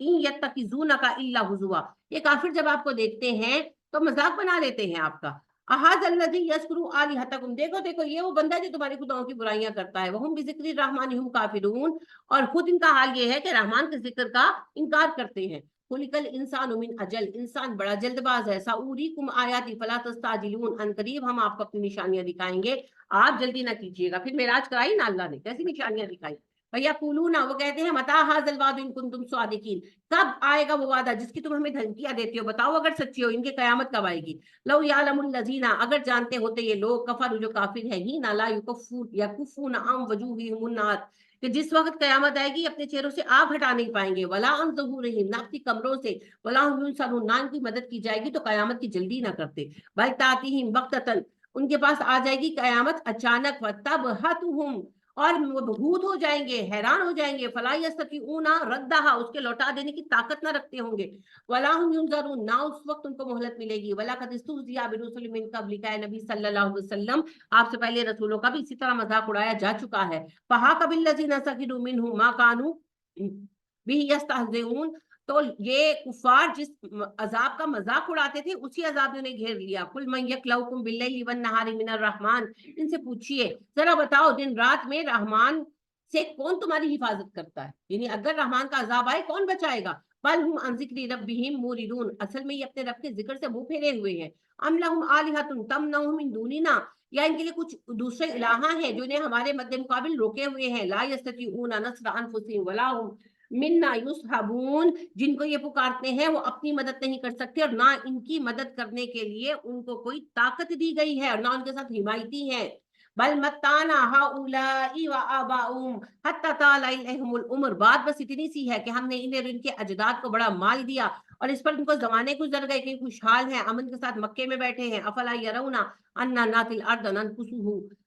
إِن يَتَّخِذُونَكَ إِلَّا هُزُوًا، یہ کافر جب آپ کو دیکھتے ہیں تو مذاق بنا لیتے ہیں آپ کا۔ احاذ الذی یذکر آلہتکم، دیکھو دیکھو یہ وہ بندہ جو تمہاری خداؤں کی برائیاں کرتا ہے۔ وہم بذکر الرحمن ہم کافرون، اور خود ان کا حال یہ ہے کہ رحمان کے ذکر کا انکار کرتے ہیں۔ خلق الانسان من اجل، انسان بڑا جلد باز ہے۔ ساوریکم آیاتی فلا تستعجلون، ان قریب ہم آپ کو اپنی نشانیاں دکھائیں گے، آپ جلدی نہ کیجیے گا۔ پھر معراج کرائی نا اللہ نے، کیسی نشانیاں دکھائی؟ वयक़ूलूना, वो कहते हैं मता हाज़ल वाद इन कुंतुम सादिकीन, कब आएगा वो वादा जिसकी तुम हमें धमकियां देते हो, बताओ अगर सच्ची हो, इनके कयामत कब आएगी। लौ यालमुल लज़ीना, अगर जानते होते ये लोग, कफर जो काफिर है, ही ना ला यकुफ़ून अम वजूहिहिमुन नार, कि जिस वक्त कयामत आएगी अपने चेहरों से आग हटा नहीं पाएंगे, वला अन ज़ुहूरिहिम, ना अपनी कमरों से, वला हुम युनसरून, ना इनकी मदद की जाएगी तो कयामत की जल्दी ना करते, बल तातीहिम बग़ततन, उनके पास आ जाएगी कयामत अचानक, वतबहतुहुम, और वो भूत हो जाएंगे, हैरान हो जाएंगे, फला यस्ततीऊना रद्दहा, उसके लौटा देने की ताकत ना रखते होंगे, वला हुम युनज़रून, ना उस वक्त उनको मोहलत मिलेगी, वला कद इस्तुज़िया बिरुसुलिन मिन क़ब्लिका, है नबी सल्लल्लाहु अलैहि वसल्लम, आपसे पहले रसूलों का भी इसी तरह मजाक उड़ाया जा चुका है। फहाक़ बिल्लज़ीना सख़िरू मिनहुम मा कानू बिही यस्तहज़िऊन, तो ये कुफार जिस अजाब का मजाक उड़ाते थे उसी अजाब ने उन्हें घेर लिया। कुल मन यक्लउकुम बिल्लैलि वन्नहारि मिनर रहमान, इनसे पूछिए जरा बताओ दिन रात में रहमान से कौन तुम्हारी हिफाजत करता है, यानी अगर रहमान का अजाब आए कौन बचाएगा। बल हुम अन ज़िक्रि रब्बिहिम मुरिदून, असल में ये अपने रब के जिक्र से मुंह फेरे हुए हैं। अम लहुम आलिहतुन तमनउहुम मिन दूनिना, या इनके लिए कुछ दूसरे इलाहा हैं जो इन्हें हमारे मद्दे मुकाबिल रोके हुए हैं। ला यस्ततीऊना नस्र अनफुसिहिम वला हुम मिन्ना युस्हबून, जिनको ये पुकारते हैं वो अपनी मदद नहीं कर सकते और ना इनकी मदद करने के लिए उनको कोई ताकत दी गई है और ना उनके साथ हिमायती है। बल मत्ताना हाउलाई व आबाउम हत्ता ताला इलैहिमुल उम्र, बात बस इतनी सी है कि हमने इन्हें और इनके अजदाद को बड़ा माल दिया और इस पर इनको जमाने गुजर गए कि खुशहाल हैं, अमन के साथ मक्के में बैठे हैं। अफला यरौना अन्ना नातिल अर्द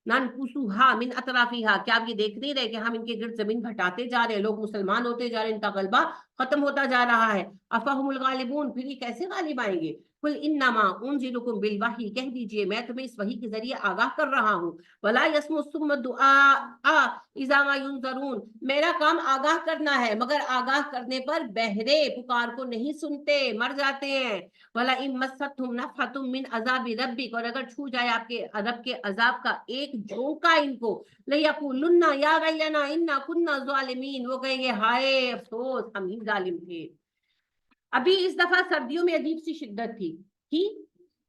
ननकुसुहा मिन अतराफिहा, क्या आप ये देख नहीं रहे कि हम इनके गिर्द जमीन घटाते जा रहे हैं, लोग मुसलमान होते जा रहे हैं, इनका गलबा खत्म होता जा रहा है। अफहुमुल गालिबून, फिर ये कैसे गालिब आएंगे। कुल इन्नमा उनज़िरुकुम बिल वही, कह दीजिए मैं तुम्हें इस वही के जरिए आगाह कर रहा हूँ। वला यस्मु सुम्म दुआ इज़ा मा युनज़रून, मेरा काम आगाह करना है मगर आगाह करने पर बहरे पुकार को नहीं सुनते, मर जाते हैं। वला इन मस्सतहुम नफ़हतुम मिन अज़ाबि रब्बिक, और अगर छू जाए आपके रब के अजाब का एक झोंका इनको, लयक़ूलुन्ना या वैलना इन्ना कुन्ना ज़ालिमीन, वो कहेंगे हाय अफसोस हम ही जालिम थे। अभी इस दफा सर्दियों में अजीब सी शिद्दत थी,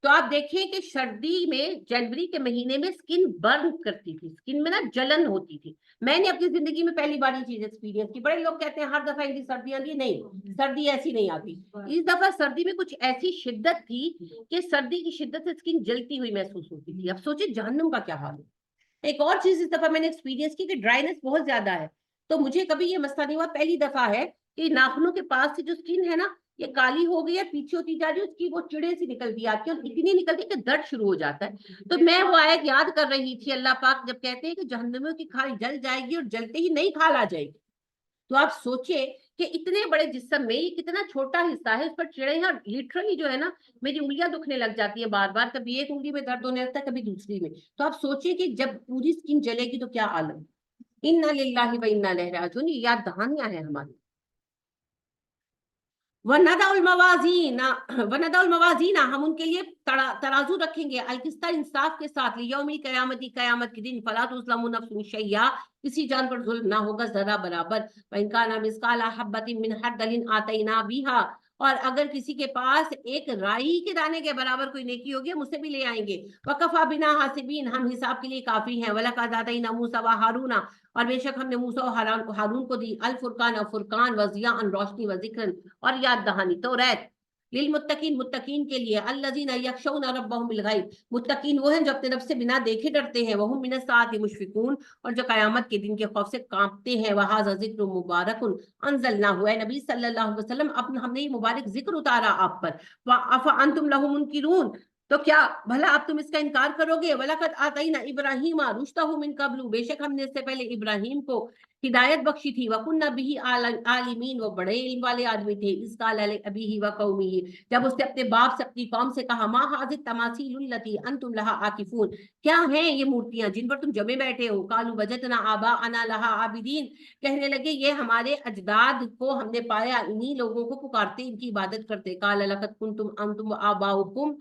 तो आप देखें कि सर्दी में जनवरी के महीने में स्किन बर्न करती थी, स्किन में ना जलन होती थी। मैंने अपनी जिंदगी में पहली बार ये चीज एक्सपीरियंस की। बड़े लोग कहते हैं हर दफा इनकी सर्दी आती है, नहीं सर्दी ऐसी नहीं आती। इस दफा सर्दी में कुछ ऐसी शिद्दत थी कि सर्दी की शिद्दत से स्किन जलती हुई महसूस होती थी। अब सोचिए जहन्नुम का क्या हाल है। एक और चीज इस दफा मैंने एक्सपीरियंस की कि ड्राइनेस बहुत ज्यादा है, तो मुझे कभी ये मसला नहीं हुआ, पहली दफा है कि नाखूनों के पास से जो स्किन है ना ये काली हो गई है, पीछे होती जा रही है, उसकी वो चिड़े सी निकलती आती है और इतनी निकलती है कि दर्द शुरू हो जाता है। तो मैं वो आयत याद कर रही थी, अल्लाह पाक जब कहते हैं कि जहन्नमियों की खाल जल जाएगी और जलते ही नई खाल आ जाएगी, तो आप सोचिए कि इतने बड़े जिस्म में ये कितना छोटा हिस्सा है, उस पर चिड़े हैं और लिटरली जो है ना मेरी उंगलियां दुखने लग जाती है बार बार, कभी एक उंगली में दर्द होने लगता है कभी दूसरी में। तो आप सोचिए कि जब पूरी स्किन जलेगी तो क्या आलम। इन्ना लिल्लाहि व इन्ना इलैहि राजिऊन, ये याद दहानियां है हमारी। वनदाउल मवाजीना, हम उनके लिए तराजू रखेंगे अलकिस्ता, इंसाफ के साथ, लियौमिल क़यामती, क़यामत के दिन, फला तुज़लमू नफ्सुन शैया, किसी जान पर जुल्म ना होगा जरा बराबर। व इन काना मिस्काला हब्बतिन मिन खर्दलिन आतैना बिहा, और अगर किसी के पास एक राई के दाने के बराबर कोई नेकी होगी हम उसे भी ले आएंगे। वकफा बिना हासिबीन, हम हिसाब के लिए काफी हैं। वलक़द आतैना मूसा व हारूना, और बेशक हमने मूसा और हारून को दी अल फुरकान, फुरकान व ज़ियाअन, रोशनी व ज़िक्रन, और याद दहानी। तौरात लिल मुत्तकीन, मुत्तकीन के लिए, अल्लज़ीना यख़शौना रब्बहुम बिल गैब, मुत्तकीन वो हैं जो अपने रब से बिना देखे डरते हैं। वहुम मिनस साअति मुशफ़िकून, और जो कयामत के दिन के खौफ से कांपते हैं। वहाज़ा ज़िक्रुन मुबारकुन अंज़लनाहु, है नबी सल्लल्लाहु अलैहि वसल्लम अब हमने ये मुबारक जिक्र उतारा आप पर। व अफ़ अंतुम लहु मुनकिरून, तो क्या भला आप तुम इसका इनकार करोगे। वलक़द आतैना इब्राहीमा रुश्दहु मिन क़ब्लु, बेशक हमने इससे पहले इब्राहीम को हिदायत बख्शी थी। वकुन्ना बिही आलिमीन, वो बड़े इल्म वाले आदमी थे। इस काल अबीही व कौमिही, जब उसने अपने बाप से अपनी कौम से कहा, मा हाज़िहि तमासीलुल लती अंतुम लहा आकिफून, क्या हैं ये मूर्तियां जिन पर तुम जमे बैठे हो। कालू वजदना आबाअना लहा आबिदीन, कहने लगे ये हमारे अजदाद को हमने पाया इन्हीं लोगों को पुकारते, इनकी इबादत करते। काल लक़द कुंतुम अंतुम व आबाउकुम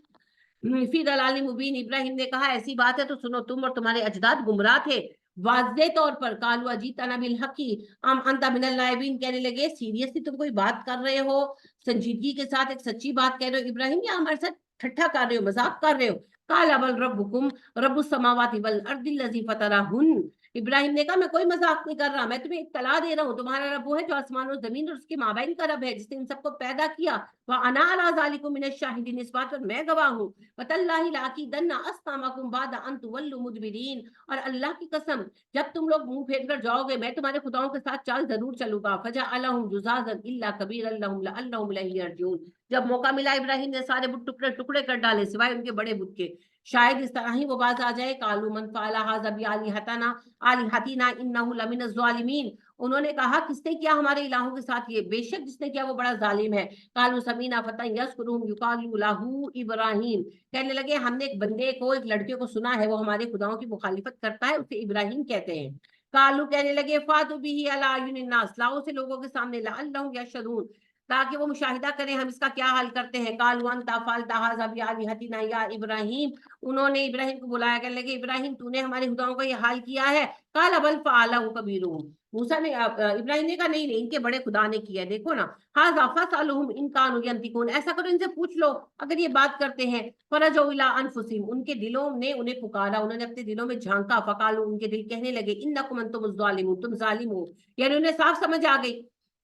फी दलाल मुबीन, इब्राहिम ने कहा ऐसी बात है तो सुनो, तुम और तुम्हारे अजदाद गुमराह थे वाज़े तौर पर। कालू अजीतना बिल हक़ी अम अंता मिनल लाइबिन, कहने लगे सीरियसली तुम कोई बात कर रहे हो, संजीदगी के साथ एक सच्ची बात कह रहे हो इब्राहिम, या हमारे साथ ठट्ठा कर रहे हो, मजाक कर रहे हो। काला बल रब्बुकुम रब्बुस समावाति वल अर्दिल लज़ी फतरहुन, इब्राहिम ने कहा मैं कोई मजाक नहीं कर रहा, मैं तुम्हें इत्तला दे रहा हूँ, तुम्हारा रब वो है जो आसमान और जमीन और उसके माबैन का रब है, जिसने इन सबको पैदा किया। वह अना अला ज़ालिकुम मिनश शाहिदीन, इस बात पर मैं गवाह हूँ। वतल्लाहि लाअकीदन्ना अस्नामकुम बअद अन तुवल्लू मुदबिरीन, और अल्लाह की कसम जब तुम लोग मुंह फेर कर जाओगे मैं तुम्हारे खुदाओं के साथ चाल जरूर चलूंगा। फजअलहुम जुज़ाज़न इल्ला कबीरन लहुम लअल्लहुम इलैहि यरजिऊन, जब मौका मिला इब्राहिम ने सारे बुत टुकड़े टुकड़े कर डाले सिवाय उनके बड़े बुत के, शायद इस तरह ही वो बात आ जाए। कालू मन फ़अल हाज़ा बिआलिहतिना इन्नहु लमिनज़ ज़ालिमीन, उन्होंने कहा किसने किया हमारे इलाहों के साथ ये, बेशक जिसने किया वो बड़ा जालिम है। कालू समीना फतन यज़कुरुहुम युक़ालु लहू इब्राहीम, कहने लगे हमने एक बंदे को, एक लड़के को सुना है वो हमारे खुदाओं की मुखालिफत करता है, उसे इब्राहिम कहते हैं। कालू कहने लगे फातु बिही अला अयुनिन नास, लाओ से लोगों के सामने, लअल्लहुम यशहदून, ताकि वो मुशाहिदा करें हम इसका क्या हाल करते हैं। कालू अंता फ़अल्ता हाज़ा बिआलिहतिना या इब्राहिम, उन्होंने इब्राहिम को बुलाया, कहने लगे इब्राहिम तूने हमारे खुदाओं का ये हाल किया है। काल बल फ़अलहु कबीरुहुम, मूसा ने इब्राहिम ने कहा नहीं नहीं इनके बड़े खुदा ने किया है, देखो ना। हाज़ा फ़सअलहुम इन कानू यंतिकून, ऐसा करो इनसे पूछ लो अगर ये बात करते हैं। फरजऊ इला अनफुसिहिम, उनके दिलों ने उन्हें पुकारा, उन्होंने अपने दिलों में झांका। फ़कालू, उनके दिल कहने लगे इन्नकुम अंतुमुज़ ज़ालिमून, तुम जालिम हो, यानी उन्हें साफ समझ आ गई।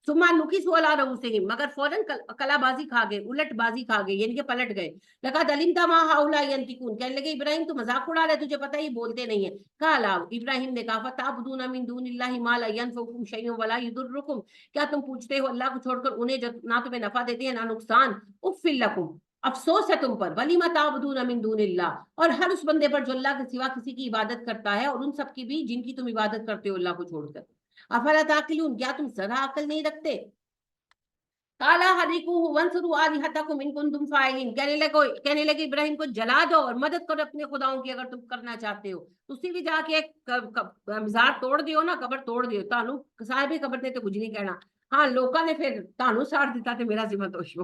सुम्मा नुकिसू अला रऊसिहिम, मगर फौरन कलाबाजी खा गए, उलटबाजी खा गए, यानी कि पलट गए। लक़द अलिमता मा हाउला यंतिकून, कहने लगे इब्राहिम तू मजाक उड़ा रहे, तुझे पता ही बोलते नहीं है। काला, इब्राहिम ने कहा फतअबुदूना मिन दूनिल्लाहि मा ला यनफउकुम शैअन वला युदुर्रुकुम, क्या तुम पूछते हो अल्लाह को छोड़कर उन्हें जो ना तुम्हें नफा देते हैं ना नुकसान। उफ़्फ़िल लकुम, अफसोस है तुम पर। वलिमा ताबुदूना मिन दूनिल्लाह, और हर उस बंदे पर जो अल्लाह के सिवा किसी की इबादत करता है, और उन सब की भी जिनकी तुम इबादत करते हो अल्लाह को छोड़कर। अफला ताकिलून, क्या तुम जरा अकल नहीं रखते। काला हरिकुहु वंसुरु आलिहतकुम इन कुंतुम फाइलिन, कहने लगे इब्राहिम को जला दो और मदद करो अपने खुदाओं की अगर तुम करना चाहते हो। तुसी भी जाके एक मजार तोड़ दियो ना, कबर तोड़ दियो, तानू साहिब कबर ने तो कुछ नहीं कहना। हाँ लोका ने फिर तानू साड़ दिता ते मेरा जिम्मा दोष हो।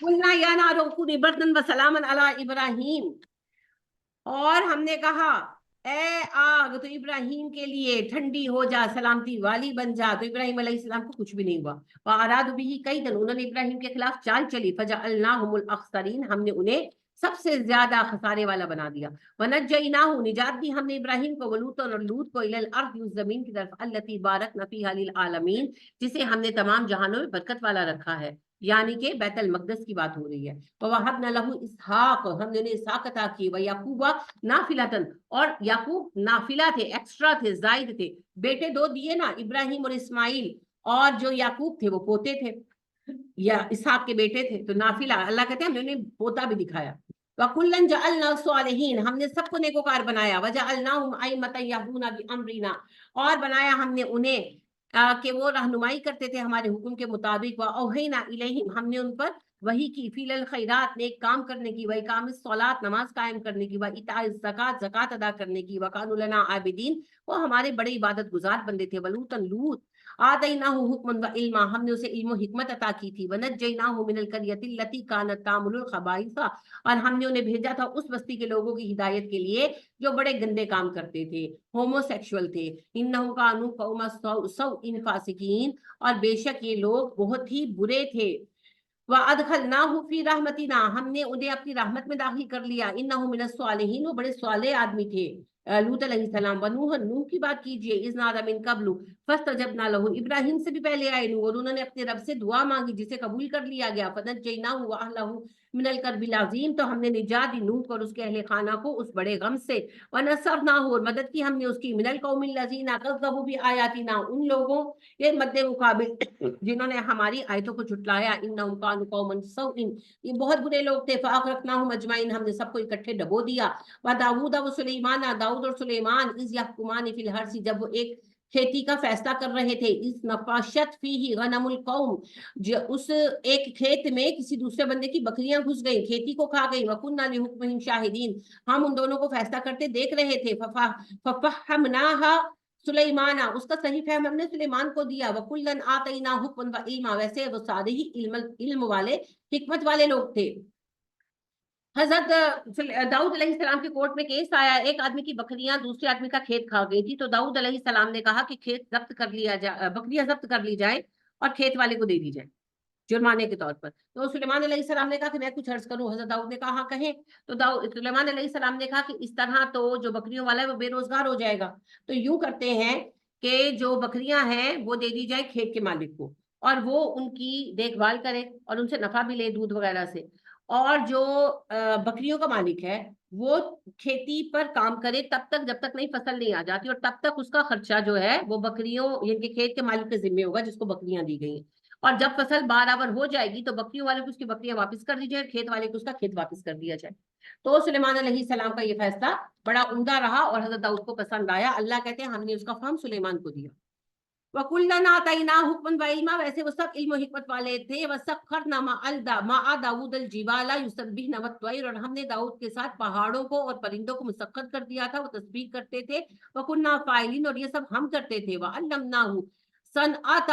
कुलना या नारो कुनी बर्दन व सलामन अला इब्राहिम, और हमने कहा ए आग तो इब्राहिम के लिए ठंडी हो जा, सलामती वाली बन जा। तो इब्राहिम अलैहिस्सलाम को कुछ भी नहीं हुआ। वअरादु बिही कैदन, उन्होंने इब्राहिम के खिलाफ चाल चली। फजअलनाहुमुल अख्सरीन, हमने उन्हें सबसे ज्यादा खसारे वाला बना दिया। वनज्जयनाहु, निजात दी हमने इब्राहिम को, वलूतन और लूत को, इलल अर्द, उस जमीन की तरफ, अल्लती बारकना फीहा लिल आलमीन, जिसे हमने तमाम जहानों में बरकत वाला रखा है, यानी कि बैतुल मक़दस की बात हो रही है। ववहबना लहू इसहाक, हमने उन्हें इसहाक अता की। व याकूबा नाफिलतन, और याकूब नाफिला थे, एक्स्ट्रा थे, जायद थे। बेटे दो दिए ना, इब्राहिम और इस्माइल, और जो याकूब थे वो पोते थे, या इसहाक के बेटे थे, तो नाफिला अल्लाह कहते हैं हमने उन्हें पोता भी दिखाया। वकुल्लन जअलना सालिहीन, हमने सबको नेकोकार बनाया। वजअलनाहुम अइम्मतन यहदूना बिअमरिना, और बनाया हमने उन्हें कि वो रहनुमाई करते थे हमारे हुक्म के मुताबिक। व औहैना इलैहिम, हमने उन पर वही की, फिलल खैरात, नेक काम करने की, वही काम सलात, नमाज कायम करने की, वह इताए ज़कात, ज़कात अदा करने की, वकानु लना आबिदीन, वो हमारे बड़े इबादत गुजार बंदे थे। वलूतन, लूत, आतैनाहु हुक्मन व इल्मा, हमने उसे इल्म व हिकमत अता की थी। वनज्जैनाहु मिनल करियति लती कानत तामुलुल खबाइसा, और हमने उन्हें भेजा था उस बस्ती के लोगों की हिदायत के लिए जो बड़े गंदे काम करते थे, होमोसेक्सुअल थे। इन्नहुम कानू कौमा सौइन फासिकीन, और बेशक ये लोग बहुत ही बुरे थे। वअदखलनाहु फी रहमतिना, हमने उन्हें अपनी रहमत में दाखिल कर लिया। इन्नहु मिनस सालिहीन, वो बड़े सालेह आदमी थे। लूत अलैहिस्सलाम। व नूह, नूह की बात कीजिए। इज़ नादा मिन कब्लु फस्तजबना लहू, इब्राहिम से भी पहले आए नूह, और उन्होंने अपने रब से दुआ मांगी जिसे कबूल कर लिया गया। फनज्जयनाहु व अहलहु मिनल करबिल अज़ीम, तो हमने निजात दी नूह और उसके अहले खाना को उस बड़े गम से। व नसरनाहु, और मदद की हमने उसकी, मिनल कौमिल लज़ीना कज़्ज़बू बि आयातिना, उन लोगों के मद्दे मुकाबिल जिन्होंने हमारी आयतों को झुटलाया। इन्नहुम कानू कौमन सौइन, ये बहुत बुरे लोग थे। फ़अग़रक़नाहुम अजमईन, हमने सबको इकट्ठे डबो दिया। व दाऊद व सुलेमान, दाऊद और सुलेमान, इज़ यहकुमान फिल हर्सी, जब वो एक खेती का फैसला कर रहे थे। इस नफाशत फीही गनमुल कौम, जो उस एक खेत में किसी दूसरे बंदे की बकरियां घुस गई, खेती को खा गई। वकुन्ना लिहुक्मिहिम शाहिदीन, हम उन दोनों को फैसला करते देख रहे थे। फफहमनाहा सुलेमाना, उसका सही फहम हमने सुलेमान को दिया। वकुल्लन आतैना हुक्मन व इल्मा, वैसे वो सारे ही इल्म वाले, हिकमत वाले लोग थे। हजरत दाऊद अलैहिस्सलाम के कोर्ट में केस आया, एक आदमी की बकरियां दूसरे आदमी का खेत खा गई थी। तो दाऊद अलैहिस्सलाम ने कहा कि खेत जब्त कर लिया जाए, बकरियां जब्त कर ली जाए और खेत वाले को दे दी जाए। جرمانے کے طور پر. تو سلیمان علیہ السلام نے کہا کہ میں کچھ عرض کروں. حضرت داؤد نے کہا ہاں کہیں. تو سلیمان علیہ السلام نے کہا کہ اس طرح تو جو بکریوں والا ہے وہ بے روزگار ہو جائے گا. تو یوں کرتے ہیں کہ جو بکریاں ہیں وہ دے دی جائے کھیت کے مالک کو, اور وہ ان کی دیکھ بھال کرے اور ان سے نفع بھی لے دودھ وغیرہ سے. اور جو بکریوں کا مالک ہے وہ کھیتی پر کام کرے تب تک جب تک نئی فصل نہیں آ جاتی, اور تب تک اس کا خرچہ جو ہے وہ بکریوں یعنی کہ کھیت کے مالک کے ذمہ ہوگا جس کو بکریاں دی گئی ہیں. اور جب فصل برابر ہو جائے گی تو بکریوں والے کو اس کی بکریاں واپس کر دی جائے, کھیت والے کو اس کا کھیت واپس کر دیا جائے. تو سلیمان علیہ السلام کا یہ فیصلہ بڑا عمدہ رہا اور حضرت داؤد کو پسند آیا. اللہ کہتے ہیں ہم نے اس کا فہم سلیمان کو دیا. وَكُلًّا آتَيْنَا حُكْمًا وَعِلْمًا, ویسے وہ سب علم و حکمت والے تھے. وَسَخَّرْنَا مَعَ داؤد الْجِبَالَ يُسَبِّحْنَ وَالطَّيْرَ, اور ہم نے داؤد کے ساتھ پہاڑوں کو اور پرندوں کو مسخر کر دیا تھا, وہ تسبیح کرتے تھے. وَكُنَّا فَاعِلِينَ, اور یہ سب ہم کرتے تھے. وَعَلَّمْنَاهُ صنعت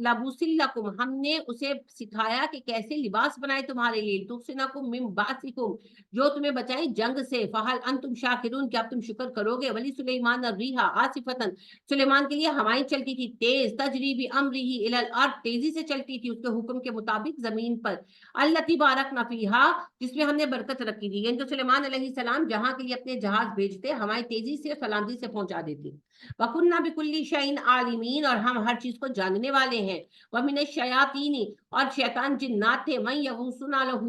لبوس لکم, ہم نے اسے سکھایا کہ کیسے لباس بنائے تمہارے لیے. تحصنکم من باسکم, جو تمہیں بچائے جنگ سے. فہل انتم شاکرون, کیا تم شکر کرو گے. ولی سلیمان الریح عاصفۃ, سلیمان کے لیے ہوائیں چلتی تھی تیز. تجری بامرہ الی الارض, تیزی سے چلتی تھی اس کے حکم کے مطابق زمین پر. التی بارکنا فیہا, جس میں ہم نے برکت رکھی تھی. یعنی کہ سلیمان علیہ السلام جہاں کے لیے اپنے جہاز بھیجتے ہوائیں تیزی سے سلامتی سے پہنچا دیتی. وَكُنَّا بِكُلِّ شَيْءٍ عَالِمِينَ, اور ہم ہر چیز کو جاننے والے ہیں. وَمِنَ الشَّيَاطِينِ, اور شیطان جنات تھے. مَن يَغُوصُونَ لَهُ,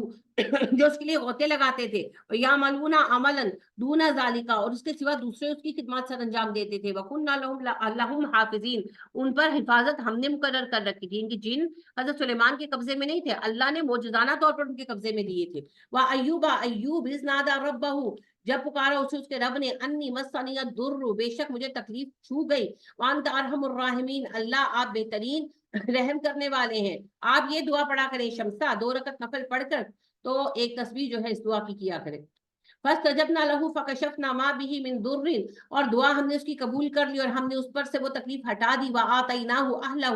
جو اس کے لیے غوطے لگاتے تھے. وَيَعْمَلُونَ عَمَلًا دُونَ ذَلِكَ, اور اس کے سوا دوسرے اس کی خدمات سر انجام دیتے تھے. وَكُنَّا لَهُمْ حَافِظِينَ, ان پر حفاظت ہم نے مقرر کر رکھی تھی. ان کی جن حضرت سلیمان کے قبضے میں نہیں تھے, اللہ نے معجزانہ طور پر ان کے قبضے میں دیے تھے. وَأَيُّوبَ, ایوب اذ نادى ربه, جب پکارا اسے اس کے رب نے. انی مسنی الضر, بے شک مجھے تکلیف چھو گئی. وانت ارحم الراحمین, اللہ آپ بہترین رحم کرنے والے ہیں. آپ یہ دعا پڑھا کریں شمسہ, 2 رکعت نفل پڑھ کر, تو ایک تسبیح جو ہے اس دعا کی کیا کریں. فاستجبنا له فكشفنا ما به من ضر, اور دعا ہم نے اس کی قبول کر لی اور ہم نے اس پر سے وہ تکلیف ہٹا دی. وآتیناہ اہلہ,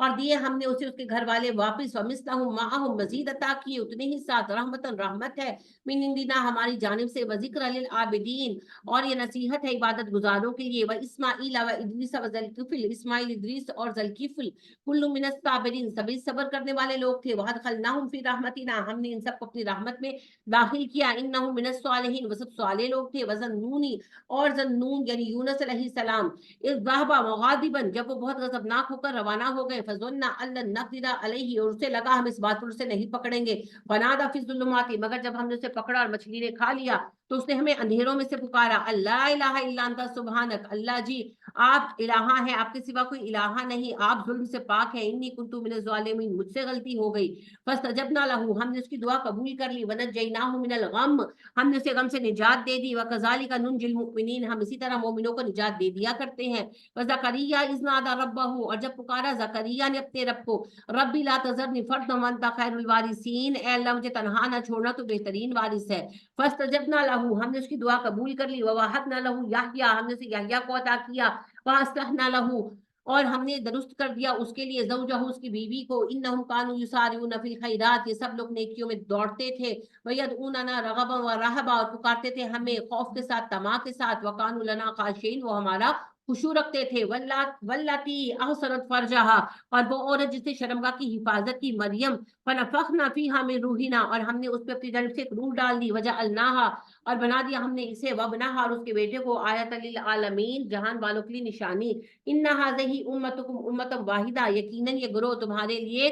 اور دیے ہم نے اسے اس کے گھر والے واپس. ومثلہم معہم, مزید عطا کیے اتنے ہی ساتھ. رحمتاً, رحمت ہے. من عندنا, ہماری جانب سے. وذکر للعابدین, اور یہ نصیحت ہے عبادت گزاروں کے لیے. واسماعیل وادریس وذوالکفل, اسماعیل, ادریس اور ذوالکفل. کل من الصابرین, سبھی صبر کرنے والے لوگ تھے. وادخلناہم فی رحمتنا, ہم نے ان سب کو اپنی رحمت میں داخل کیا. انہم من الصالحین, وہ سب صالح لوگ تھے. وذنونی, اور ذنون یعنی یونس علیہ السلام. اذ ذهب مغاضبا, جب وہ بہت غضبناک ہو کر روانہ ہو گئے. فظن ان لن نقدر علیہ, اور اسے لگا ہم اس بات پر اسے نہیں پکڑیں گے. فنادى فی الظلمات, مگر جب ہم نے اسے پکڑا اور مچھلی نے کھا لیا تو اس نے ہمیں اندھیروں میں سے پکارا. اللہ الہ الا انت سبحانک, اللہ جی آپ الہ ہیں, آپ کے سوا کوئی الہ نہیں, آپ ظلم سے پاک ہیں. انی کنت من الظالمین, مجھ سے غلطی ہو گئی. فاستجبنا له, ہم نے اس کی دعا قبول کر لی. ونجیناہ من الغم, ہم نے اسے غم سے نجات دے دی. وکذالک ننجی المؤمنین, ہم اسی طرح مومنوں کو نجات دے دیا کرتے ہیں. وزکریا اذ نادى ربہ, اور جب پکارا زکریا نے اپنے رب کو. ربی لا تذرنی فردا وانت خیر الوارثین, اے اللہ مجھے تنہا نہ چھوڑنا, تو بہترین وارث ہے. فاستجبنا له, ہم نے اس کی دعا قبول کر لی. ووهبنا له یحییٰ, ہم نے اسے یحییٰ کو عطا کیا. واصلحنا له, اور ہم نے درست کر دیا اس کے لیے. زوجہ, اس کی بیوی کو. انہم کانوا یسارعون فی الخیرات, یہ سب لوگ نیکیوں میں دوڑتے تھے. ویدعوننا رغبا ورہبا, اور پکارتے تھے ہمیں خوف کے ساتھ, طمع کے ساتھ. وکانوا لنا خاشعین, وہ ہمارا خشوع رکھتے تھے. واللاتی احصنت فرجہا, اور وہ عورت جس نے شرمگاہ کی حفاظت کی, مریم. فنفخنا فیہا من روحنا, اور ہم نے اس پہ اپنی جانب سے ایک روح ڈال دی. وجعلناہا, اور بنا دیا ہم نے اسے. وابنہا, اور اس کے بیٹے کو. آیۃ للعالمین, جہان والوں کے لیے نشانی. ان ہذہ امتکم امۃ واحدہ, یقیناً یہ گروہ تمہارے لیے,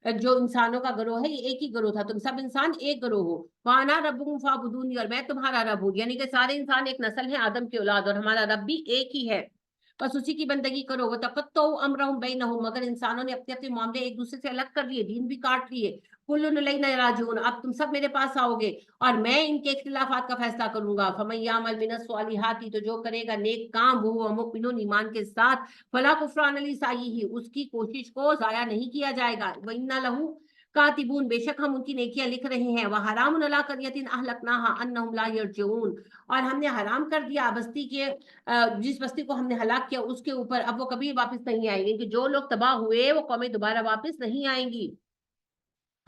جو انسانوں کا گروہ ہے, یہ ایک ہی گروہ تھا, تم سب انسان ایک گروہ ہو. وانا ربکم فاعبدونی, اور میں تمہارا رب ہوں. یعنی کہ سارے انسان ایک نسل ہے, آدم کی اولاد, اور ہمارا رب بھی ایک ہی ہے, بس اسی کی بندگی کرو. وتقطعوا امرهم بینہم, مگر انسانوں نے اپنے اپنے معاملے ایک دوسرے سے الگ کر لیے, دین بھی کاٹ لیے. کل الینا راجعون, اب تم سب میرے پاس آؤ گے اور میں ان کے اختلافات کا فیصلہ کروں گا. فمن یعمل من الصالحات, تو جو کرے گا نیک کام, وہ مؤمن, ایمان کے ساتھ. فلا کفران لسعیہ, اس کی کوشش کو ضائع نہیں کیا جائے گا. وإنا لہ کاتبون, بے شک ہم ان کی نیکیاں لکھ رہے ہیں. وحرام علی قریۃ اہلکناها انہم لا یرجعون, اور ہم نے حرام کر دیا بستی کے, جس بستی کو ہم نے ہلاک کیا اس کے اوپر, اب وہ کبھی واپس نہیں آئیں گے. کہ جو لوگ تباہ ہوئے وہ قومیں دوبارہ واپس نہیں آئیں گی.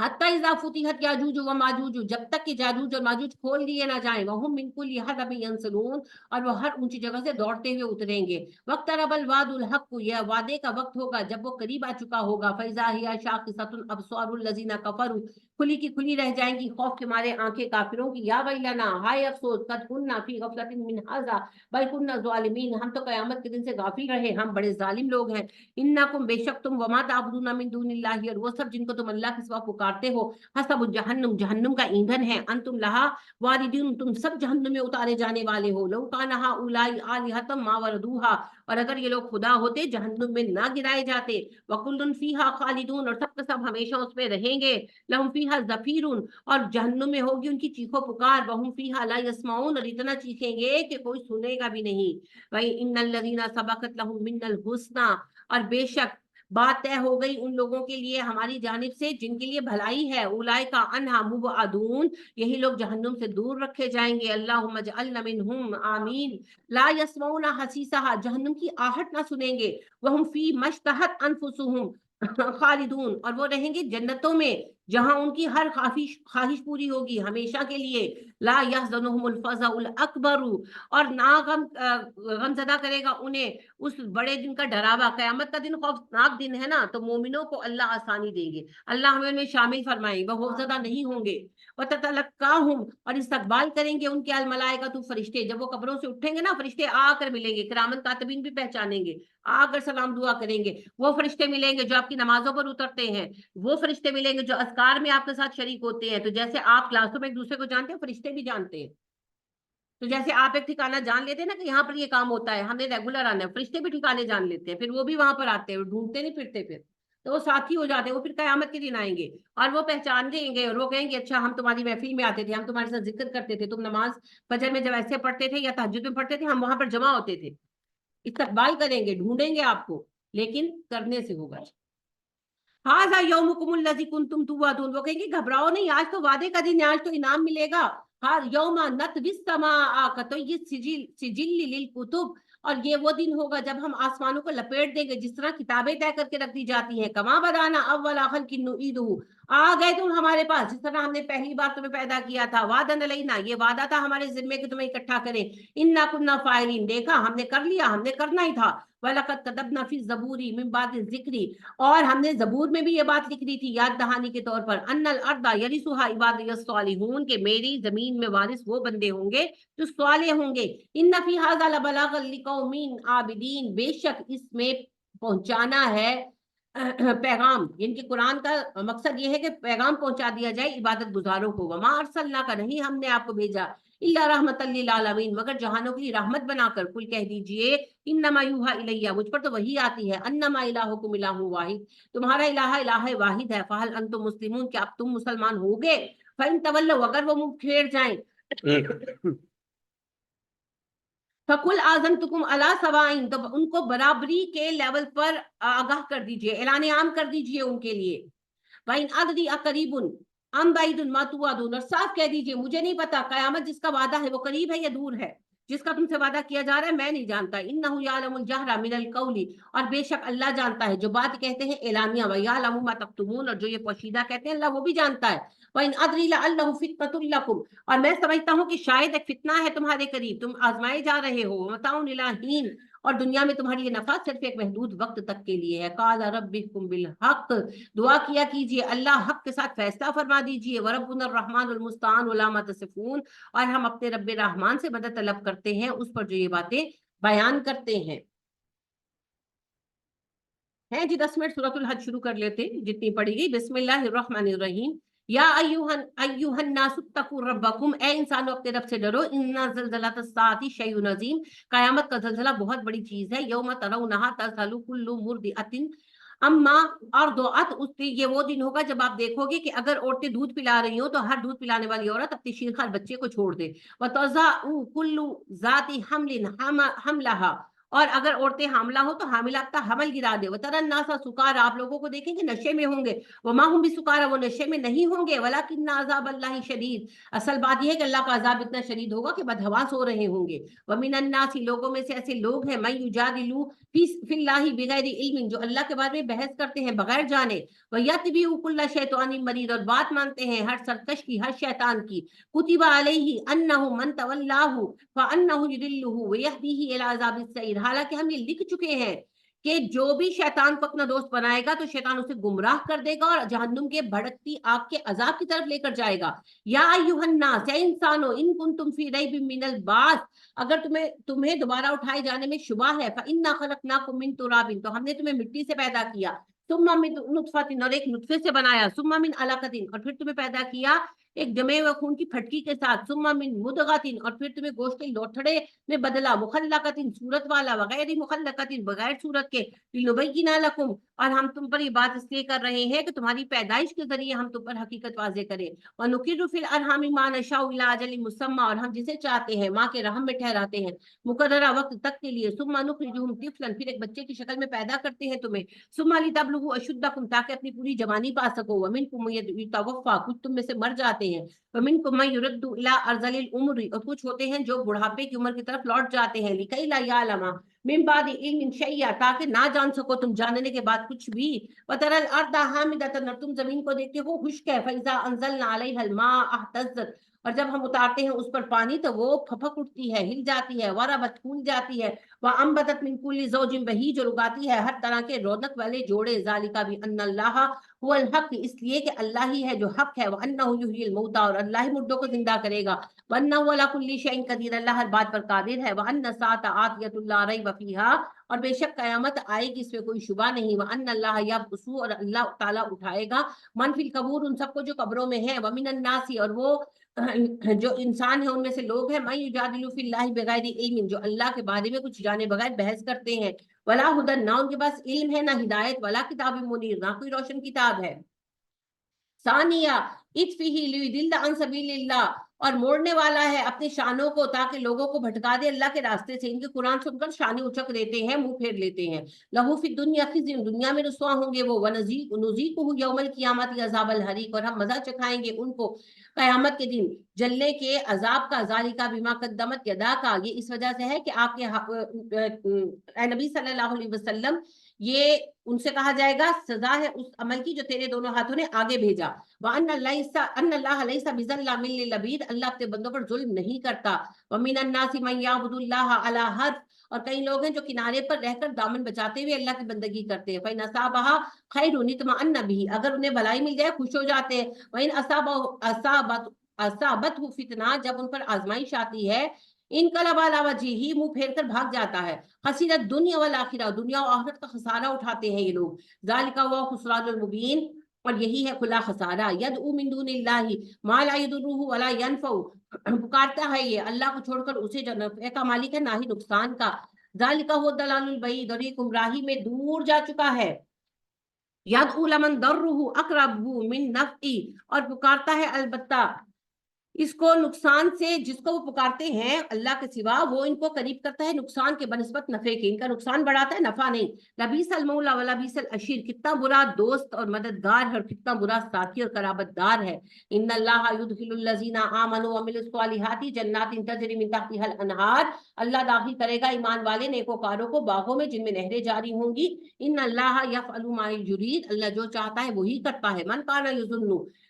حتی اذا فتحت یاجوج و ماجوج، جب تک کہ جاجوج اور ماجوج کھول دیے نہ جائیں، وہم من کل حدب ینسلون، اور وہ ہر اونچی جگہ سے دوڑتے ہوئے اتریں گے، واقترب الوعد الحق، یہ وعدے کا وقت ہوگا جب وہ قریب آ چکا ہوگا، فاذا ہی شاخصۃ ابصار الذین کفروا، کھلی کی کھلی رہ جائیں گی خوف کے مارے آنکھیں کافروں کی، یا ویلنا، ہائے افسوس، قد کننا فی غفلۃ من ھذا بل کننا ظالمین، ہم تو قیامت کے دن سے غافل رہے، ہم بڑے ظالم لوگ ہیں، انکم، بے شک تم، وما تعبدون من دون اللہ، اور وہ سب جن کو تم اللہ کے سوا پکارتے ہو، حسب جہنم، جہنم کا ایندھن ہے، انتم لہا واردون، تم سب جہنم میں اتارے جانے والے ہو، لو کان ہؤلاء آلہۃ ما وردوہا، اور اگر یہ لوگ خدا ہوتے جہنم میں نہ گرائے جاتے، وکل فیہا خالدون، اور سب کے سب ہمیشہ اس میں رہیں گے، لہم فیہا زفیر، اور جہنم میں ہوگی ان کی چیخو پکار، وہم فیہا لا یسمعون، اور اتنا چیخیں گے کہ کوئی سنے گا بھی نہیں، وَإِنَّ الَّذِينَ سَبَقَتْ لَهُم مِّنَّ الْحُسْنَى، اور بے شک بات طے ہو گئی ان لوگوں کے لیے ہماری جانب سے جن کے لیے بھلائی ہے، اولئک عنہا مبعدون، یہی لوگ جہنم سے دور رکھے جائیں گے، اللہم اجعلنا منہم، آمین، لا یسمعون حسیسہا، جہنم کی آہٹ نہ سنیں گے، وہم فی مشتہت انفسہم خالدون، اور وہ رہیں گے جنتوں میں جہاں ان کی ہر خواہش پوری ہوگی ہمیشہ کے لیے، لا یحزنہم الفزع الاکبر، اور نہ غم زدہ کرے گا انہیں اس بڑے دن کا ڈراوا، قیامت کا دن خوفناک دن ہے نا، تو مومنوں کو اللہ آسانی دیں گے، اللہ ہمیں ان میں شامل فرمائیں، وہ خوفزدہ نہیں ہوں گے، وَتَتَلَقَّاهُمْ، اور استقبال کریں گے ان کے الملائکۃ، فرشتے، جب وہ قبروں سے اٹھیں گے نا، فرشتے آ کر ملیں گے، کرامن کاتبین بھی پہچانیں گے، آ کر سلام دعا کریں گے، وہ فرشتے ملیں گے جو آپ کی نمازوں پر اترتے ہیں، وہ فرشتے ملیں گے جو اذکار میں آپ کے ساتھ شریک ہوتے ہیں، تو جیسے آپ کلاسوں میں ایک دوسرے کو جانتے ہیں، فرشتے بھی جانتے ہیں، تو جیسے آپ ایک ٹھکانہ جان لیتے ہیں نا کہ یہاں پر یہ کام ہوتا ہے، ہم نے ریگولر آنا ہے، فرشتے بھی ٹھکانے جان لیتے ہیں، پھر وہ بھی وہاں پر آتے ہیں، ڈھونڈتے نہیں پھرتے، پھر تو وہ ساتھی ہو جاتے ہیں، وہ پھر قیامت کے دن آئیں گے اور وہ پہچان دیں گے اور وہ کہیں گے اچھا ہم تمہاری محفل میں آتے تھے، ہم تمہارے ساتھ ذکر کرتے تھے، تم نماز فجر میں جب ایسے پڑھتے تھے یا تہجد میں پڑھتے تھے، ہم وہاں پر جمع ہوتے تھے، استقبال کریں گے، ڈھونڈیں گے آپ کو، لیکن کرنے سے ہوگا۔ ہاذا یومکم الذی کنتم توعدون، وہ کہیں گے گھبراؤ نہیں، آج تو وعدے کا دن ہے، آج تو انعام ملے گا، ہر یوم نطوی السماء کطی السجل للکتب، اور یہ وہ دن ہوگا جب ہم آسمانوں کو لپیٹ دیں گے جس طرح کتابیں طے کر کے رکھ دی جاتی ہیں، کما بدانا اول خلق نعیدہ، آ گئے تم ہمارے پاس جس طرح ہم نے پہلی بار تمہیں پیدا کیا تھا، وعدن علینا، یہ وعدہ تھا ہمارے ذمے کہ تمہیں اکٹھا کریں، انا کنا فاعلین، دیکھا ہم نے کر لیا، ہم نے کرنا ہی تھا، وَلَقَدْ كَتَبْنَا فِي الزَّبُورِ مِن بَعْدِ الذِّكْرِ، اور ہم نے زبور میں بھی یہ بات لکھ دی تھی یاد دہانی کے طور پر، ان الارض یرثها عبادی الصالحون، کہ میری زمین میں وارث وہ بندے ہوں گے جو صالح ہوں گے، ان فی ھذا لبلاغا لقوم عابدین، بے شک اس میں پہنچانا ہے پیغام، یعنی کہ قرآن کا مقصد یہ ہے کہ پیغام پہنچا دیا جائے عبادت گزاروں کو، وما ارسلنا کا، نہیں ہم نے آپ کو بھیجا الا رحمت للعالمین، مگر جہانوں کے لیے رحمت بنا کر، قل کہہ دیجئے انما یوحى الیہ، مجھ پر تو وہی آتی ہے، انما الہکم الہ واحد، تمہارا الہ الہ واحد ہے، فہل انتم مسلمون، کیا اب تم مسلمان ہوگے، فان تولوا، اگر وہ منہ پھیر جائیں، فقل آذنتکم علی سواء، تو ان کو برابری کے لیول پر آگاہ کر دیجئے، اعلان عام کر دیجئے ان کے لیے، وَإِنْ أَدْرِي أَقَرِيبٌ أَمْ بَعِيدٌ مَا تُوعَدُونَ، اور صاف کہہ دیجئے مجھے نہیں پتا قیامت جس کا وعدہ ہے وہ قریب ہے یا دور ہے، جس کا تم سے وعدہ کیا جا رہا ہے میں نہیں جانتا، إِنَّهُ يَعْلَمُ الْجَهْرَ مِنَ الْقَوْلِ، اور بے شک اللہ جانتا ہے جو بات کہتے ہیں اعلانیہ، وَيَعْلَمُ مَا تَكْتُمُونَ، اور جو یہ پوشیدہ کہتے ہیں اللہ وہ بھی جانتا ہے، وَإِنْ أَدْرِي لَعَلَّهُ فِتْنَةٌ لَكُمْ، اور میں سمجھتا ہوں کہ شاید ایک فتنہ ہے تمہارے قریب، تم آزمائے جا رہے ہو، وَمَتَاعٌ إِلَىٰ حِینٍ، اور دنیا میں تمہاری یہ نفع صرف ایک محدود وقت تک کے لیے ہے، قَالَ رَبِّكُمْ بِالْحَقِّ، دعا کیا کیجئے اللہ حق کے ساتھ فیصلہ فرما دیجئے، وَرَبُّنَا الرَّحْمَٰنُ الْمُسْتَعَانُ عَلَىٰ مَا تَصِفُونَ، اور ہم اپنے رب رحمان سے مدد طلب کرتے ہیں اس پر جو یہ باتیں بیان کرتے ہیں۔ جی 10 منٹ سورۃ الحج شروع کر لیتے جتنی پڑھی گئی، بسم اللہ الرحمن الرحیم، یا ایھا الناس اتقوا ربکم، اے انسانوں اپنے رب سے ڈرو، ان زلزلۃ الساعۃ شیء عظیم، قیامت کا زلزلہ بہت بڑی چیز ہے، یوم ترونھا تذہل کل مرضعۃ اما ارضعت، یہ وہ دن ہوگا جب آپ دیکھو گے کہ اگر عورتیں دودھ پلا رہی ہوں تو ہر دودھ پلانے والی عورت اپنے شیرخوار بچے کو چھوڑ دے، وتضع کل ذات حمل حملها، اور اگر عورتیں حاملہ ہو تو حاملات کا حمل گرا دے. وَتَرَى النَّاسَ سُكَارَىٰ آپ لوگوں کو دیکھیں گے نشے میں ہوں گے. وَمَا هُمْ بِسُكَارَىٰ وہ نشے میں نہیں ہوں گے. وَلَكِنَّ عَذَابَ اللَّهِ شَدِيدٌ اصل بات یہ ہے کہ اللہ کا عذاب اتنا شدید ہوگا کہ بدحواس ہو رہے ہوں گے. وَمِنَ النَّاسِ لوگوں میں سے ایسے لوگ ہیں مَن يُجَادِلُ فِي اللَّهِ بِغَيْرِ عِلْمٍ جو اللہ کے بارے میں بحث کرتے ہیں بغیر جانے. وَيَتَّبِعُ كُلَّ شَيْطَانٍ مَرِيدٍ اور بات مانتے ہیں ہر سرکش کی ہر شیطان کی. كُتِبَ عَلَيْهِ أَنَّهُ مَن تَوَلَّاهُ فَأَنَّهُ يُضِلُّهُ وَيَهْدِيهِ إِلَىٰ عَذَابِ السَّعِيرِ حالانکہ ہم یہ لکھ چکے ہیں کہ جو بھی شیطان کو اپنا دوست بنائے گا تو شیطان اسے گمراہ کر دے گا اور جہنم کے بھڑکتی آگ کے عذاب کی طرف لے کر جائے گا. یا ایھا الناس اے انسانو ان کنتم فی ریب من البعث اگر تمہیں دوبارہ اٹھائے جانے میں شبہ ہے فإنا خلقناکم من تراب تو ہم نے تمہیں مٹی سے پیدا کیا. ثم من نطفۃ اور ایک نطفے سے بنایا. ثم من علقۃ اور پھر تمہیں پیدا کیا ایک جمے ہوئے خون کی پھٹکی کے ساتھ. ثم من مدغۃ اور پھر تمہیں گوشت کے لوتھڑے میں بدلا. مخلقۃ صورت والا وغیر مخلقۃ بغیر صورت کے. لنبین لکم اور ہم تم پر یہ بات اس لیے کر رہے ہیں کہ تمہاری پیدائش کے ذریعے ہم تم پر حقیقت واضح کریں. وَنُقِرُّ فِي الْأَرْحَامِ مَا نَشَاءُ إِلَىٰ أَجَلٍ مُّسَمًّى اور ہم جسے چاہتے ہیں ماں کے رحم میں ٹھہراتے ہیں مقررہ وقت تک کے لیے. ثم نخرجکم طفلا پھر ایک بچے کی شکل میں پیدا کرتے ہیں تمہیں. ثم لتبلغوا اشدکم تاکہ اپنی پوری جوانی پا سکو. ومنکم من یتوفی کچھ تم میں سے مر جاتے ہیں. ومنکم من یرد الی ارذل العمر اور کچھ ہوتے ہیں جو بڑھاپے کی عمر کی طرف لوٹ جاتے ہیں. لکی لا یعلم من بعد علم شیئا تاکہ نہ جان سکو تم جاننے کے بعد کچھ بھی. وترى الارض حامدة اور تم زمین کو دیکھتے ہو خشک ہے. فاذا انزلنا عليها الماء اهتزت اور جب ہم اتارتے ہیں اس پر پانی تو وہ پھپک اٹھتی ہے ہل جاتی ہے. وربت پھول جاتی ہے. وانبتت من كل زوج بهيج جو اگاتی ہے ہر طرح کے رونق والے جوڑے. ذالک بان اللہ هو الحق اس لیے کہ اللہ ہی ہے جو حق ہے. وانه يحيي الموتى اور اللہ ہی مردوں کو زندہ کرے گا. وانه على كل شيء قدیر اللہ ہر بات پر قادر ہے. وان الساعة آتیۃ لا ریب فیہا اور بے شک قیامت آئے گی اس میں کوئی شبہ نہیں. وان اللہ یبعث اور اللہ تعالیٰ اٹھائے گا من فی القبور ان سب کو جو قبروں میں ہیں. ومن الناس اور وہ جو انسان ہیں ان میں سے لوگ ہیں من یجادل فی اللہ بغیر علم جو اللہ کے بارے میں کچھ جانے بغیر بحث کرتے ہیں. ولا ھدی نہ ان کے پاس علم ہے نہ ہدایت. ولا کتاب منیر نہ کوئی روشن کتاب ہے. ثانیہ اطفیہ لیضل عن سبیل اللہ اور موڑنے والا ہے اپنے شانوں کو تاکہ لوگوں کو بھٹکا دے اللہ کے راستے سے. ان کے قرآن سن کر شانے اچک دیتے ہیں منہ پھیر لیتے ہیں. لہو فی الدنیا خزی دنیا میں رسوا ہوں گے وہ. ونذیقہ یوم القیامت عذاب الحریق اور ہم مزہ چکھائیں گے ان کو قیامت کے دن جلنے کے عذاب کا. ذالک بما قدمت یداک یہ اس وجہ سے ہے کہ آپ کے اے نبی صلی اللہ علیہ وسلم یہ ان سے کہا جائے گا سزا ہے اس عمل کی جو تیرے دونوں ہاتھوں نے آگے بھیجا. وَأَنَّ اللَّهَ لَيْسَ بِظَلَّامٍ لِّلْعَبِيدِ اللہ اپنے بندوں پر ظلم نہیں کرتا. وَمِنَ النَّاسِ مَن يَعْبُدُ اللَّهَ عَلَىٰ حَرْفٍ اور کئی لوگ ہیں جو کنارے پر رہ کر دامن بچاتے ہوئے اللہ کی بندگی کرتے ہیں. فَإِنْ أَصَابَهَا خَيْرٌ اطْمَأَنَّ بِهِ اگر انہیں بھلائی مل جائے خوش ہو جاتے ہیں. وَإِنْ أَصَابَتْهُ فِتْنَةٌ جب ان پر آزمائش آتی ہے انقلب علی وجہہ منہ پھیر کر بھاگ جاتا ہے. خسر الدنیا والآخرہ دنیا و آخرت کا خسارہ اٹھاتے ہیں یہ لوگ. ذالک هو خسران المبین اور یہی ہے کھلا خسارہ. یدعو من دون اللہ ما لا یضرہ ولا ینفع پکارتا ہے یہ اللہ کو چھوڑ کر اسے جو نفع کا مالک ہے نہ ہی نقصان کا. ذالک هو الضلال البعید اور یہ گمراہی میں دور جا چکا ہے. یدعو لمن ضرہ اقرب من نفعہ اور پکارتا ہے البتہ اس کو نقصان سے جس کو وہ پکارتے ہیں اللہ کے سوا وہ ان کو قریب کرتا ہے نقصان کے بنسبت نفع کے. ان کا نقصان بڑھاتا ہے نفع نہیں. لبیس المولا و لبیس العشیر کتنا برا دوست اور مددگار ہے اور کتنا برا ساتھی اور قرابت دار ہے. ان اللہ یدخل الذین آمنوا وعملوا الصالحات جنات تجری من تحتها الانہار اللہ داخل کرے گا ایمان والے نیکوکاروں کو باغوں میں جن میں نہریں جاری ہوں گی. ان اللہ یفعل ما یرید اللہ جو چاہتا ہے وہی کرتا ہے. من کان یظن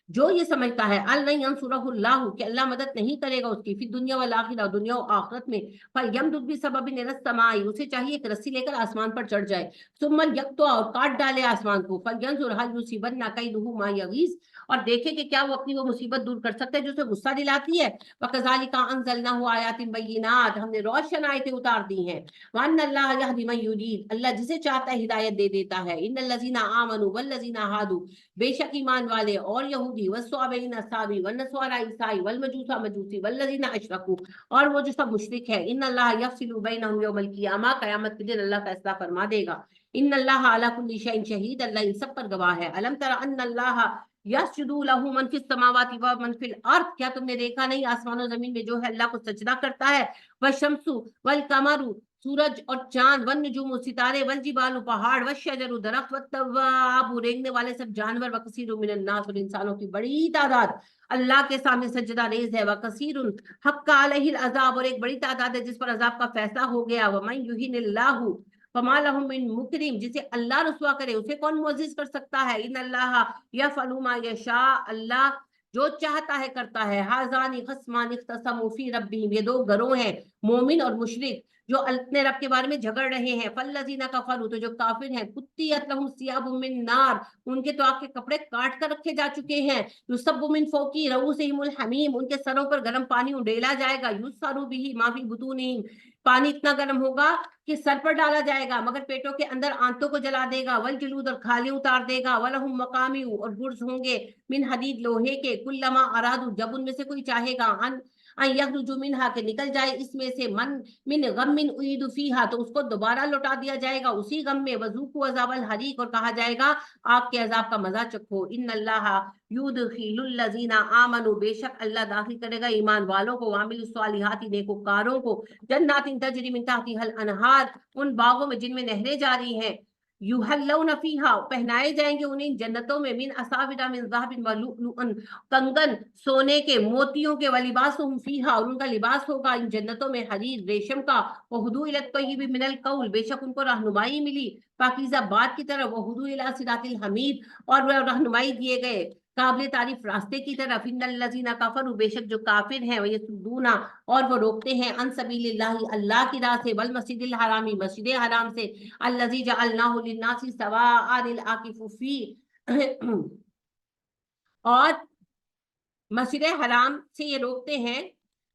جو یہ سمجھتا ہے اللہ ینصرہ اللہ کہ اللہ مدد نہیں کرے گا اس کی فی دنیا والآخرہ دنیا و آخرت میں. فَيَمْدُدْ بِسَبَبٍ إِلَى السَّمَاءِ اسے چاہیے ایک رسی لے کر آسمان پر چڑھ جائے. ثُمَّ يَقْطَعُ اور کاٹ ڈالے آسمان کو. فَلْيَنظُرْ هَلْ يُصِيبَنَّ كَيْدُهُ مَا يَغِيظُ اور دیکھے کہ کیا وہ اپنی وہ مصیبت دور کر سکتا ہے جو اسے غصہ دلاتی ہے. وَكَذَلِكَ أَنزَلْنَاهُ آيَاتٍ بَيِّنَاتٍ ہم نے روشن آیتیں اتار دی ہیں. وَأَنَّ اللَّهَ يَهْدِي مَن يُرِيدُ اللہ جسے چاہتا ہے ہدایت دے دیتا ہے. إِنَّ الَّذِينَ آمَنُوا وَالَّذِينَ هَادُوا بے شک ایمان والے اور یہودی والصابئین الصابی والنصارى عیسائی والمجوس مجوسی والذین اشرکوا اور وہ جو سب مشرک ہے. ان اللہ یفصل بینہم یوم القیامہ قیامت کے دن اللہ فیصلہ فرما دے گا. ان اللہ علی کل شیء شہید اللہ ان سب پر گواہ ہے. الم تر ان اللہ یسجد له من فی السماوات ومن فی الارض کیا تم نے دیکھا نہیں آسمان و زمین میں جو ہے اللہ کو سجدہ کرتا ہے. والشمس والقمر सूरज और चांद, वन नुजूम सितारे, वल जिबाल पहाड़, व शजर दरख्त, व तवाब रेंगने वाले सब जानवर, व कसीर मिनन नास और इंसानों की बड़ी तादाद अल्लाह के सामने सजदा रेज है, व कसीर हक्का अलैहिल अज़ाब और एक बड़ी तादाद है जिस पर अजाब का फैसला हो गया, व मन युहिनिल्लाहु फमा लहु मिन मुकरिम, जिसे अल्लाह रुसवा करे उसे कौन मुअज़्ज़िज़ कर सकता है। इन अल्लाह यफ़अलु मा यशा, अल्लाह जो चाहता है करता है। हाज़ानी ख़स्मानी इख़्तसमू फ़ी रब्बिहिम, ये दो गरोह हैं मोमिन और मुशरिक जो अपने रब के बारे में झगड़ रहे हैं। फल्लज़ीना कफ़रू, तो जो काफिर हैं, कुत्तियत लहुम सियाबुम मिन नार, उनके तो आग के कपड़े काट कर रखे जा चुके हैं। युसब्बु मिन फ़ौक़ि रऊसिहिमुल हमीम, उनके सरों पर गर्म पानी उड़ेला जाएगा। युस्सरू बिही मा फ़ी बुतूनिहिम, पानी इतना गर्म होगा कि सर पर डाला जाएगा मगर पेटों के अंदर आंतों को जला देगा। वल जुलूद, और खाली उतार देगा। वलहुम मकामिउ, और गुर्ज होंगे मिन हदीद, लोहे के। कुल्लमा अरादू, जब उनमें से कोई चाहेगा अन यखरुजु मिनहा, के निकल जाए इसमें से, मन मिन गम्मिन उईदु फीहा, तो उसको दोबारा लौटा दिया जाएगा उसी गम में। वज़ूक़ू अज़ाबल हरीक, और कहा जाएगा आग के अजाब का मजा चखो। इन्नल्लाह युदखिलुल लज़ीना आमनू, बेशक अल्लाह दाखिल करेगा ईमान वालों को, वामिलुस सालिहाति, नेकोकारों को, जन्नातिन तजरी मिन तहतिहल अनहार, उन बागों में जिनमें नहरें जारी हैं। युहल्लौना फीहा, पहनाए जाएंगे उन्हें जन्नतों में, मिन असाविरा मिन ज़हबिन व लुअलुअन, कंगन सोने के मोतियों के, वलिबासुहुम फीहा, और उनका लिबास होगा इन जन्नतों में हरीर रेशम का। वहुदू इलत तय्यिबि मिनल कौल, बेशक उनको रहनुमाई मिली पाकीज़ा बात की तरफ। वहुदू इला सिरातिल हमीद, और वह रहनुमाई दिए गए काबिल तारीफ रास्ते की तरफ। इन्नल लज़ीना कफरू, बेशक जो काफिर हैं, वह यसुद्दूना, और वो रोकते हैं, अन सबीलिल्लाहि, अल्लाह की राह से, वल मस्जिदिल हरामी, मस्जिद हराम से, अल्लज़ी जअलनाहु लिन्नासि सवाअनिल आकिफु फीह, और मस्जिद हराम से ये रोकते हैं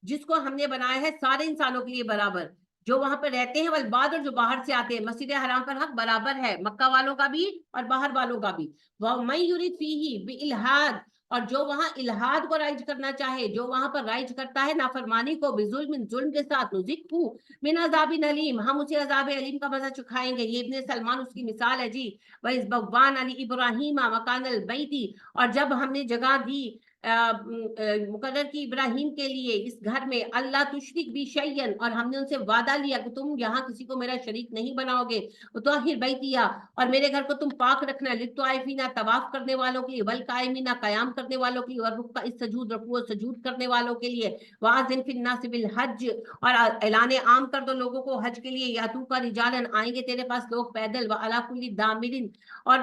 जिसको हमने बनाया है सारे इंसानों के लिए बराबर, जो वहां पर रहते हैं, वल बाद, और जो बाहर से आते हैं। मस्जिद हराम पर हक बराबर है, मक्का वालों का भी और बाहर वालों का भी। वह मैं युरिद फीही बिइल्हाद, और जो वहां इल्हाद को राइज करना चाहे, जो वहां पर राइज करता है नाफरमानी को, बिजुल्म, जुल्म के साथ, नुज़िक़हु मिन अज़ाबिन अलीम, हम उसे अज़ाब अलीम का मजा चुखाएंगे। ये इब्ने सलमान उसकी मिसाल है जी। वह इस बव्वान अली इब्राहीम मकानल बैती, और जब हमने जगह दी मुकर्रर की इब्राहिम के लिए इस घर में, अल्लाह तुशरिक बी शैयन, और हमने उनसे वादा लिया कि तुम यहाँ किसी को मेरा शरीक नहीं बनाओगे। तुहिर बैतिया, और मेरे घर को तुम पाक रखना, लित्वाइफीना, तवाफ करने वालों के लिए, वल कायमीना, कयाम करने वालों के लिए, और रुक्का इस सजूद, रकू सजूद करने वालों के लिए। वाज़िन फिन्नास बिल हज, और ऐलान आम कर दो लोगों को हज के लिए। यातू का रिजालन, आएंगे तेरे पास लोग पैदल, व अला कुल्ली दामिरिन, और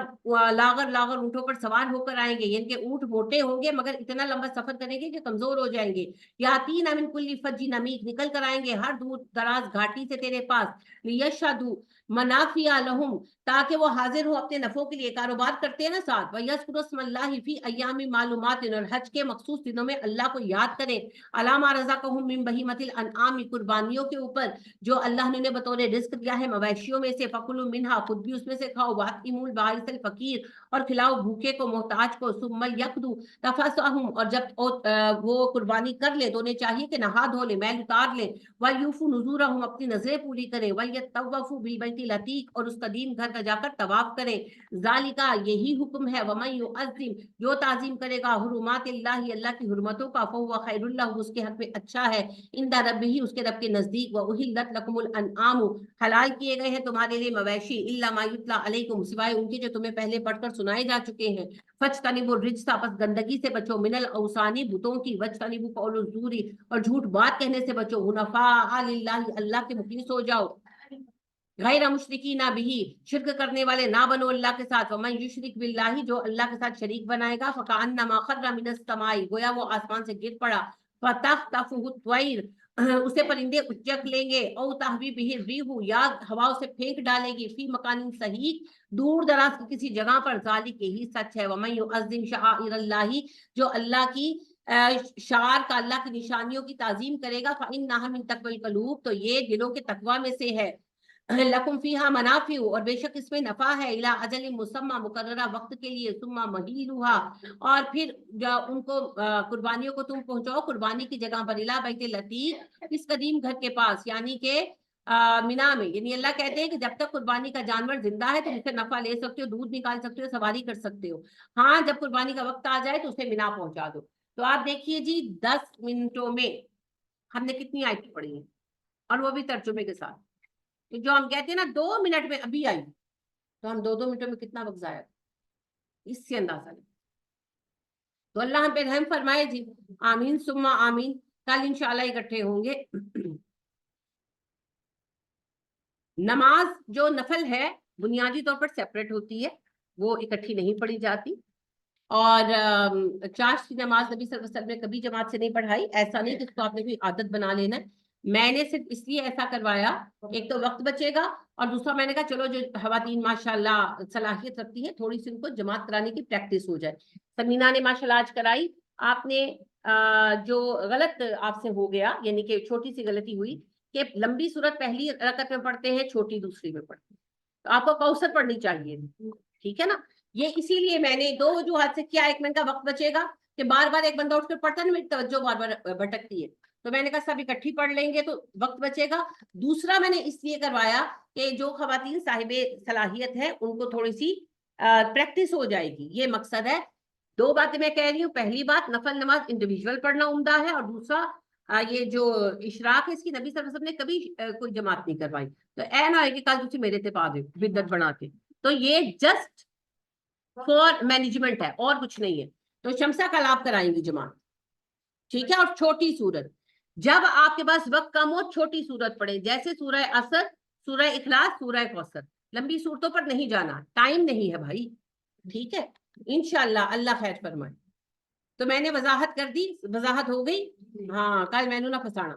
लागर लागर ऊंटों पर सवार होकर आएंगे। इनके ऊंट मोटे होंगे मगर इतना लंबा सफर करेंगे कि कमजोर हो जाएंगे। यातीन मिन कुल्ली फज्जिन अमीक, निकल कर आएंगे हर दूर दराज घाटी से तेरे पास। लियशहदू मनाफिया लहुम, ताकि वो हाजिर हो अपने नफों के लिए, कारोबार करते हैं ना साथ। वयस्कुरुस्मल्लाहि फी अय्यामिन मालूमातिन, और हज के मखसूस दिनों में अल्लाह को याद करें। अलामा रज़क़हुम मिन बहीमतिल अनआम, कुर्बानियों के ऊपर जो अल्लाह ने बतौर रिस्क दिया है मवेशियों में से। फकुलू मिनहा, खुद भी उसमें से खाओ। वातिमुल बाइसल फकीर, और खिलाओ भूखे को, मोहताज को। सुम्मल यकदू तफसहुम, और जब वो कुर्बानी कर ले तो उन्हें चाहिए कि नहा धो ले, मैल उतार ले। वल यूफू नुजूरहुम, अपनी नजरें पूरी करें। वल यतवफू बिल बैतिल अतीक, और उस कदीम घर का जाकर तवाफ करें। जालिका, यही हुक्म है। वमन युअज़्ज़िम, जो ताजीम करेगा हुरुमातिल्लाहि, अल्लाह की हुर्मतों का, फहुवा खैरुल लहू, उसके हक में अच्छा है। इंदा रब्बिही, उसके रब के नजदीक। व उहिल्लत लकुमुल अनआमु, हलाल किए गए हैं तुम्हारे लिए मवेशी। इल्ला मा युतला अलैकुम, सिवाय उनके जो तुम्हें पहले पढ़कर सुनाए जा चुके हैं। फज्तनिबुर रिज्सा, बस गंदगी से बचो। मिनल औसानी, बुतों की। वज्तनिबु कौलुज़ ज़ूरी, और झूठ बात कहने से बचो। हुनफा लिल्लाहि, अल्लाह के मुखलिस हो जाओ। गैर मुशरिकीना बिही, शिर्क करने वाले ना बनो अल्लाह के साथ। वमन युशरिक बिल्लाही, जो अल्लाह के साथ शरीक बनाएगा, फकअन्नमा खर्रा मिनस समाई, गोया वो आसमान से गिर पड़ा। फतख्तफुहु त्वैर, उसे परिंदे उचक लेंगे। औ तहवी बिही रीहु, या हवा उसे फेंक डालेगी। फी मकानिन सही, दूर दराज की किसी जगह पर। ज़ालिक, यही सच है। वमन युअज़्ज़िम शआइरल्लाही, जो अल्लाह की शार का, अल्लाह की निशानियों की ताजीम करेगा। फ़इन्नहा मिन तक़वल क़ुलूब, तो ये दिलों के तकवा में से है। लकुम फीहा मनाफिउ, और बेशक इसमें नफा है। इला अजल मुसम्मा, मुकर्ररा वक्त के लिए। सुम्मा महीलुहा, और फिर उनको कुर्बानियों को तुम पहुंचाओ कुर्बानी की जगह पर। इला बैतिल अतीक, इस कदीम घर के पास, यानी के मिना में। यानी अल्लाह कहते हैं कि जब तक कुर्बानी का जानवर जिंदा है तुम उससे नफा ले सकते हो, दूध निकाल सकते हो, सवारी कर सकते हो। हाँ, जब कुर्बानी का वक्त आ जाए तो उसे मिना पहुंचा दो। तो आप देखिए जी, 10 मिनटों में हमने कितनी आयतें पढ़ी हैं, और वो भी तर्जुमे के साथ। تو جو ہم کہتے ہیں نا 2 منٹ میں ابھی آئی، تو ہم 2 منٹوں میں کتنا وقت ضائع، اس سے اندازہ لیں۔ تو اللہ ہم پہ رحم فرمائے جی، آمین ثم آمین۔ کل انشاءاللہ اکٹھے ہوں گے۔ نماز جو نفل ہے بنیادی طور پر سیپریٹ ہوتی ہے، وہ اکٹھی نہیں پڑھی جاتی، اور چاشت کی نماز نبی صلی اللہ علیہ وسلم نے کبھی جماعت سے نہیں پڑھائی، ایسا نہیں کہ اس کو آپ نے کوئی عادت بنا لینا ہے۔ میں نے صرف اس لیے ایسا کروایا، ایک تو وقت بچے گا، اور دوسرا میں نے کہا چلو جو خواتین ماشاءاللہ صلاحیت رکھتی ہیں تھوڑی سی ان کو جماعت کرانے کی پریکٹس ہو جائے۔ سمینا نے ماشاءاللہ آج کرائی، آپ نے جو غلط آپ سے ہو گیا، یعنی کہ چھوٹی سی غلطی ہوئی کہ لمبی صورت پہلی رکعت میں پڑھتے ہیں، چھوٹی دوسری میں پڑھتے ہیں، تو آپ کو کوثر پڑھنی چاہیے، ٹھیک ہے نا۔ یہ اسی لیے میں نے 2 وجوہات سے کیا، ایک منٹ کا وقت بچے گا کہ بار بار ایک بندہ اٹھ کر پڑھتا ہے نا، میری توجہ بار بار بھٹکتی ہے، تو میں نے کہا سب اکٹھی پڑھ لیں گے تو وقت بچے گا۔ دوسرا میں نے اس لیے کروایا کہ جو خواتین صاحب صلاحیت ہے ان کو تھوڑی سی پریکٹس ہو جائے گی، یہ مقصد ہے۔ 2 باتیں میں کہہ رہی ہوں، پہلی بات نفل نماز انڈیویجول پڑھنا عمدہ ہے، اور دوسرا یہ جو اشراق ہے اس کی نبی صلی اللہ علیہ وسلم نے کبھی کوئی جماعت نہیں کروائی، تو اے نہ ہے کہ کل تجھے میرے تے پا دے بدعت بنا کے، تو یہ جسٹ فور مینجمنٹ ہے اور کچھ نہیں ہے۔ تو شمسہ کل آپ کرائیں گی جماعت، ٹھیک ہے، اور چھوٹی سورت، جب آپ کے پاس وقت کم ہو چھوٹی سورت پڑھیں، جیسے سورہ عصر، سورہ اخلاص، سورہ کوثر، لمبی صورتوں پر نہیں جانا، ٹائم نہیں ہے بھائی، ٹھیک ہے، انشاءاللہ اللہ خیر فرمائے۔ تو میں نے وضاحت کر دی، وضاحت ہو گئی، ہاں کل میں نے نہ پھسانا۔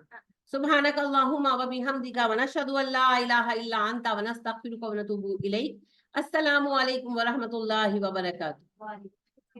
سبحانک اللہم و بحمدک ونشہد ان لا الہ الا انت ونستغفرک ونتوب الیک۔ السلام علیکم ورحمۃ اللہ وبرکاتہ۔